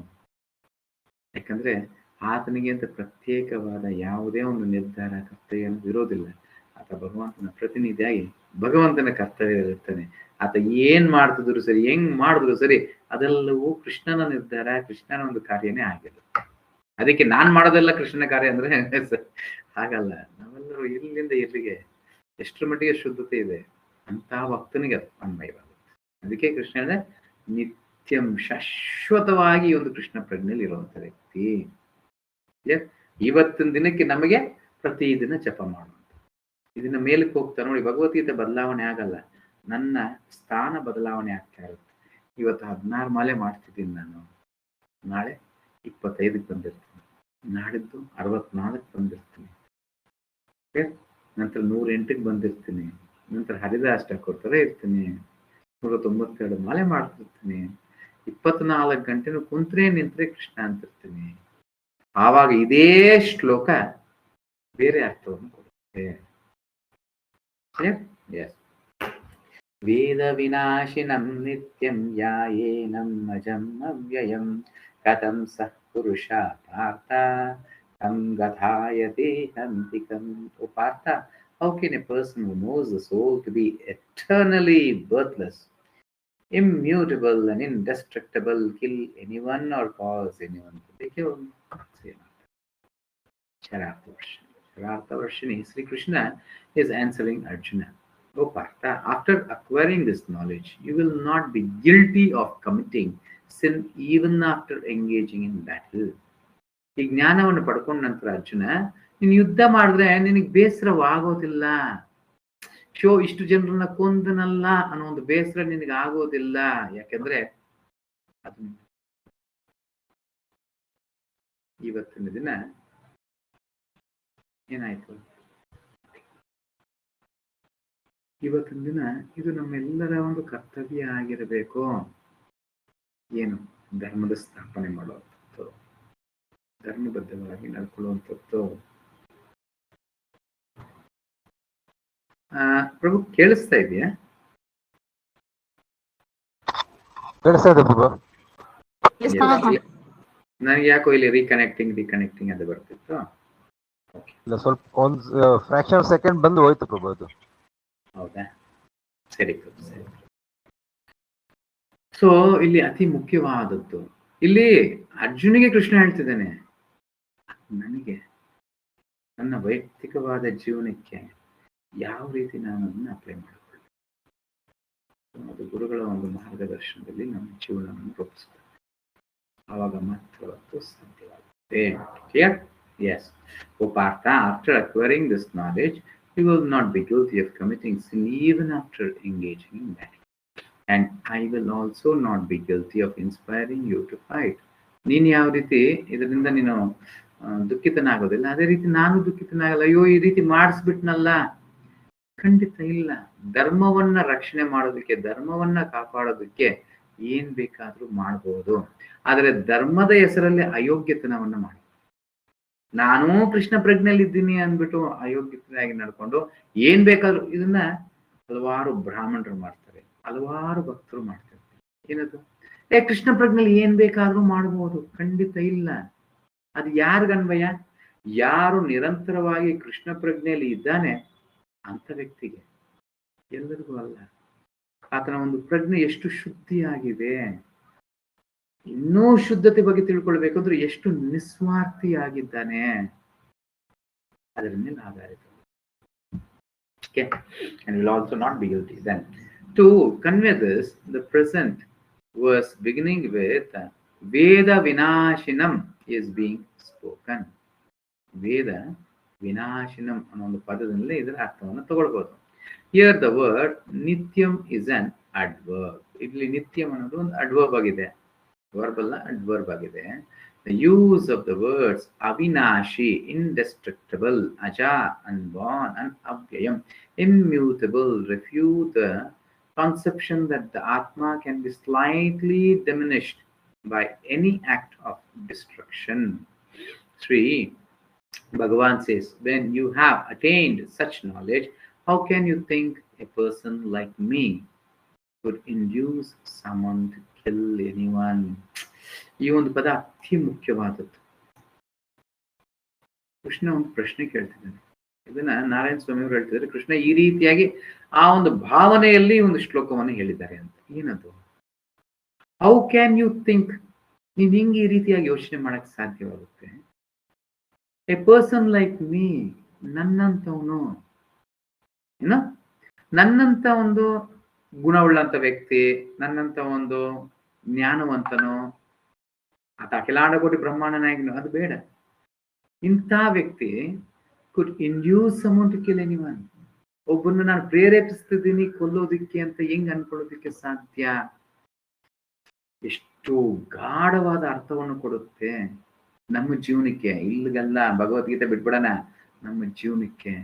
ಯಾಕಂದ್ರೆ ಆತನಿಗೆ ಅಂತ ಪ್ರತ್ಯೇಕವಾದ ಯಾವುದೇ ಒಂದು ನಿರ್ಧಾರ ಕರ್ತವ್ಯ ಇರೋದಿಲ್ಲ. ಆತ ಭಗವಂತನ ಪ್ರತಿನಿಧಿಯಾಗಿ ಭಗವಂತನ ಕರ್ತವ್ಯ ಇರ್ತಾನೆ. ಆತ ಏನ್ ಮಾಡ್ತಿದ್ರು ಸರಿ, ಹೆಂಗ್ ಮಾಡಿದ್ರು ಸರಿ, ಅದೆಲ್ಲವೂ ಕೃಷ್ಣನ ನಿರ್ಧಾರ, ಕೃಷ್ಣನ ಒಂದು ಕಾರ್ಯನೇ ಆಗಿರುತ್ತೆ. ಅದಕ್ಕೆ ನಾನ್ ಮಾಡೋದೆಲ್ಲ ಕೃಷ್ಣನ ಕಾರ್ಯ ಅಂದ್ರೆ ಹಾಗಲ್ಲ. ನಾವೆಲ್ಲರೂ ಇಲ್ಲಿಂದ ಇಲ್ಲಿಗೆ ಎಷ್ಟರ ಮಟ್ಟಿಗೆ ಶುದ್ಧತೆ ಇದೆ ಅಂತ ಭಕ್ತನಿಗೆ ಅನ್ವಯವಾಗುತ್ತೆ. ಅದಕ್ಕೆ ಕೃಷ್ಣ ಅಂದ್ರೆ ನಿತ್ಯಂ, ಶಾಶ್ವತವಾಗಿ ಒಂದು ಕೃಷ್ಣ ಪ್ರಜ್ಞೆಯಲ್ಲಿ ಇರುವಂತ ವ್ಯಕ್ತಿ. ಇವತ್ತಿನ ದಿನಕ್ಕೆ ನಮಗೆ ಪ್ರತಿದಿನ ಜಪ ಮಾಡುವಂತ, ಇದನ್ನ ಮೇಲಕ್ಕೆ ಹೋಗ್ತಾ ನೋಡಿ, ಭಗವದ್ಗೀತೆ ಬದಲಾವಣೆ ಆಗಲ್ಲ, ನನ್ನ ಸ್ಥಾನ ಬದಲಾವಣೆ ಆಗ್ತಾ ಇರುತ್ತೆ. ಇವತ್ತು 16 ಮಾಲೆ ಮಾಡ್ತಿದ್ದೀನಿ ನಾನು, ನಾಳೆ 25ಕ್ಕೆ ಬಂದಿರ್ತೀನಿ, ನಾಡಿದ್ದು 64ಕ್ಕೆ ಬಂದಿರ್ತೀನಿ, ನಂತರ 108ಕ್ಕೆ ಬಂದಿರ್ತೀನಿ, ನಂತರ ಹರಿದಾಷ್ಟ ಕೊಡ್ತಾರೆ ಇರ್ತೀನಿ, 192 ಮಾಲೆ ಮಾಡ್ತಿರ್ತೀನಿ, 24 ಗಂಟೆನೂ ಕುಂತ್ರೆ ನಿಂತ್ರೆ ಕೃಷ್ಣ ಅಂತಿರ್ತೀನಿ. ಆವಾಗ ಇದೇ ಶ್ಲೋಕ ಬೇರೆ ಅರ್ಥವನ್ನು ಕೊಡುತ್ತೆ. ವೇದ ವಿನಾಶಿನಂ ನಿತ್ಯಂ ಯಾಯೇನಂ ಅಜಂ ಅವ್ಯಯಂ ಕಥಂ ಸಃ ಪುರುಷ ಪಾರ್ಥ ತಂ ಗಥಾಯತೆ ಹಂತಿಕಂ. ಓ Partha, how can a person who knows the soul to be eternally birthless, immutable and indestructible kill anyone or cause anyone to be killed? Chararthavarshini, Sri Krishna is answering Arjuna. O Partha, after acquiring this knowledge, you will not be guilty of committing sin even after engaging in battle. ಈ ಜ್ಞಾನವನ್ನು ಪಡ್ಕೊಂಡ ನಂತರ ಅರ್ಜುನ, ನೀನು ಯುದ್ಧ ಮಾಡಿದ್ರೆ ನಿನಗೆ ಬೇಸರವಾಗೋದಿಲ್ಲ. ಇಷ್ಟು ಜನರನ್ನ ಕೊಂದನಲ್ಲ ಅನ್ನೋ ಒಂದು ಬೇಸರ ನಿನಗೆ ಆಗೋದಿಲ್ಲ. ಯಾಕೆಂದ್ರೆ ಅದು ಇವತ್ತಿನ ದಿನ ಏನಾಯ್ತು, ಇವತ್ತಿನ ದಿನ ಇದು ನಮ್ಮೆಲ್ಲರ ಒಂದು ಕರ್ತವ್ಯ ಆಗಿರಬೇಕು. ಏನು? ಧರ್ಮದ ಸ್ಥಾಪನೆ ಮಾಡುವಂಥದ್ದು, ಧರ್ಮಬದ್ಧವಾಗಿ ನಡ್ಕೊಳ್ಳುವಂಥದ್ದು. ಪ್ರಭು ಕೇಳಿಸ್ತಾ ಇದೆಯಾ? ಕೇಳಿಸ್ತಾ ಇದೆ ಪ್ರಭು. ನನಗೆ ಯಾಕೋ ಇಲ್ಲಿ ರಿಕನೆಕ್ಟಿಂಗ್ ಅದು ಬರ್ತಿತ್ತು. ಇಲ್ಲ, ಸ್ವಲ್ಪ ಒಂದು ಫ್ರಾಕ್ಷನ್ ಸೆಕೆಂಡ್ ಬಂದು ಹೋಯ್ತು ಪ್ರಭು ಅದು. ಹೌದಾ? ಸರಿ. ಸೊ ಇಲ್ಲಿ ಅತಿ ಮುಖ್ಯವಾದದ್ದು, ಇಲ್ಲಿ ಅರ್ಜುನಿಗೆ ಕೃಷ್ಣ ಹೇಳ್ತಿದ್ದಾನೆ, ನನಗೆ ನನ್ನ ವೈಯಕ್ತಿಕವಾದ ಜೀವನಕ್ಕೆ ಯಾವ ರೀತಿ ನಾನು ಅದನ್ನು ಅಪ್ಲೈ ಮಾಡಿಕೊಳ್ಳಿ, ಅದು ಗುರುಗಳ ಒಂದು ಮಾರ್ಗದರ್ಶನದಲ್ಲಿ ನಮ್ಮ ಜೀವನವನ್ನು ರೂಪಿಸ್ತೇವೆ, ಆವಾಗ ಮಾತ್ರ ಅದು ಸಾಧ್ಯವಾಗುತ್ತೆ. Clear? Yes. O Partha, after acquiring this knowledge you will not be guilty of committing sin even after engaging in that. And I will also not be guilty of inspiring you to fight. ನೀನು ಯಾವ ರೀತಿ ಇದರಿಂದ ನೀನು ದುಃಖಿತನಾಗೋದಿಲ್ಲ, ಅದೇ ರೀತಿ ನಾನು ದುಃಖಿತನಾಗಲ್ಲ. ಅಯ್ಯೋ ಈ ರೀತಿ ಮಾಡಿಸ್ಬಿಟ್ನಲ್ಲ, ಖಂಡಿತ ಇಲ್ಲ. ಧರ್ಮವನ್ನ ರಕ್ಷಣೆ ಮಾಡೋದಕ್ಕೆ, ಧರ್ಮವನ್ನ ಕಾಪಾಡೋದಕ್ಕೆ ಏನ್ ಬೇಕಾದ್ರೂ ಮಾಡಬಹುದು, ಆದರೆ ಧರ್ಮದ ಹೆಸರಲ್ಲಿ ಅಯೋಗ್ಯತನವನ್ನ ಮಾಡಿ, ನಾನು ಕೃಷ್ಣ ಪ್ರಜ್ಞೆಯಲ್ಲಿ ಇದ್ದೀನಿ ಅಂದ್ಬಿಟ್ಟು ಅಯೋಗ್ಯತೆಯಾಗಿ ನಡ್ಕೊಂಡು ಏನ್ ಬೇಕಾದ್ರೂ, ಇದನ್ನ ಹಲವಾರು ಬ್ರಾಹ್ಮಣರು ಮಾಡ್ತಾರೆ, ಹಲವಾರು ಭಕ್ತರು ಮಾಡ್ತಾರೆ. ಏನದು? ಕೃಷ್ಣ ಪ್ರಜ್ಞೆಯಲ್ಲಿ ಏನ್ ಬೇಕಾದ್ರೂ ಮಾಡಬಹುದು, ಖಂಡಿತ ಇಲ್ಲ. ಅದು ಯಾರಿಗನ್ವಯ? ಯಾರು ನಿರಂತರವಾಗಿ ಕೃಷ್ಣ ಪ್ರಜ್ಞೆಯಲ್ಲಿ ಇದ್ದಾನೆ ಅಂತ ವ್ಯಕ್ತಿಗೆ, ಎಲ್ಲರಿಗೂ ಅಲ್ಲ. ಆತನ ಒಂದು ಪ್ರಜ್ಞೆ ಎಷ್ಟು ಶುದ್ಧಿಯಾಗಿದೆ, ಇನ್ನೂ ಶುದ್ಧತೆ ಬಗ್ಗೆ ತಿಳ್ಕೊಳ್ಬೇಕಂದ್ರೆ ಎಷ್ಟು ನಿಸ್ವಾರ್ಥಿಯಾಗಿದ್ದಾನೆ, ಅದರ ಮೇಲೆ ಆಧಾರಿತ. Okay, and will also not be guilty. Then to convey this, the present verse beginning with Veda Vinashinam is being spoken. Veda Vinashinam ಅನ್ನೋ ಒಂದು ಪದದಲ್ಲಿ ಇದರ ಅರ್ಥವನ್ನು ತಗೊಳ್ಬಹುದು. Here the word Nityam is an adverb. ಇಲ್ಲಿ ನಿತ್ಯಂ ಅನ್ನೋದು ಒಂದು adverb ಆಗಿದೆ, verb ಅಲ್ಲ, adverb ಆಗಿದೆ. The use of the words avinashi, indestructible, aja, unborn, and avyayam, immutable, refute the conception that the Atma can be slightly diminished by any act of destruction. Sri Bhagavan says, when you have attained such knowledge, how can you think a person like me could induce someone to kill anyone? ಈ ಒಂದು ಪದ ಅತಿ ಮುಖ್ಯವಾದದ್ದು. ಕೃಷ್ಣ ಒಂದು ಪ್ರಶ್ನೆ ಕೇಳ್ತಿದ್ದಾನೆ, ಇದನ್ನ ನಾರಾಯಣ ಸ್ವಾಮಿ ಅವರು ಹೇಳ್ತಿದ್ದಾರೆ. ಕೃಷ್ಣ ಈ ರೀತಿಯಾಗಿ ಆ ಒಂದು ಭಾವನೆಯಲ್ಲಿ ಒಂದು ಶ್ಲೋಕವನ್ನು ಹೇಳಿದ್ದಾರೆ ಅಂತ. ಏನದು? ಹೌ ಕ್ಯಾನ್ ಯು ಥಿಂಕ್, ನೀನ್ ಹಿಂಗೆ ಈ ರೀತಿಯಾಗಿ ಯೋಚನೆ ಮಾಡಕ್ ಸಾಧ್ಯವಾಗುತ್ತೆ? ಎ ಪರ್ಸನ್ ಲೈಕ್ ಮೀ, ನನ್ನಂತವನು, ಏನೋ ನನ್ನಂತ ಒಂದು ಗುಣವುಳ್ಳಂತ ವ್ಯಕ್ತಿ, ನನ್ನಂತ ಒಂದು ಜ್ಞಾನವಂತನೋ ಆತ ಅಖಿಲಾಂಡ ಕೋಟಿ ಬ್ರಹ್ಮಾಂಡ ನಾಯಕನು, ಅದು ಬೇಡ. ಇಂಥ ವ್ಯಕ್ತಿ could induce someone to kill anyone, ಒಬ್ಬನ್ನು ನಾನು ಪ್ರೇರೇಪಿಸ್ತಿದ್ದೀನಿ ಕೊಲ್ಲೋದಿಕ್ಕೆ ಅಂತ ಹೆಂಗ್ ಅನ್ಕೊಳ್ಳೋದಿಕ್ಕೆ ಸಾಧ್ಯ? ಎಷ್ಟು ಗಾಢವಾದ ಅರ್ಥವನ್ನು ಕೊಡುತ್ತೆ ನಮ್ಮ ಜೀವನಕ್ಕೆ. ಇಲ್ಲಿಗೆಲ್ಲ ಭಗವದ್ಗೀತೆ ಬಿಟ್ಬಿಡೋಣ, ನಮ್ಮ ಜೀವನಕ್ಕೆ.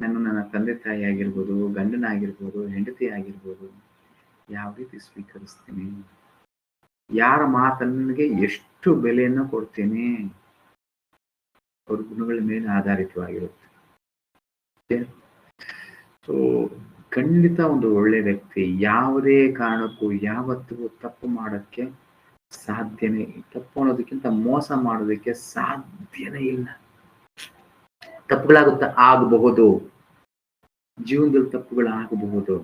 ನಾನು ನನ್ನ ತಂದೆ ತಾಯಿ ಆಗಿರ್ಬೋದು, ಗಂಡನ ಆಗಿರ್ಬೋದು, ಹೆಂಡತಿ ಆಗಿರ್ಬೋದು, ಯಾವ ರೀತಿ ಸ್ವೀಕರಿಸ್ತೀನಿ, ಯಾರ ಮಾತನ್ನಿಗೆ ಎಷ್ಟು ಬೆಲೆಯನ್ನು ಕೊಡ್ತೇನೆ, ಅವ್ರ ಗುಣಗಳ ಮೇಲೆ ಆಧಾರಿತವಾಗಿರುತ್ತೆ. ಸೊ ಖಂಡಿತ ಒಂದು ಒಳ್ಳೆ ವ್ಯಕ್ತಿ ಯಾವುದೇ ಕಾರಣಕ್ಕೂ ಯಾವತ್ತಿಗೂ ತಪ್ಪು ಮಾಡೋಕ್ಕೆ ಸಾಧ್ಯನೇ, ತಪ್ಪು ಅನ್ನೋದಕ್ಕಿಂತ ಮೋಸ ಮಾಡೋದಕ್ಕೆ ಸಾಧ್ಯನೇ ಇಲ್ಲ. ತಪ್ಪುಗಳಾಗುತ್ತಾ ಆಗಬಹುದು, ಜೀವನದಲ್ಲಿ ತಪ್ಪುಗಳಾಗಬಹುದು,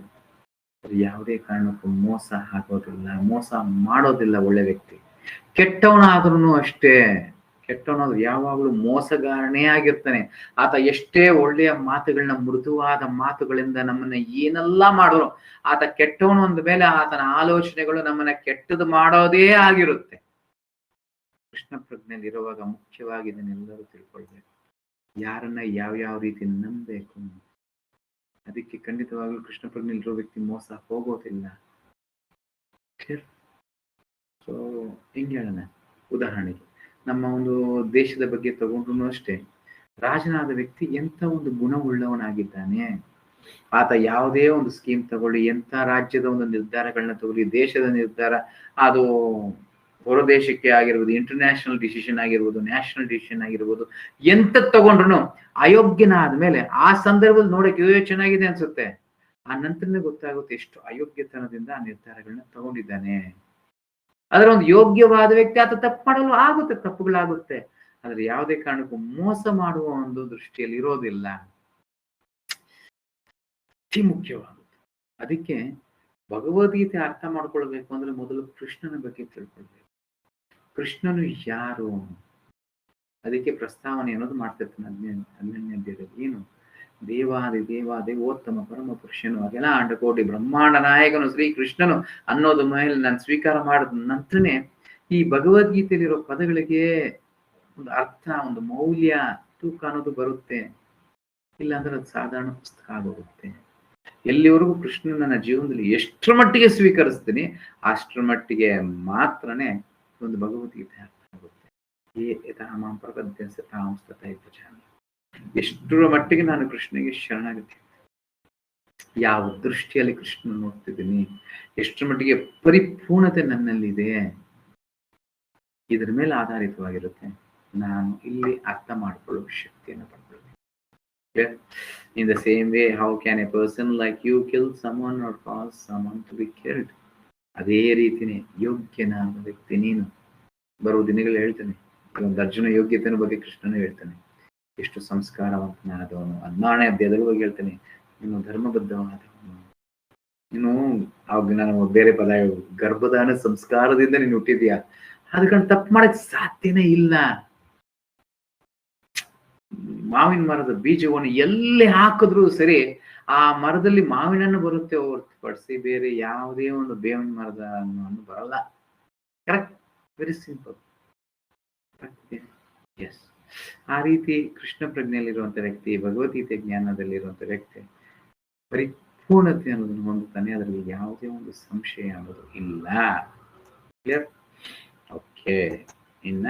ಯಾವುದೇ ಕಾರಣಕ್ಕೂ ಮೋಸ ಆಗೋದಿಲ್ಲ, ಮೋಸ ಮಾಡೋದಿಲ್ಲ ಒಳ್ಳೆ ವ್ಯಕ್ತಿ. ಕೆಟ್ಟವನಾದ್ರೂ ಅಷ್ಟೇ, ಕೆಟ್ಟವನಾದ್ರೂ ಯಾವಾಗಲೂ ಮೋಸಗಾರನೇ ಆಗಿರ್ತಾನೆ. ಆತ ಎಷ್ಟೇ ಒಳ್ಳೆಯ ಮಾತುಗಳನ್ನ, ಮೃದುವಾದ ಮಾತುಗಳಿಂದ ನಮ್ಮನ್ನ ಏನೆಲ್ಲ ಮಾಡಿದ್ರು, ಆತ ಕೆಟ್ಟವನು ಅಂದ ಮೇಲೆ ಆತನ ಆಲೋಚನೆಗಳು ನಮ್ಮನ್ನ ಕೆಟ್ಟದ್ದು ಮಾಡೋದೇ ಆಗಿರುತ್ತೆ. ಕೃಷ್ಣ ಪ್ರಜ್ಞೆಯಲ್ಲಿ ಇರುವಾಗ ಮುಖ್ಯವಾಗಿ ಇದನ್ನೆಲ್ಲರೂ ತಿಳ್ಕೊಳ್ಬೇಕು, ಯಾರನ್ನ ಯಾವ ರೀತಿ ನಂಬಬೇಕು. ಅದಕ್ಕೆ ಖಂಡಿತವಾಗ್ಲೂ ಕೃಷ್ಣ ಪ್ರಜ್ಞೆಯಲ್ಲಿರೋ ವ್ಯಕ್ತಿ ಮೋಸ ಹೋಗೋದಿಲ್ಲ. ಸೊ ಹೆಂಗೆ ಹೇಳೋಣ, ಉದಾಹರಣೆಗೆ ನಮ್ಮ ಒಂದು ದೇಶದ ಬಗ್ಗೆ ತಗೊಂಡ್ರು ಅಷ್ಟೇ, ರಾಜನಾದ ವ್ಯಕ್ತಿ ಎಂತ ಒಂದು ಗುಣವುಳ್ಳವನಾಗಿದ್ದಾನೆ. ಆತ ಯಾವುದೇ ಒಂದು ಸ್ಕೀಮ್ ತಗೊಳ್ಳಿ, ಎಂತ ರಾಜ್ಯದ ಒಂದು ನಿರ್ಧಾರಗಳನ್ನ ತಗೊಳ್ಳಿ, ದೇಶದ ನಿರ್ಧಾರ, ಅದು ಹೊರ ದೇಶಕ್ಕೆ ಆಗಿರ್ಬೋದು, ಇಂಟರ್ನ್ಯಾಷನಲ್ ಡಿಸಿಷನ್ ಆಗಿರ್ಬೋದು, ನ್ಯಾಷನಲ್ ಡಿಸಿಷನ್ ಆಗಿರ್ಬೋದು, ಎಂತ ತಗೊಂಡ್ರು ಅಯೋಗ್ಯನಾದ ಮೇಲೆ ಆ ಸಂದರ್ಭದಲ್ಲಿ ನೋಡಕ್ಕೆ ಚೆನ್ನಾಗಿದೆ ಅನ್ಸುತ್ತೆ, ಆ ನಂತರನೇ ಗೊತ್ತಾಗುತ್ತೆ ಎಷ್ಟು ಅಯೋಗ್ಯತನದಿಂದ ಆ ನಿರ್ಧಾರಗಳನ್ನ ತಗೊಂಡಿದ್ದಾನೆ. ಅದರ ಒಂದು ಯೋಗ್ಯವಾದ ವ್ಯಕ್ತಿ ಆತ ತಪ್ಪು ಮಾಡಲು ಆಗುತ್ತೆ, ತಪ್ಪುಗಳಾಗುತ್ತೆ, ಆದ್ರೆ ಯಾವುದೇ ಕಾರಣಕ್ಕೂ ಮೋಸ ಮಾಡುವ ಒಂದು ದೃಷ್ಟಿಯಲ್ಲಿ ಇರೋದಿಲ್ಲ. ಅತಿ ಮುಖ್ಯವಾಗುತ್ತೆ. ಅದಕ್ಕೆ ಭಗವದ್ಗೀತೆ ಅರ್ಥ ಮಾಡ್ಕೊಳ್ಬೇಕು ಅಂದ್ರೆ ಮೊದಲು ಕೃಷ್ಣನ ಬಗ್ಗೆ ತಿಳ್ಕೊಳ್ಬೇಕು. ಕೃಷ್ಣನು ಯಾರು, ಅದಕ್ಕೆ ಪ್ರಸ್ತಾವನೆ ಅನ್ನೋದು ಮಾಡ್ತಿರ್ತಾನೆ 11ನೇ ಅಧ್ಯಾಯದಲ್ಲಿ. ಏನು? ದೇವಾದಿದೇವೋತ್ತಮ ಪರಮ ಪುರುಷನು ಅಖಿಲ ಅಂಡಕೋಟಿ ಬ್ರಹ್ಮಾಂಡ ನಾಯಕನು ಶ್ರೀಕೃಷ್ಣನು ಅನ್ನೋದು ಮೇಲೆ ನಾನು ಸ್ವೀಕಾರ ಮಾಡಿದ ನಂತರನೇ ಈ ಭಗವದ್ಗೀತೆಯಲ್ಲಿರೋ ಪದಗಳಿಗೆ ಒಂದು ಅರ್ಥ, ಒಂದು ಮೌಲ್ಯ, ತೂಕ ಅನ್ನೋದು ಬರುತ್ತೆ. ಇಲ್ಲಾಂದ್ರೆ ಅದು ಸಾಧಾರಣ ಪುಸ್ತಕ ಆಗೋಗುತ್ತೆ. ಎಲ್ಲಿವರೆಗೂ ಕೃಷ್ಣ ನನ್ನ ಜೀವನದಲ್ಲಿ ಎಷ್ಟರ ಮಟ್ಟಿಗೆ ಸ್ವೀಕರಿಸ್ತೀನಿ ಅಷ್ಟರ ಮಟ್ಟಿಗೆ ಮಾತ್ರನೇ ಒಂದು ಭಗವದ್ಗೀತೆ ಅರ್ಥ ಆಗುತ್ತೆ. ಎಷ್ಟರ ಮಟ್ಟಿಗೆ ನಾನು ಕೃಷ್ಣನಿಗೆ ಶರಣಾಗತಿ, ಯಾವ ದೃಷ್ಟಿಯಲ್ಲಿ ಕೃಷ್ಣ ನೋಡ್ತಿದ್ದೀನಿ, ಎಷ್ಟರ ಮಟ್ಟಿಗೆ ಪರಿಪೂರ್ಣತೆ ನನ್ನಲ್ಲಿದೆ, ಇದ್ರ ಮೇಲೆ ಆಧಾರಿತವಾಗಿರುತ್ತೆ ನಾನು ಇಲ್ಲಿ ಅರ್ಥ ಮಾಡ್ಕೊಳ್ಳೋ ಶಕ್ತಿಯನ್ನು ಪಡ್ಕೊಳ್ಬೇಕು. In the same way, how can a person like you kill someone or cause someone to be killed? ಅದೇ ರೀತಿನೇ ಯೋಗ್ಯನಾದ ವ್ಯಕ್ತಿ ನೀನು. ಬರುವ ದಿನಗಳು ಹೇಳ್ತಾನೆ, ಒಂದು ಅರ್ಜುನ ಯೋಗ್ಯತೆಯ ಬಗ್ಗೆ ಕೃಷ್ಣನು ಹೇಳ್ತಾನೆ. ಎಷ್ಟು ಸಂಸ್ಕಾರವಂತನಾದವನು. 14ನೇ ಅಧ್ಯಾಯದಲ್ಲಿ ಹೋಗಿ ಹೇಳ್ತಾನೆ, ನೀನು ಧರ್ಮಬದ್ಧವಾದವನು. ನೀನು ಅವಾಗ ನಾನು ಬೇರೆ ಪದ, ಗರ್ಭದಾನ ಸಂಸ್ಕಾರದಿಂದ ನೀನು ಹುಟ್ಟಿದ್ಯಾ, ಅದಕ್ಕೆ ತಪ್ಪು ಮಾಡಕ್ ಸಾಧ್ಯನೇ ಇಲ್ಲ. ಮಾವಿನ ಮರದ ಬೀಜವನ್ನು ಎಲ್ಲಿ ಹಾಕಿದ್ರು ಸರಿ ಆ ಮರದಲ್ಲಿ ಮಾವಿನ ಹಣ್ಣು ಬರುತ್ತೆ ಹೊರತುಪಡಿಸಿ ಬೇರೆ ಯಾವುದೇ ಒಂದು ಬೇವಿನ ಮರದ ಹಣ್ಣು ಬರಲ್ಲ. ಕರೆಕ್ಟ್? Very simple. ಎಸ್, ಆ ರೀತಿ ಕೃಷ್ಣ ಪ್ರಜ್ಞೆಯಲ್ಲಿರುವಂತ ವ್ಯಕ್ತಿ, ಭಗವದ್ಗೀತೆ ಜ್ಞಾನದಲ್ಲಿರುವಂತ ವ್ಯಕ್ತಿ ಪರಿಪೂರ್ಣತೆ ಅನ್ನೋದನ್ನು ಹೊಂದುತ್ತಾನೆ. ಅದರಲ್ಲಿ ಯಾವುದೇ ಒಂದು ಸಂಶಯ ಅನ್ನೋದು ಇಲ್ಲ. ಕ್ಲಿಯರ್? ಓಕೆ. ಇನ್ನ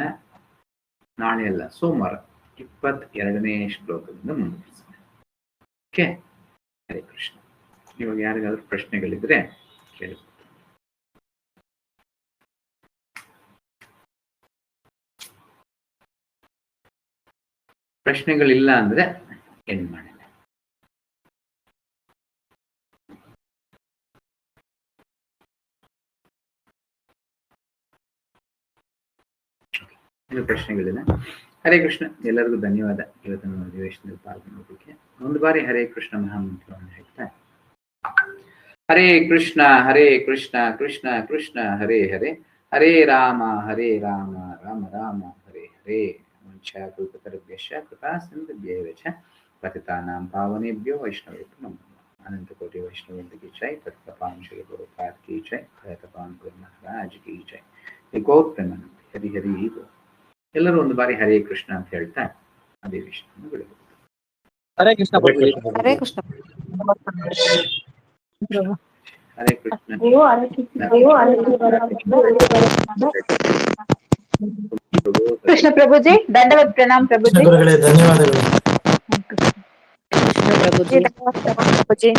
ನಾಳೆ ಅಲ್ಲ, ಸೋಮವಾರ 22ನೇ ಶ್ಲೋಕದಿಂದ ಮುಂದುವರಿಸೋಣ. ಓಕೆ. ಹರೇ ಕೃಷ್ಣ. ಇವಾಗ ಯಾರಿಗಾದ್ರೂ ಪ್ರಶ್ನೆಗಳಿದ್ರೆ ಕೇಳಿ. ಪ್ರಶ್ನೆಗಳಿಲ್ಲ ಅಂದ್ರೆ ಎಂಡ್ ಮಾಡೋಣ. ಪ್ರಶ್ನೆಗಳಿಲ್ಲ. ಹರೇ ಕೃಷ್ಣ. ಎಲ್ಲರಿಗೂ ಧನ್ಯವಾದ ಇವತ್ತಿನ ಅಧಿವೇಶನದಲ್ಲಿ ಪಾಲ್ಗೊಳ್ಳೋದಕ್ಕೆ. ಒಂದು ಬಾರಿ ಹರೇ ಕೃಷ್ಣ ಮಹಾಮಂತ್ರವನ್ನು ಹೇಳ್ತಾ, ಹರೇ ಕೃಷ್ಣ ಕೃಷ್ಣ ಕೃಷ್ಣ ಹರೇ ಹರೇ, ಹರೇ ರಾಮ ರಾಮ ರಾಮ ಹರೇ ಹರೇ. ವಂಶಾಕಲ್ಪತರುಭ್ಯಶ್ಚ ಕೃಪಾ ಸಿಂಧುಭ್ಯೇವ ಚ ಪತಿತಾನಾಂ ಪಾವನೇಭ್ಯೋ ವೈಷ್ಣವೇಭ್ಯೋ ನಮೋ ನಮಃ. ಅನಂತಕೋಟಿ ವೈಷ್ಣವೇಂದ್ರ ಕಿ ಜೈ, ತತ್ಪ್ರಪಾಂಶಯ ಗುರುಪಾದ್ ಕಿ ಜೈ, ಭಯತಪಾನ್ ಗುರು ಮಹಾರಾಜ್ ಕಿ ಜೈ. ಗೋಪ್ರಮನಂತೆ ಹರಿ ಹರಿ ಗೋ. ಎಲ್ಲರೂ ಒಂದು ಬಾರಿ ಹರೇ ಕೃಷ್ಣ ಅಂತ ಹೇಳ್ತಾ ಅಧಿವೇಶನವನ್ನು ಬಿಡಬಹುದು. ಹರೇ ಕೃಷ್ಣ. ಹರೇ ಕೃಷ್ಣ. ಹರೇ ಕೃಷ್ಣ. ಕೃಷ್ಣ ಪ್ರಭುಜಿ, ದಂಡವತ್ ಪ್ರಣಾಮ್ ಪ್ರಭುಜಿ. ಧನ್ಯವಾದಗಳು. ಕೃಷ್ಣ ಪ್ರಭುಜಿ. ಪ್ರಭುಜಿ.